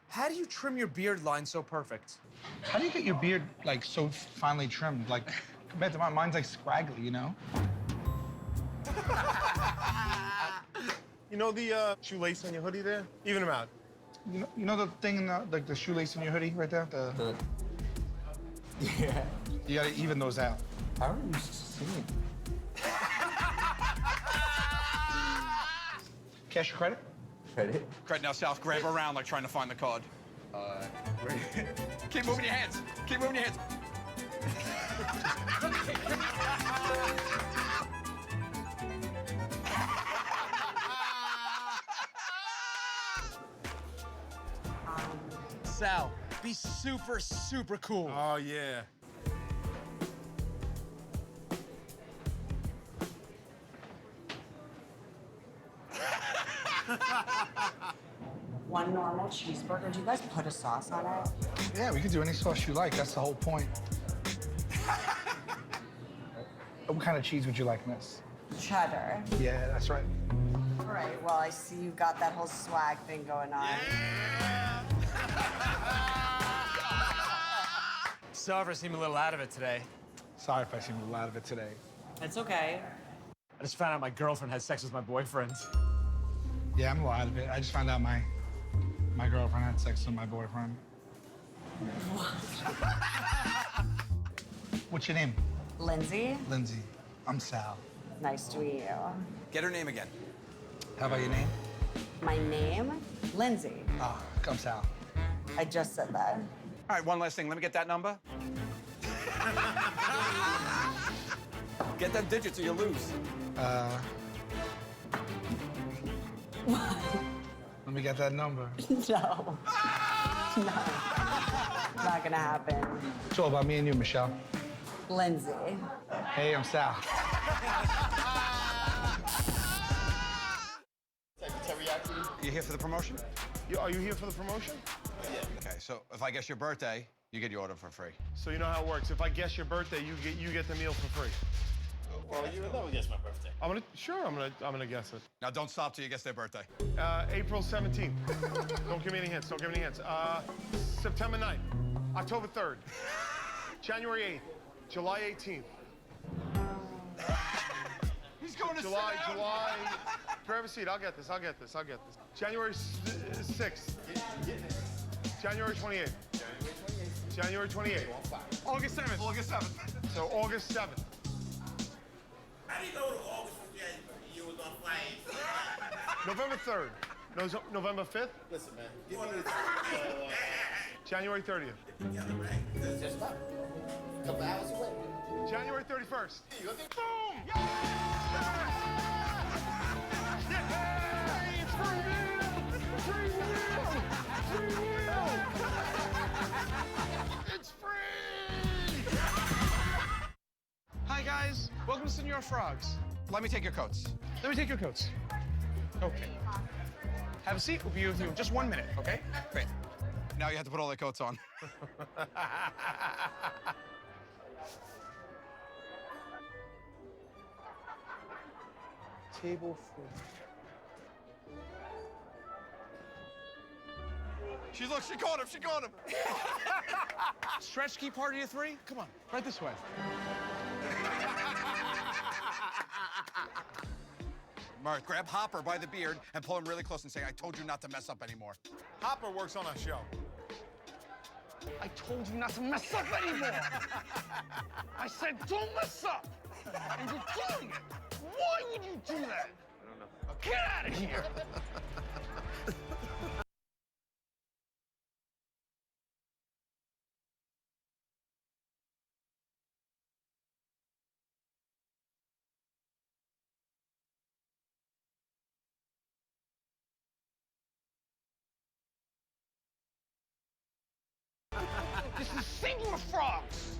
How do you trim your beard line so perfect? How do you get your beard, like, so finely trimmed? Like, compared to mine, mine's, like, scraggly, you know? You know the shoelace on your hoodie there? Even them out. You know the thing in the, like, the shoelace in your hoodie right there? Yeah. You gotta even those out. How are you seeing? Cash or credit? Credit? Credit now, South. Grab around like trying to find the card. Keep moving your hands. Keep moving your hands. Sal, be super, super cool. Oh, yeah. One normal cheeseburger. Do you guys put a sauce on it? Yeah, we can do any sauce you like. That's the whole point. What kind of cheese would you like, miss? Cheddar. Yeah, that's right. All right, well, I see you got that whole swag thing going on. Sorry if I seem a little out of it today. Sorry if I seem a little out of it today. It's okay. I just found out my girlfriend had sex with my boyfriend. Yeah, I'm a little out of it. I just found out my girlfriend had sex with my boyfriend. What's your name? Lindsay, Lindsay. I'm Sal. nice to meet you. Get her name again. How about your name? My name, Lindsay. Oh, come Sal. I just said that. All right, one last thing. Let me get that number. Get them digits or you lose. Let me get that number. No. No. Not gonna happen. It's all about me and you, Michelle. Lindsay. Hey, I'm Sal. You here for the promotion? Are you here for the promotion? Yeah. Okay, so if I guess your birthday, you get your order for free. So you know how it works. If I guess your birthday, you get the meal for free. Well, you will never guess my birthday. I'm gonna guess it. Now don't stop till you guess their birthday. April 17th. Don't give me any hints. Don't give me any hints. September 9th. October 3rd. January 8th. July 18th. He's going to July. Grab a seat. I'll get this. January 6th. January 28th. January 28th. August 7th. August 7th. So August 7th. How do you know the August you was on flight? November 3rd. November 5th. Listen, man. Give me this. January 30th. It's just about a couple hours away. January 31st. Boom! It's free! Hi, guys. Welcome to Senor Frogs. Let me take your coats. Let me take your coats. Okay. Have a seat. We'll be with you in just 1 minute, okay? Great. Now you have to put all their coats on. Table 4. She caught him. Stretch key party of 3? Come on, right this way. Mark, grab Hopper by the beard and pull him really close and say, I told you not to mess up anymore. Hopper works on our show. I told you not to mess up anymore. I said don't mess up. And you're doing it. Why would you do that? I don't know. Get out of here. Singular frogs!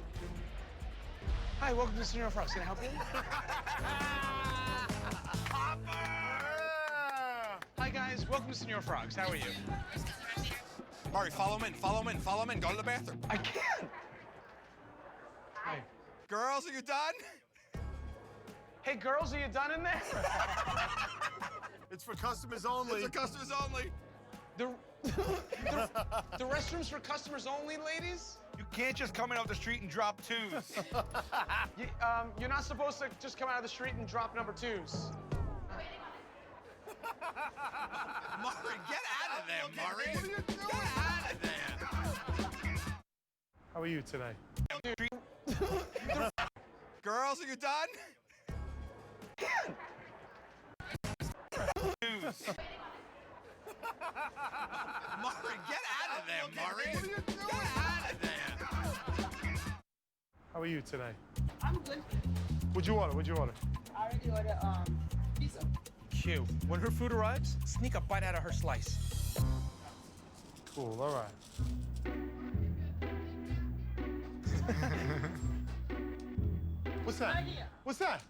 Hi, welcome to Senor Frogs. Can I help you? Hi, guys. Welcome to Senor Frogs. How are you? Murray, follow him in, follow him in, follow him in. Go to the bathroom. I can't. Hi. Girls, are you done? Hey, girls, are you done in there? It's for customers only. It's for customers only. The restrooms for customers only, ladies? You can't just come in off the street and drop twos. You're not supposed to just come out of the street and drop number twos. Murray, get out of there, Murray. What are you doing? Get out of there. How are you today? Girls, are you done? Murray, get out of there, Murray. What are you doing? Get out of there. How are you today? I'm good. What'd you order? What'd you order? I already ordered pizza. Q, when her food arrives, sneak a bite out of her slice. Cool, all right. What's that? Idea. What's that?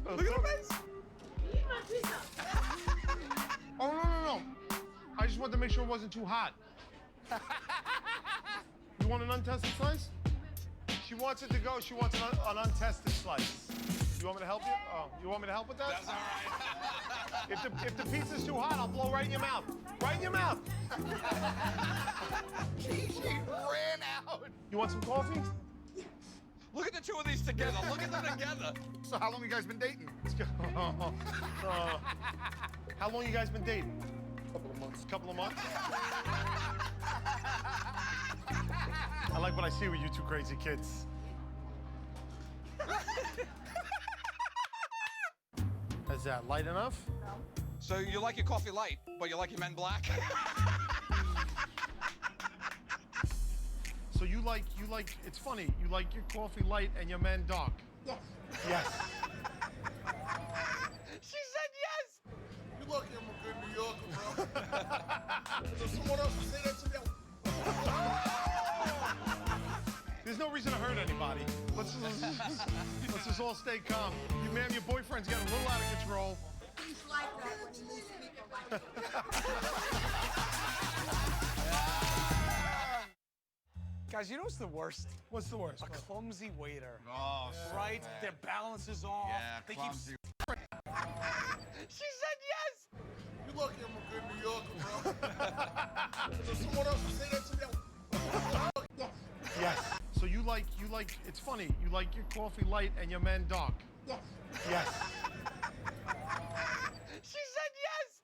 Look at her face. Eat my pizza. Oh, no. I just wanted to make sure it wasn't too hot. You want an untested slice? She wants it to go. She wants an untested slice. You want me to help you? Oh, you want me to help with that? That's all right. If the pizza's too hot, I'll blow right in your mouth. Right in your mouth. She ran out. You want some coffee? Look at the two of these together. Look at them together. So how long you guys been dating? How long you guys been dating? Couple of months. Couple of months? I like what I see with you two crazy kids. Is that light enough? So you like your coffee light, but you like your men black? So you like, it's funny, you like your coffee light and your men dark? Yes. Yes. She said yes. You lucky I'm a good New Yorker, bro. So someone else will say that to me. There's no reason to hurt anybody. Let's just all stay calm. You, ma'am, your boyfriend's getting a little out of control. He's like that when he needs people like that. Guys, you know what's the worst? What's the worst? A clumsy waiter. Oh, Right? bad. Their balance is off. Yeah, they clumsy. She said yes. You lucky I'm a good New Yorker, bro. So someone else will say that to me. Yes. Yes. So you like, it's funny, you like your coffee light and your men dark? Yes. Yes. She said yes.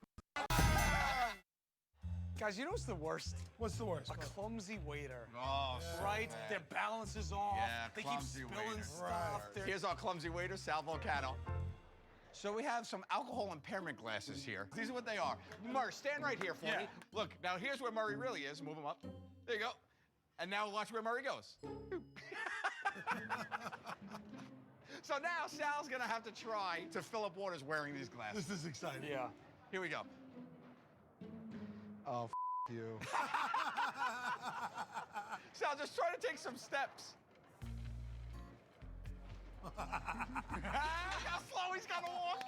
Guys, you know what's the worst? What's the worst? A clumsy waiter. Oh, Right? bad. Their balance is off. Yeah, they keep clumsy spilling waiter. stuff. They're- Here's our clumsy waiter, Sal Volcano. So we have some alcohol impairment glasses here. These are what they are. Murray, stand right here for me. Look, now here's where Murray really is. Move him up. There you go. And now watch where Murray goes. So now Sal's gonna have to try to fill up waters wearing these glasses. This is exciting. Yeah. Here we go. Oh, you. Sal, just try to take some steps. How slow he's gonna walk.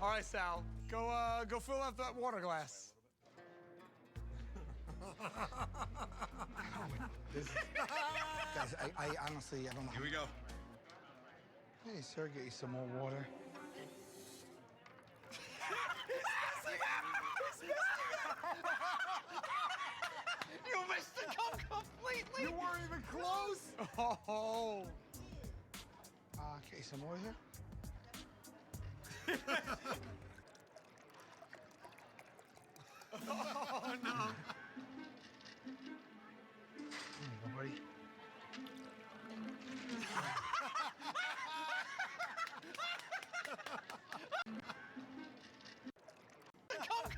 All right, Sal. Go fill up that water glass. Guys, I honestly, I don't know. Here we go. Hey, sir, get you some more water. You missed the cup completely. You weren't even close. Oh. Okay, some more here? Oh, no. Here you go, buddy.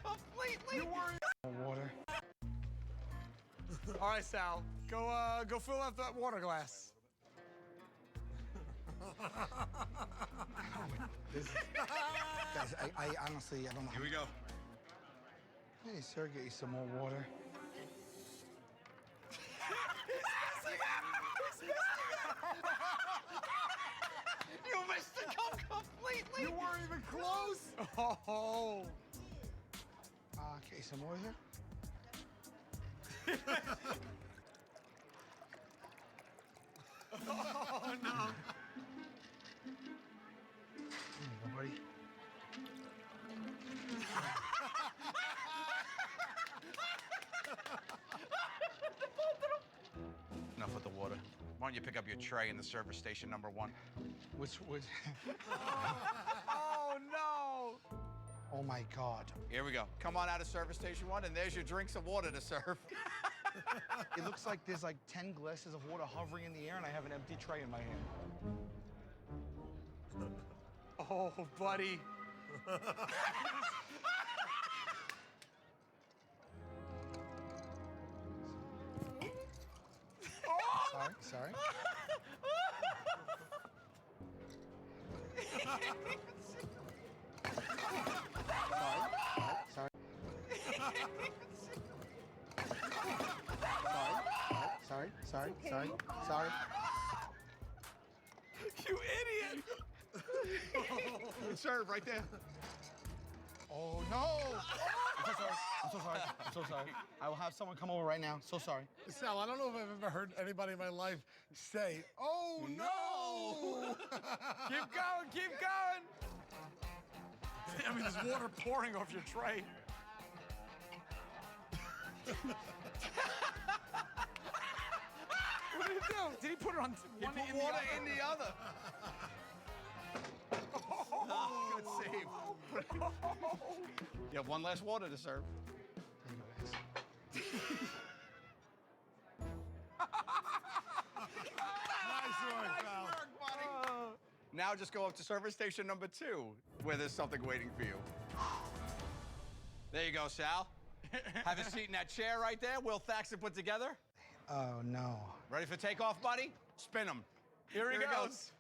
Completely. You weren't. More water. All right, Sal. Go fill up that water glass. I honestly, I don't know. Here we go. Hey, sir, get you some more water. You missed the cup completely. You weren't even close. Oh. Okay, some more here. Oh, no. Here you go, buddy. Enough with the water. Why don't you pick up your tray in the service station number 1? Which? Oh, no. Oh, my God. Here we go. Come on out of service station 1, and there's your drinks of water to serve. It looks like there's like 10 glasses of water hovering in the air, and I have an empty tray in my hand. Oh, buddy. Sorry. Sorry. You idiot! Serve right there. Oh, no! I'm so sorry. I will have someone come over right now. So sorry. Sal, I don't know if I've ever heard anybody in my life say, "Oh no!" Keep going. I mean, there's water pouring off your tray. What did he do? Did he put it on one He put in water the other? in the other. Oh, good save. You have one last water to serve. Nice work, buddy. Now just go up to service station number 2, where there's something waiting for you. There you go, Sal. Have a seat in that chair right there. Will Thaxton put together. Oh, no. Ready for takeoff, buddy? Spin him. Here he goes.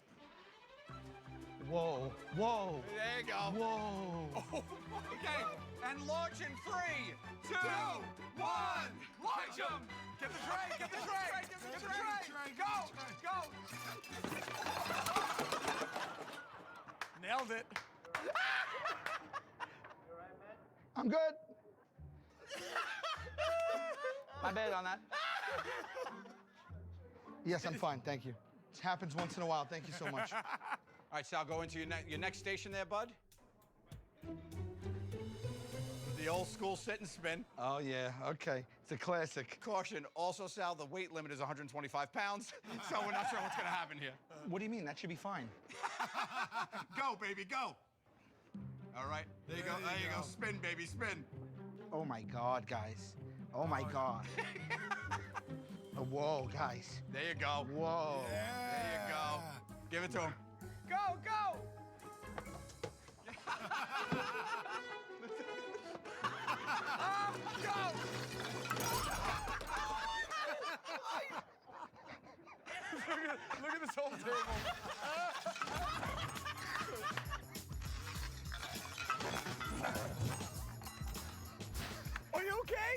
Whoa. There you go. Whoa. Okay, and launch in 3, 2, 1. Launch him. Get the tray. Go. Nailed it. I'm good. My bad on that. Yes, I'm fine, thank you. It happens once in a while. Thank you so much. All right, Sal, go into your next station there, bud. The old school sit and spin. Oh, yeah, okay. It's a classic. Caution, also, Sal, the weight limit is 125 pounds, so we're not sure what's gonna happen here. What do you mean? That should be fine. Go, baby, go. All right, there you go. Spin, baby, spin. Oh, my God, guys. Oh, my God. Whoa, guys. There you go. Whoa. There you go. Give it to him. Go. Go. Look at this whole table. Are you okay?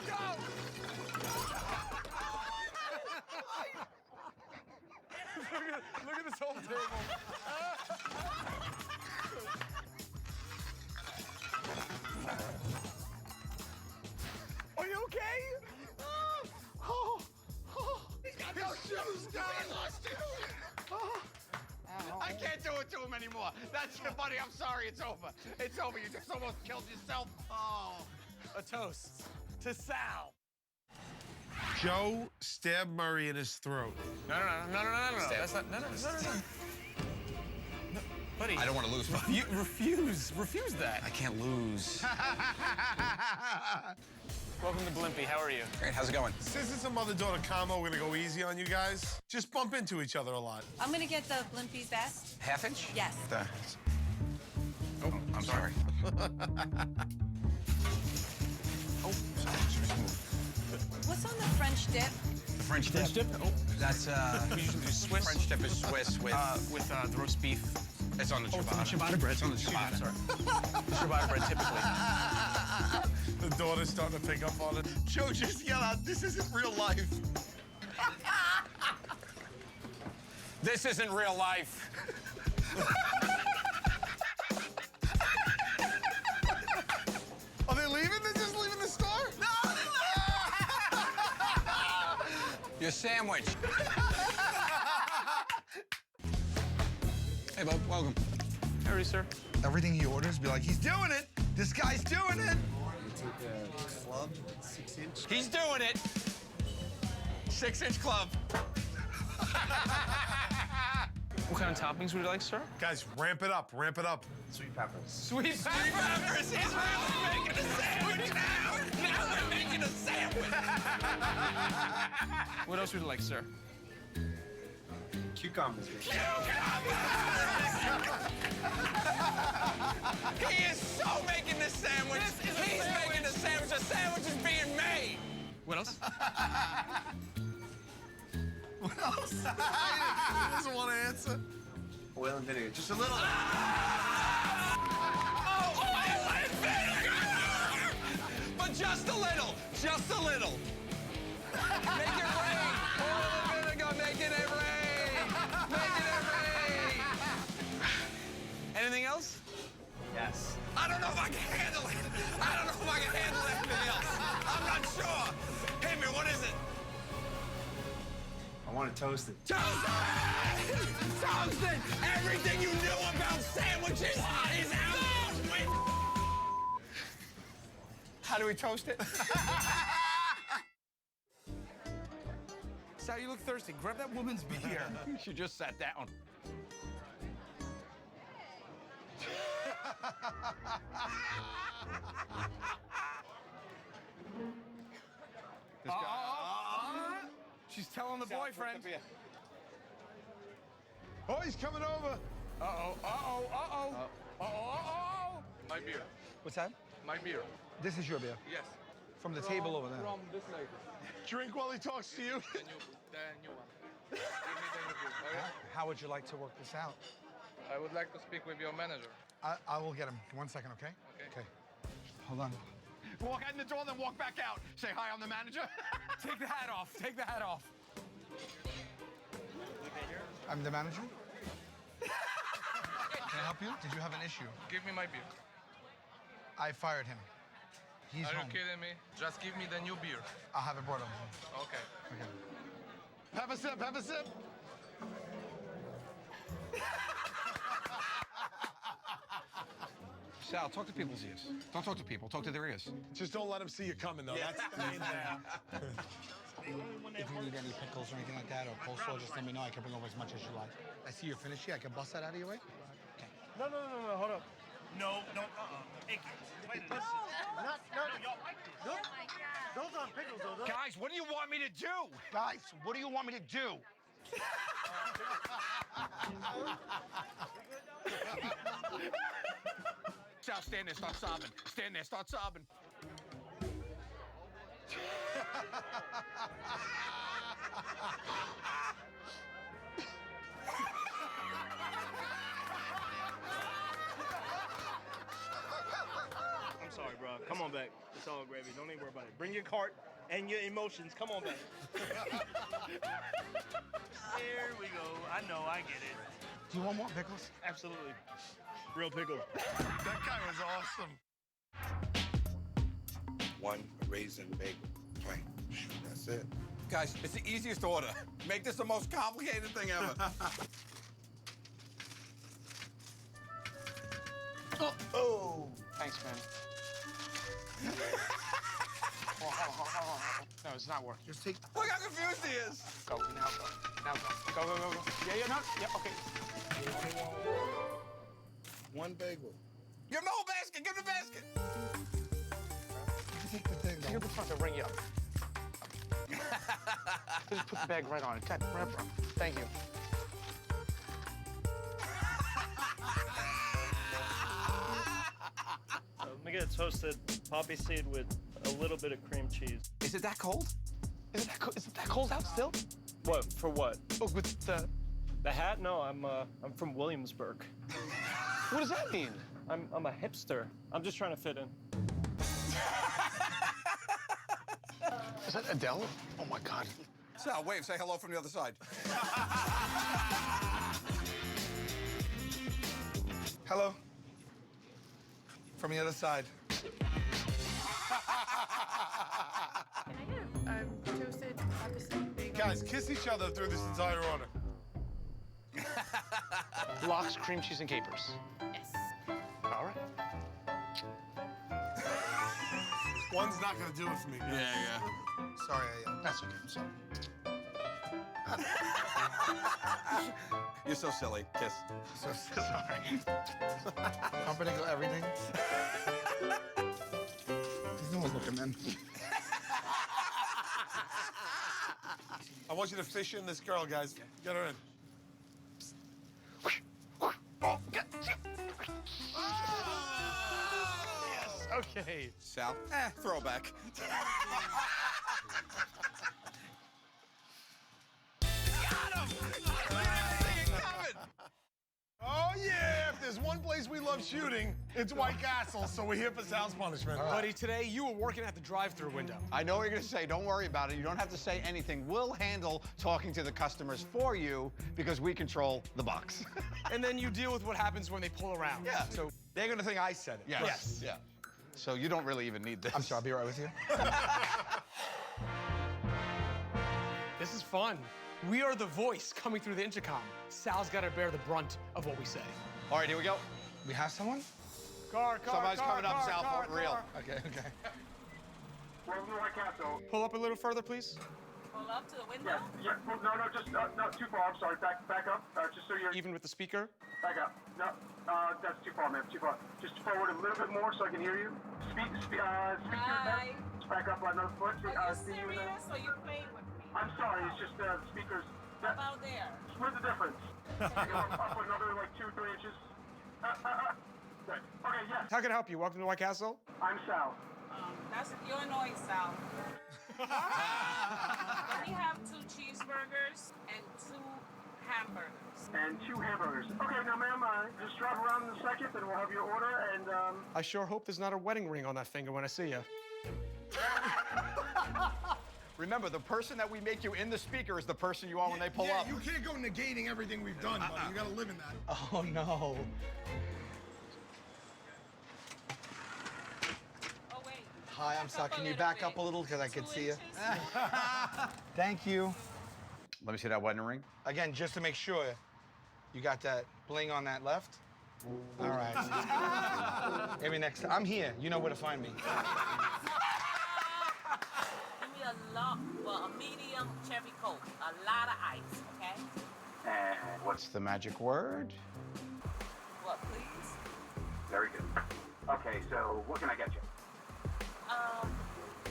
Go. Look at this whole table. Are you okay? He's got no shoes, guys. We lost you. I can't do it to him anymore. That's it, buddy. I'm sorry. It's over. It's over. You just almost killed yourself. Oh. A toast to Sal. Joe stabbed Murray in his throat. No. That's not. No. Buddy. I don't want to lose, buddy. Refuse that. I can't lose. Welcome to Blimpie. How are you? Great. How's it going? Since it's a mother-daughter combo, we're gonna go easy on you guys. Just bump into each other a lot. I'm gonna get the Blimpie vest. Half inch? Yes. Oh, I'm sorry. What's on the French dip? French dip. That's we usually do Swiss. French dip is Swiss with the roast beef. It's on the ciabatta. It's ciabatta bread. It's on the ciabatta. Sorry. The ciabatta bread typically. The daughter's starting to pick up on it. Joe just yelled out, "This isn't real life." This isn't real life. Are they leaving? They're just leaving the store? No, Your sandwich. Hey, bud, welcome. Hurry, sir. Everything he orders, be like, he's doing it. This guy's doing it. Take a club, 6-inch. He's doing it. 6-inch club. What kind of toppings would you like, sir? Guys, ramp it up, ramp it up. Sweet peppers. Sweet peppers. He's really making a sandwich now. Now we're making a sandwich. What else would you like, sir? Cucumbers. He is so making this sandwich. He's making the sandwich. The sandwich is being made. What else? What else? He doesn't want to answer. Oil and vinegar. Just a little. Oil and vinegar! But just a little. Just a little. Make it rain. Oil and vinegar making it rain. Making it rain. Anything else? Yes. I don't know if I can handle it. I don't know if I can handle anything else. I'm not sure. Hey, man, what is it? I want it toasted. Toasted! Toasted! Everything you knew about sandwiches is out the window. How do we toast it? Sal, you look thirsty. Grab that woman's beer. She just sat down. This guy. She's telling the boyfriend. Oh, he's coming over. My beer. What's that? My beer. This is your beer. Yes. From the table over there. From this lady. Drink while he talks to you. The new one. Give me the new beer. Okay? How would you like to work this out? I would like to speak with your manager. I will get him. 1 second, okay? Okay. Hold on. Walk out in the door, then walk back out. Say hi, I'm the manager. Take the hat off. Take the hat off. I'm the manager. Can I help you? Did you have an issue? Give me my beer. I fired him. He's Are home. you kidding me? Just give me the new beer. I'll have it brought over. Okay. Okay. Have a sip, have a sip. Sal, talk to people's ears. Don't talk to people. Talk to their ears. Just don't let him see you coming, though. That's the main thing. If you need any pickles or anything like that, or coleslaw, just let me know. I can bring over as much as you like. I see you're finished here. I can bust that out of your way. Okay. No, hold up. No, Hey, wait, no, y'all like this. Oh my God. Those aren't pickles, though. Guys, what do you want me to do? Guys, what do you want me to do? Sal, stand there, start sobbing. Stand there, start sobbing. I'm sorry, bro. Come on back. It's all gravy. Don't even worry about it. Bring your cart and your emotions. Come on back. There we go. I know. I get it. Do you want more pickles? Absolutely. Real pickle. That guy was awesome. 1 raisin bagel. Plain. That's it. Guys, it's the easiest order. Make this the most complicated thing ever. Oh. Thanks, man. No, it's not working. Just take. Look how confused he is. Go, now go. Now go. Go, go, go, go. Yeah, no. Yeah, okay. 1 bagel. Give him the whole basket. Give him the basket. Take the thing. Take the front to ring you up. Just put the bag right on it. Right up. Thank you. Let me get it toasted poppy seed with a little bit of cream cheese. Is it that cold? Isn't that cold out still? What, for what? Oh, with the hat? No, I'm from Williamsburg. What does that mean? I'm a hipster. I'm just trying to fit in. Is that Adele? Oh my God. Sal, wave, say hello from the other side. Hello. From the other side. Toasted opposite bagel. Guys, kiss each other through this entire order. Lox, cream cheese, and capers. Yes. All right. One's not gonna do it for me. Guys. Yeah. Sorry, That's okay. I'm sorry. You're so silly. Kiss. So sorry. Pumpernickel everything. There's no one looking, man. I want you to fish in this girl, guys. Get her in. Yes. Okay. Sal, throwback. Oh, yeah! If there's one place we love shooting, it's White Castle, so we're here for Sal's punishment. Buddy, today you were working at the drive-thru window. I know what you're gonna say. Don't worry about it. You don't have to say anything. We'll handle talking to the customers for you because we control the box. And then you deal with what happens when they pull around. Yeah. So They're gonna think I said it. Yes. Yeah. So you don't really even need this. I'm sorry, I'll be right with you. this is fun. We are the voice coming through the intercom. Sal's got to bear the brunt of what we say. All right, here we go. We have someone? Somebody's coming up, Sal, for real. Okay. Welcome to White Castle. Pull up a little further, please. Pull up to the window. Yeah. No, just not too far. I'm sorry. Back up. Just so you're. Even with the speaker? Back up. No, that's too far, man. Too far. Just forward a little bit more so I can hear you. Speak to your Hi. Back up another foot. Are you serious or you playing with me? I'm sorry. It's just speakers. How about there? Split the difference. Up another like 2-3 inches. Good. Okay. Yes. How can I help you? Welcome to White Castle. I'm Sal. You're annoying, Sal. Let me have 2 cheeseburgers and 2 hamburgers. And 2 hamburgers. Okay, now, ma'am, just drive around in a second, then we'll have your order, and, I sure hope there's not a wedding ring on that finger when I see you. Remember, the person that we make you in the speaker is the person you are when they pull up. You can't go negating everything we've done, buddy. You gotta live in that. Oh, no. Oh, wait. Hi, I'm Sal. Can you back up a little because I can see you? Thank you. Let me see that wedding ring. Again, just to make sure, you got that bling on that left? All right. Maybe next time. I'm here. You know where to find me. Give me a medium cherry Coke. A lot of ice, okay? And what's the magic word? What, please? very good. Okay, so what can I get you?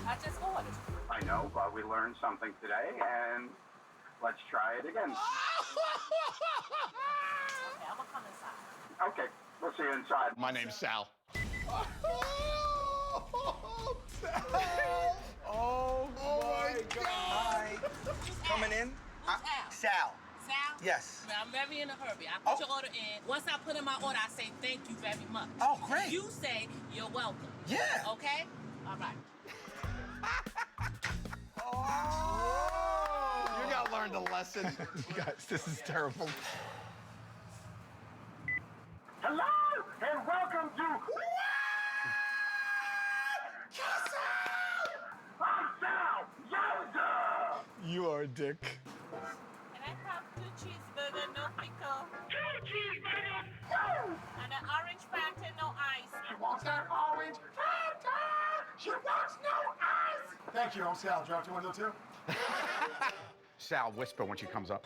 I just ordered. I know, but we learned something today, and let's try it again. Okay, I'm gonna come inside. Okay, we'll see you inside. My name's Sal. Oh my God! Coming in? Sal. Sal? Yes. I'm very in a hurry. I put your order in. Once I put in my order, I say thank you very much. Oh, great. You say you're welcome. Yeah. Okay? All right. You got learned a lesson. Guys, this is terrible. Hello, and welcome to... I'm Sal Yoda! You are a dick. Can I have 2 cheeseburger, no pickle? 2 cheeseburgers! And an orange Fanta, no ice. She wants that orange Fanta! She wants no ice! Thank you, I'm Sal. Drop to window 2. Sal, whisper when she comes up.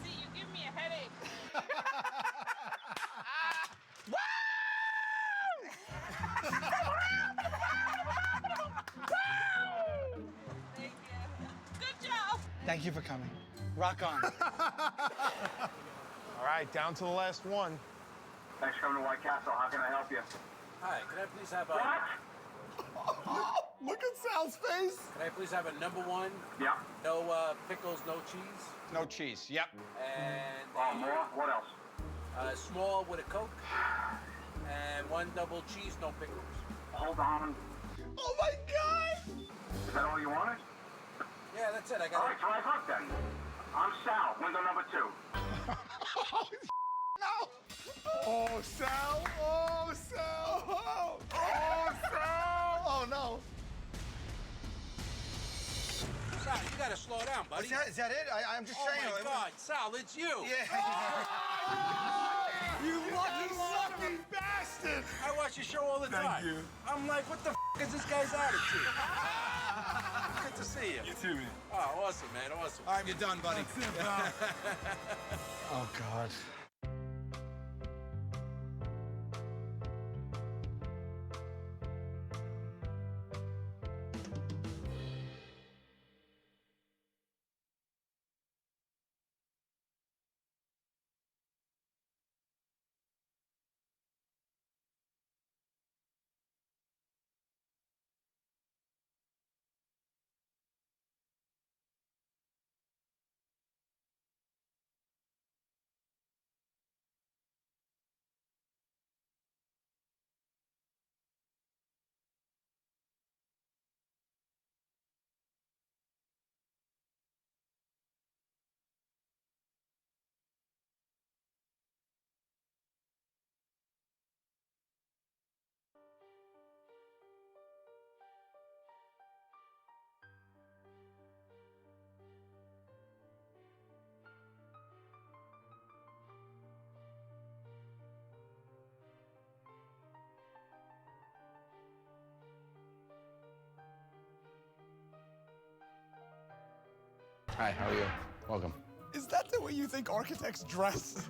See, you give me a headache. Thank you. Good job. Thank you for coming. Rock on. All right, down to the last one. Thanks for coming to White Castle. How can I help you? Hi, can I please have a... What? Look at Sal's face. Can I please have a number one? Yeah. No pickles, no cheese. No cheese. Yep. And more? What else? Small with a Coke. And one double cheese, no pickles. Hold on. Oh my God! Is that all you wanted? Yeah, that's it. I got all right, drive up then. I'm Sal, window number 2. No! Oh, Sal! Oh, Sal! Oh, Sal! Oh, no. Sal, you gotta slow down, buddy. Is that it? I'm just saying. Oh my God, Sal, it's you. Yeah. You lucky sucking bastard! I watch your show all the time. Thank you. I'm like, what the is this guy's attitude? Good to see you. You too, man. Oh, awesome, man, awesome. All right, you're done, buddy. That's it, pal. Oh, God. Hi, how are you? Welcome. Is that the way you think architects dress?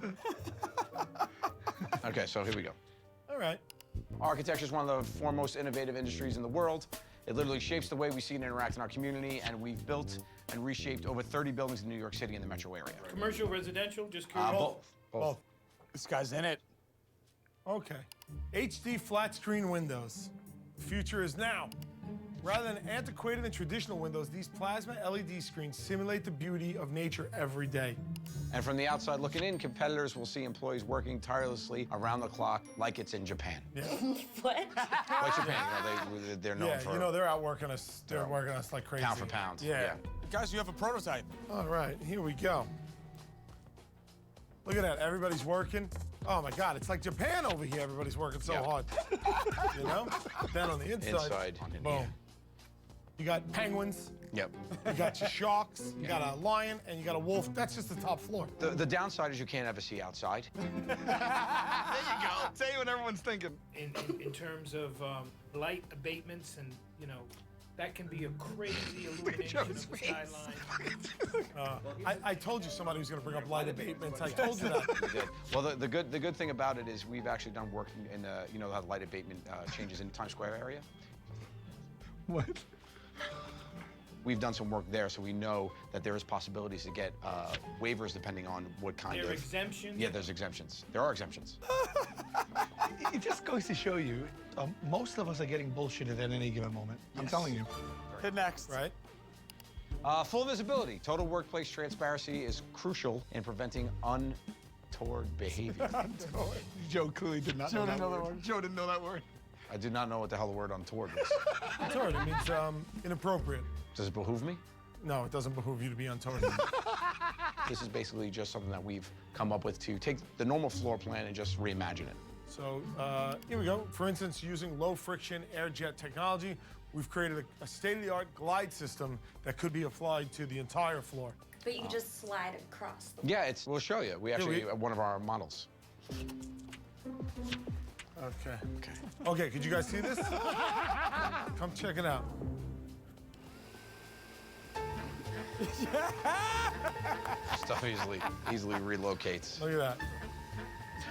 Okay, so here we go. All right. Architecture is one of the foremost innovative industries in the world. It literally shapes the way we see and interact in our community, and we've built and reshaped over 30 buildings in New York City and the metro area. Commercial, residential, just curious. Both. This guy's in it. Okay. HD flat screen windows. The future is now. Rather than antiquated and traditional windows, these plasma LED screens simulate the beauty of nature every day. And from the outside looking in, competitors will see employees working tirelessly around the clock like it's in Japan. Yeah. What? Like Japan, you know, they're known for... you know, they're out working us. They're working us like crazy. Pound for pound. Yeah. Guys, you have a prototype. All right, here we go. Look at that, everybody's working. Oh my God, it's like Japan over here. Everybody's working so hard. You know? Then on the inside, boom. You got penguins. Yep. You got your sharks. You got a lion, and you got a wolf. That's just the top floor. The downside is you can't ever see outside. There you go. Tell you what everyone's thinking. In terms of light abatements and, you know, that can be a crazy illumination of the skyline. I told you somebody was going to bring up light abatements. I told you that. You did. Well, the good thing about it is we've actually done work in you know how the light abatement changes in Times Square area. What? We've done some work there, so we know that there is possibilities to get waivers depending on what kind There of... are exemptions? Yeah, there's exemptions. There are exemptions. It just goes to show you, most of us are getting bullshitted at any given moment. I'm telling you. Hit next. Right. Full visibility. Total workplace transparency is crucial in preventing untoward behavior. Joe clearly did not know that word. Joe didn't know that word. I did not know what the hell the word untoward was. Untoward, it means inappropriate. Does it behoove me? No, it doesn't behoove you to be untoward. This is basically just something that we've come up with to take the normal floor plan and just reimagine it. So here we go. For instance, using low-friction air jet technology, we've created a state-of-the-art glide system that could be applied to the entire floor. But you can just slide across the Yeah, we'll show you. We actually have one of our models. Okay. Okay, could you guys see this? Come check it out. Stuff easily relocates. Look at that.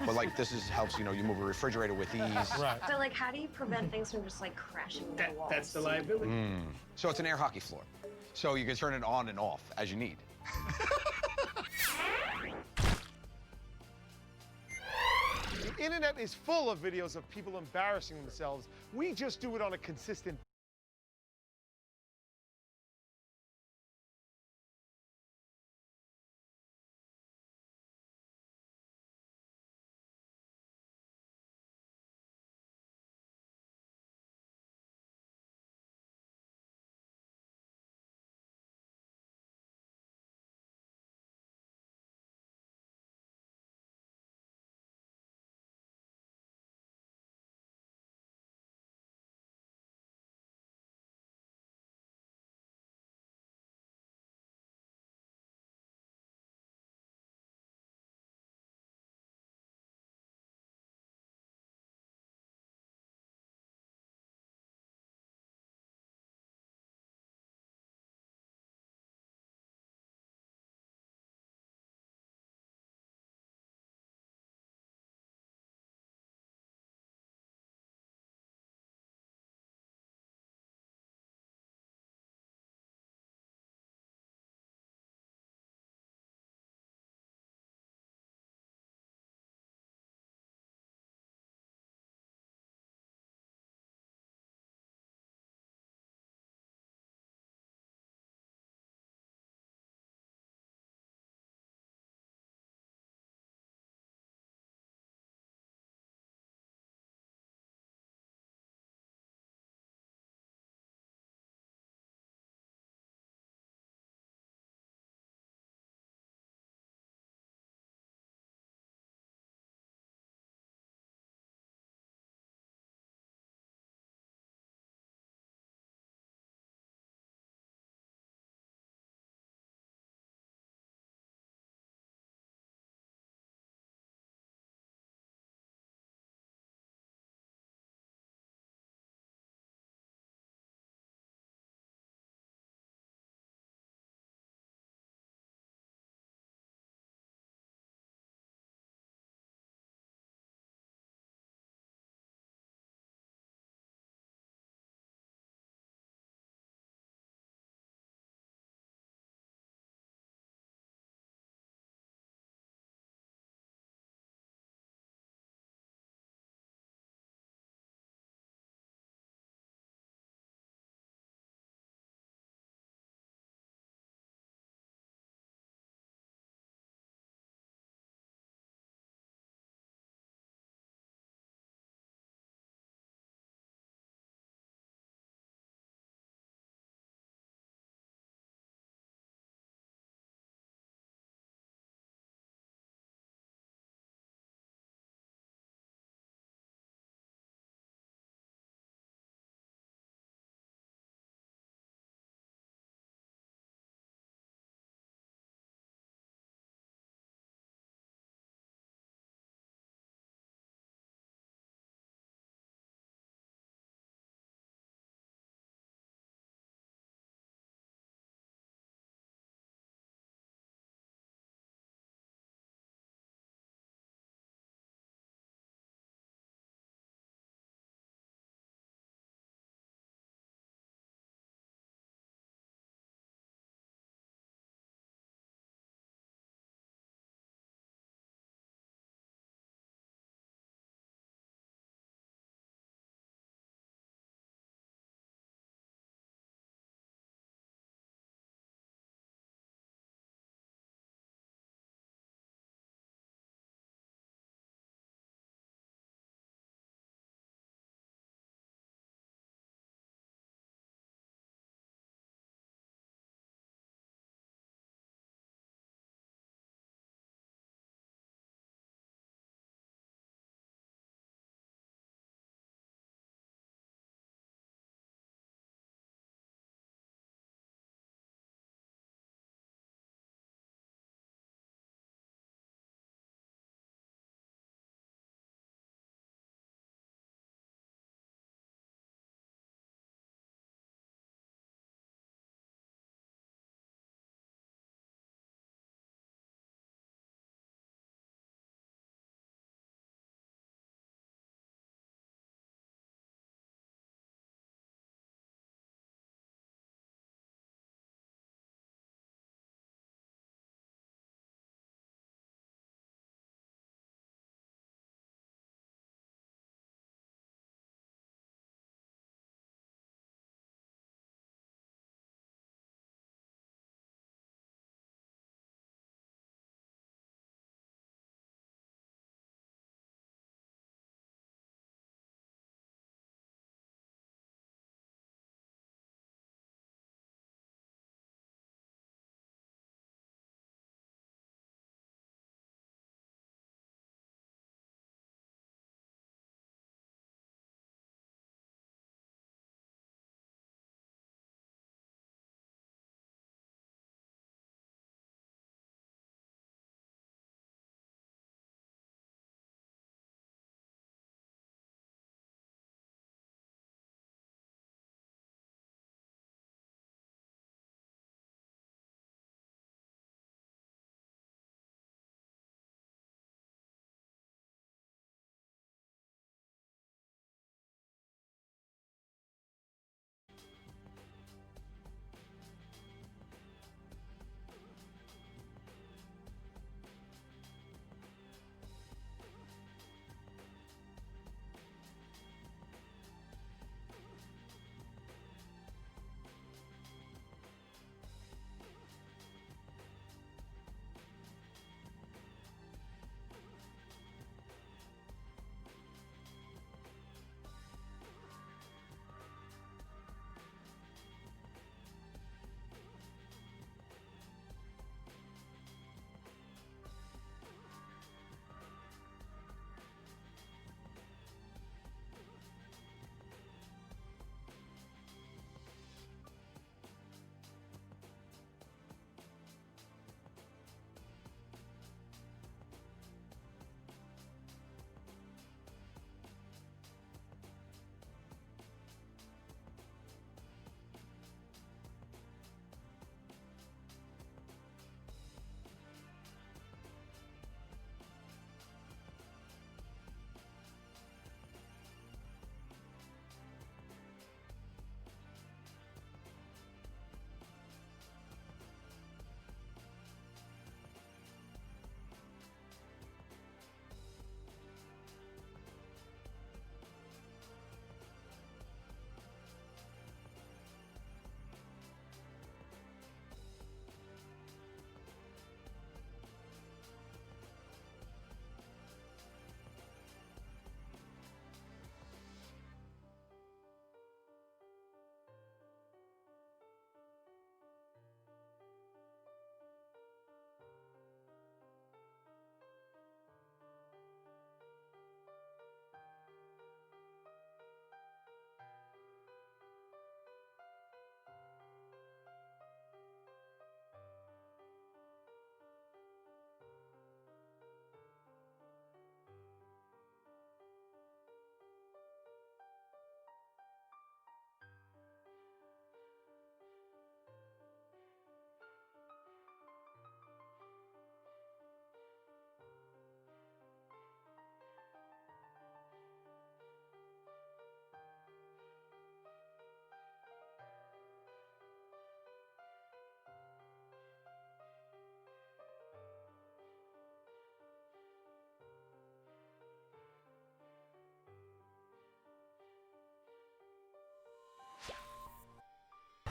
But like this helps, you know, you move a refrigerator with ease. Right. So like, how do you prevent things from just like crashing into the walls? That's the liability. So it's an air hockey floor. So you can turn it on and off as you need. The internet is full of videos of people embarrassing themselves. We just do it on a consistent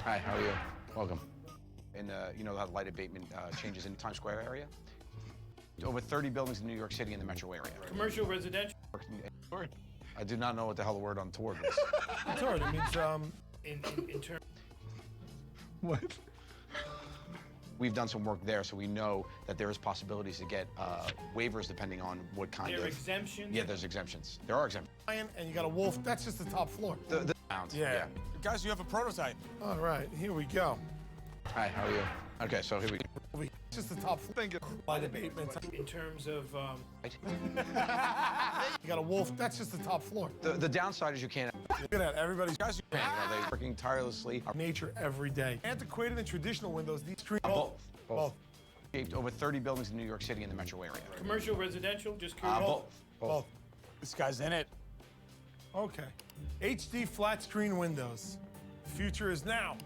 Hi, how are you? Welcome. And you know how light abatement changes in the Times Square area? Over 30 buildings in New York City and the metro area. Commercial, residential. I do not know what the hell the word untoward is. Untoward, it means in terms. What? We've done some work there, so we know that there is possibilities to get waivers depending on what kind There of... are exemptions? Yeah, there's exemptions. There are exemptions. Lion, and you got a wolf. That's just the top floor. The pounds. Yeah. Guys, you have a prototype. All right, here we go. Hi, how are you? Okay, so here we go. It's just the top floor. Light abatement. In terms of. You got a wolf. That's just the top floor. The downside is you can't... Look at that. Everybody's Guys, they're working tirelessly. nature every day. Antiquated and traditional windows. These screens. Both. Over 30 buildings in New York City and the metro area. Commercial, residential, just curious. Both. This guy's in it. Okay. HD flat screen windows. The future is now.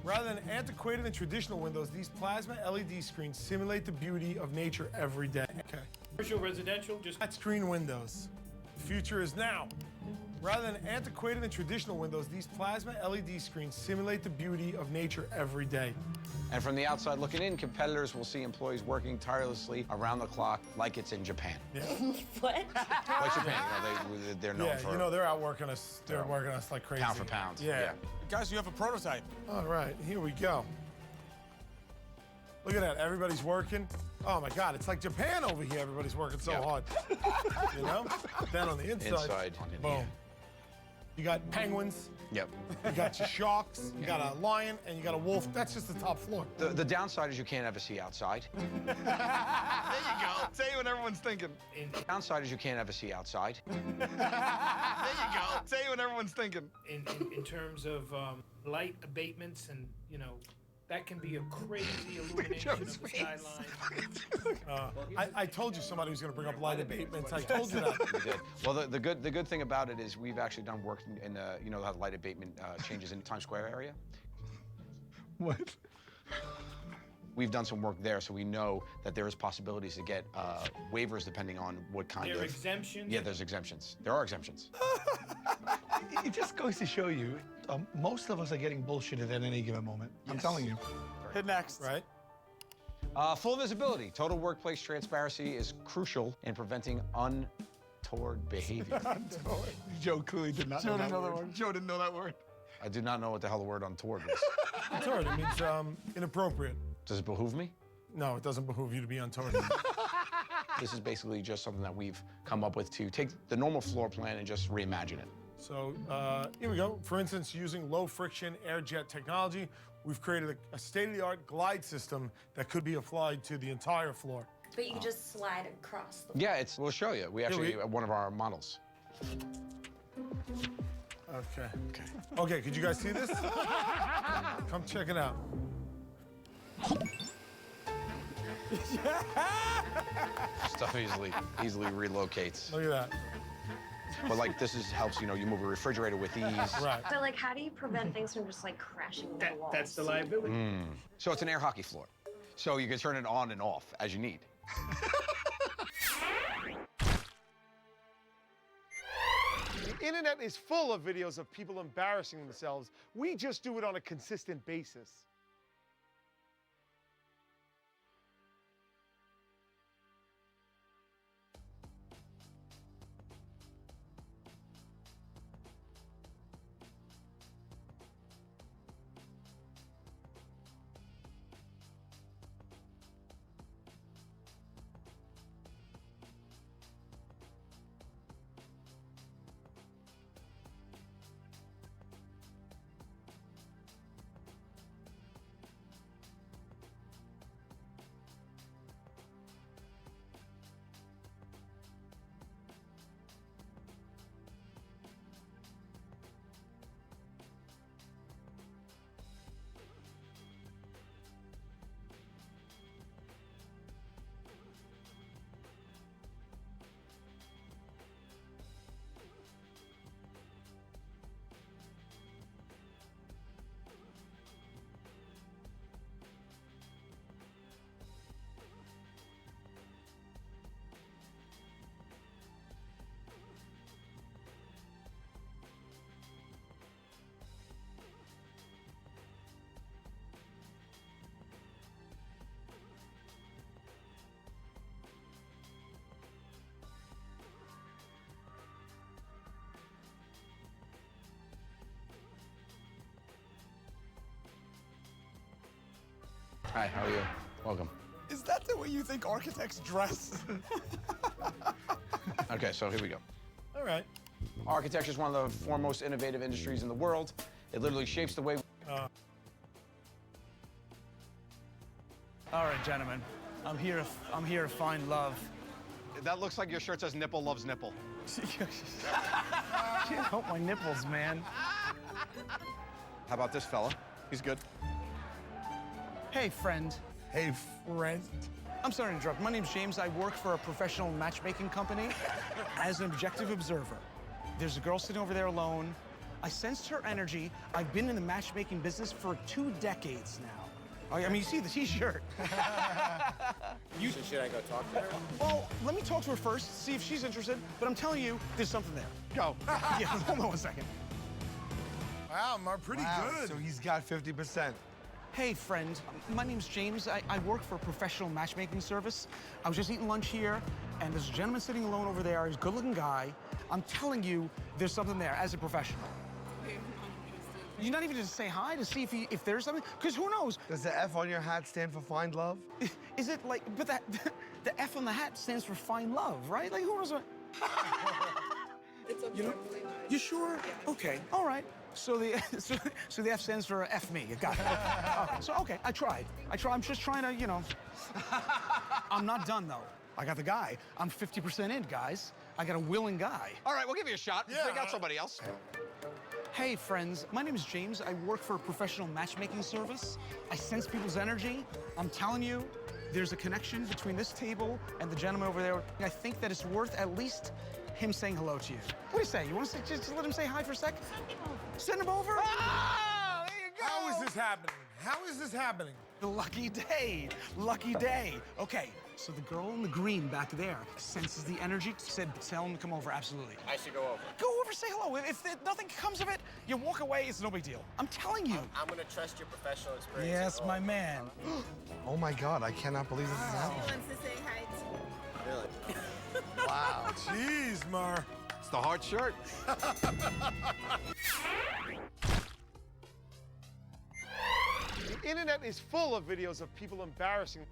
Rather than antiquated and traditional windows, these plasma LED screens simulate the beauty of nature every day. Okay. Commercial, residential, just. Flat screen windows. The future is now. Rather than antiquated and traditional windows, these plasma LED screens simulate the beauty of nature every day. And from the outside looking in, competitors will see employees working tirelessly around the clock like it's in Japan. Yeah. What? Like Japan, you know, they're known for... you know, they're out working us. They're working us like crazy. Pound for pound. Yeah. Guys, you have a prototype. All right, here we go. Look at that, everybody's working. Oh my God, it's like Japan over here. Everybody's working so hard. You know? Then on the inside, boom. You got penguins. Yep. You got your sharks. You got a lion, and you got a wolf. That's just the top floor. The downside is you can't ever see outside. There you go. Say what everyone's thinking. The downside is you can't ever see outside. There you go. Say what everyone's thinking. In terms of light abatements and, you know, that can be a crazy illumination of the skyline. I told you somebody was going to bring up light abatements. I told you that. We did. Well, the good thing about it is we've actually done work in you know how light abatement changes in the Times Square area. What? We've done some work there, so we know that there is possibilities to get waivers depending on what kind There of... are exemptions? Yeah, there's exemptions. There are exemptions. It just goes to show you, most of us are getting bullshitted at any given moment. I'm telling you. Hit next. Right? Full visibility. Total workplace transparency is crucial in preventing untoward behavior. Joe clearly did not know that word. Joe didn't know that word. I do not know what the hell the word untoward is. Untoward, it means inappropriate. Does it behoove me? No, it doesn't behoove you to be untoward. This is basically just something that we've come up with to take the normal floor plan and just reimagine it. So here we go. For instance, using low friction air jet technology, we've created a state-of-the-art glide system that could be applied to the entire floor. But you can just slide across the Yeah, we'll show you. We actually have one of our models. Okay. Okay, could you guys see this? Come check it out. Stuff easily relocates. Look at that. But like this helps, you know, you move a refrigerator with ease. Right. So, like, how do you prevent things from just, like, crashing into the walls? That's the liability. So it's an air hockey floor. So you can turn it on and off as you need. The internet is full of videos of people embarrassing themselves. We just do it on a consistent basis. Hi, how are you? Welcome. Is that the way you think architects dress? Okay, so here we go. All right. Architecture is one of the foremost innovative industries in the world. It literally shapes the way. All right, gentlemen. I'm here to find love. That looks like your shirt says nipple loves nipple. Can't help my nipples, man. How about this fella? He's good. Hey, friend. Hey, friend. I'm sorry to interrupt. My name's James. I work for a professional matchmaking company as an objective observer. There's a girl sitting over there alone. I sensed her energy. I've been in the matchmaking business for 2 decades now. I mean, you see the T-shirt. So should I go talk to her? Well, let me talk to her first, see if she's interested. But I'm telling you, there's something there. Go. Yeah, hold on 1 second. Wow, pretty good. So he's got 50%. Hey, friend. My name's James. I work for a professional matchmaking service. I was just eating lunch here, and there's a gentleman sitting alone over there. He's a good-looking guy. I'm telling you, there's something there as a professional. You're not even to say hi to see if there's something? Because who knows? Does the F on your hat stand for find love? Is it like, but the F on the hat stands for find love, right? Like, who knows what? You know? You sure? Okay, all right. So the F stands for F me. You got it. So okay, I tried. I'm just trying to, you know. I'm not done though. I got the guy. I'm 50% in, guys. I got a willing guy. All right, we'll give you a shot. Yeah. Bring out somebody else. Hey, friends. My name is James. I work for a professional matchmaking service. I sense people's energy. I'm telling you, there's a connection between this table and the gentleman over there. I think that it's worth at least him saying hello to you. What do you say? You want to just let him say hi for a sec? Send him over. Oh, there you go. How is this happening? How is this happening? Lucky day. Lucky day. Okay, so the girl in the green back there senses the energy, said tell him to come over, absolutely. I should go over. Go over, say hello. If nothing comes of it, you walk away, it's no big deal. I'm telling you. I'm gonna trust your professional experience. Yes, my man. Oh my God, I cannot believe this is happening. He wants to say hi to you. Really? Wow. Jeez, Mar. It's the hard shirt. The internet is full of videos of people embarrassing.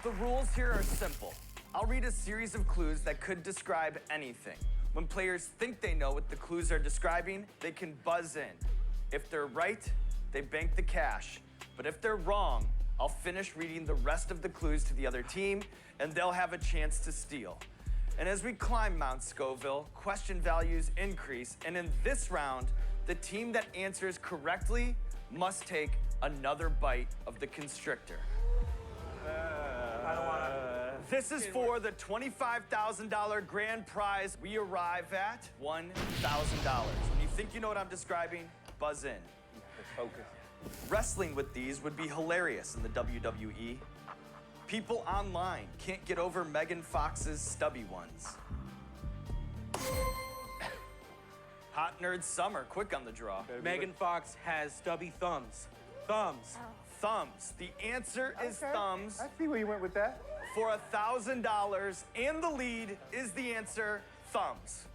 The rules here are simple. I'll read a series of clues that could describe anything. When players think they know what the clues are describing, they can buzz in. If they're right, they bank the cash. But if they're wrong, I'll finish reading the rest of the clues to the other team, and they'll have a chance to steal. And as we climb Mount Scoville, question values increase, and in this round, the team that answers correctly must take another bite of the constrictor. This is for the $25,000 grand prize. We arrive at $1,000. When you think you know what I'm describing, buzz in. Focus. Wrestling with these would be hilarious in the WWE. People online can't get over Megan Fox's stubby ones. Hot Nerd Summer, quick on the draw. Megan Fox has stubby thumbs. Thumbs. Thumbs. The answer is thumbs. I see where you went with that. For $1,000, and the lead is the answer, thumbs.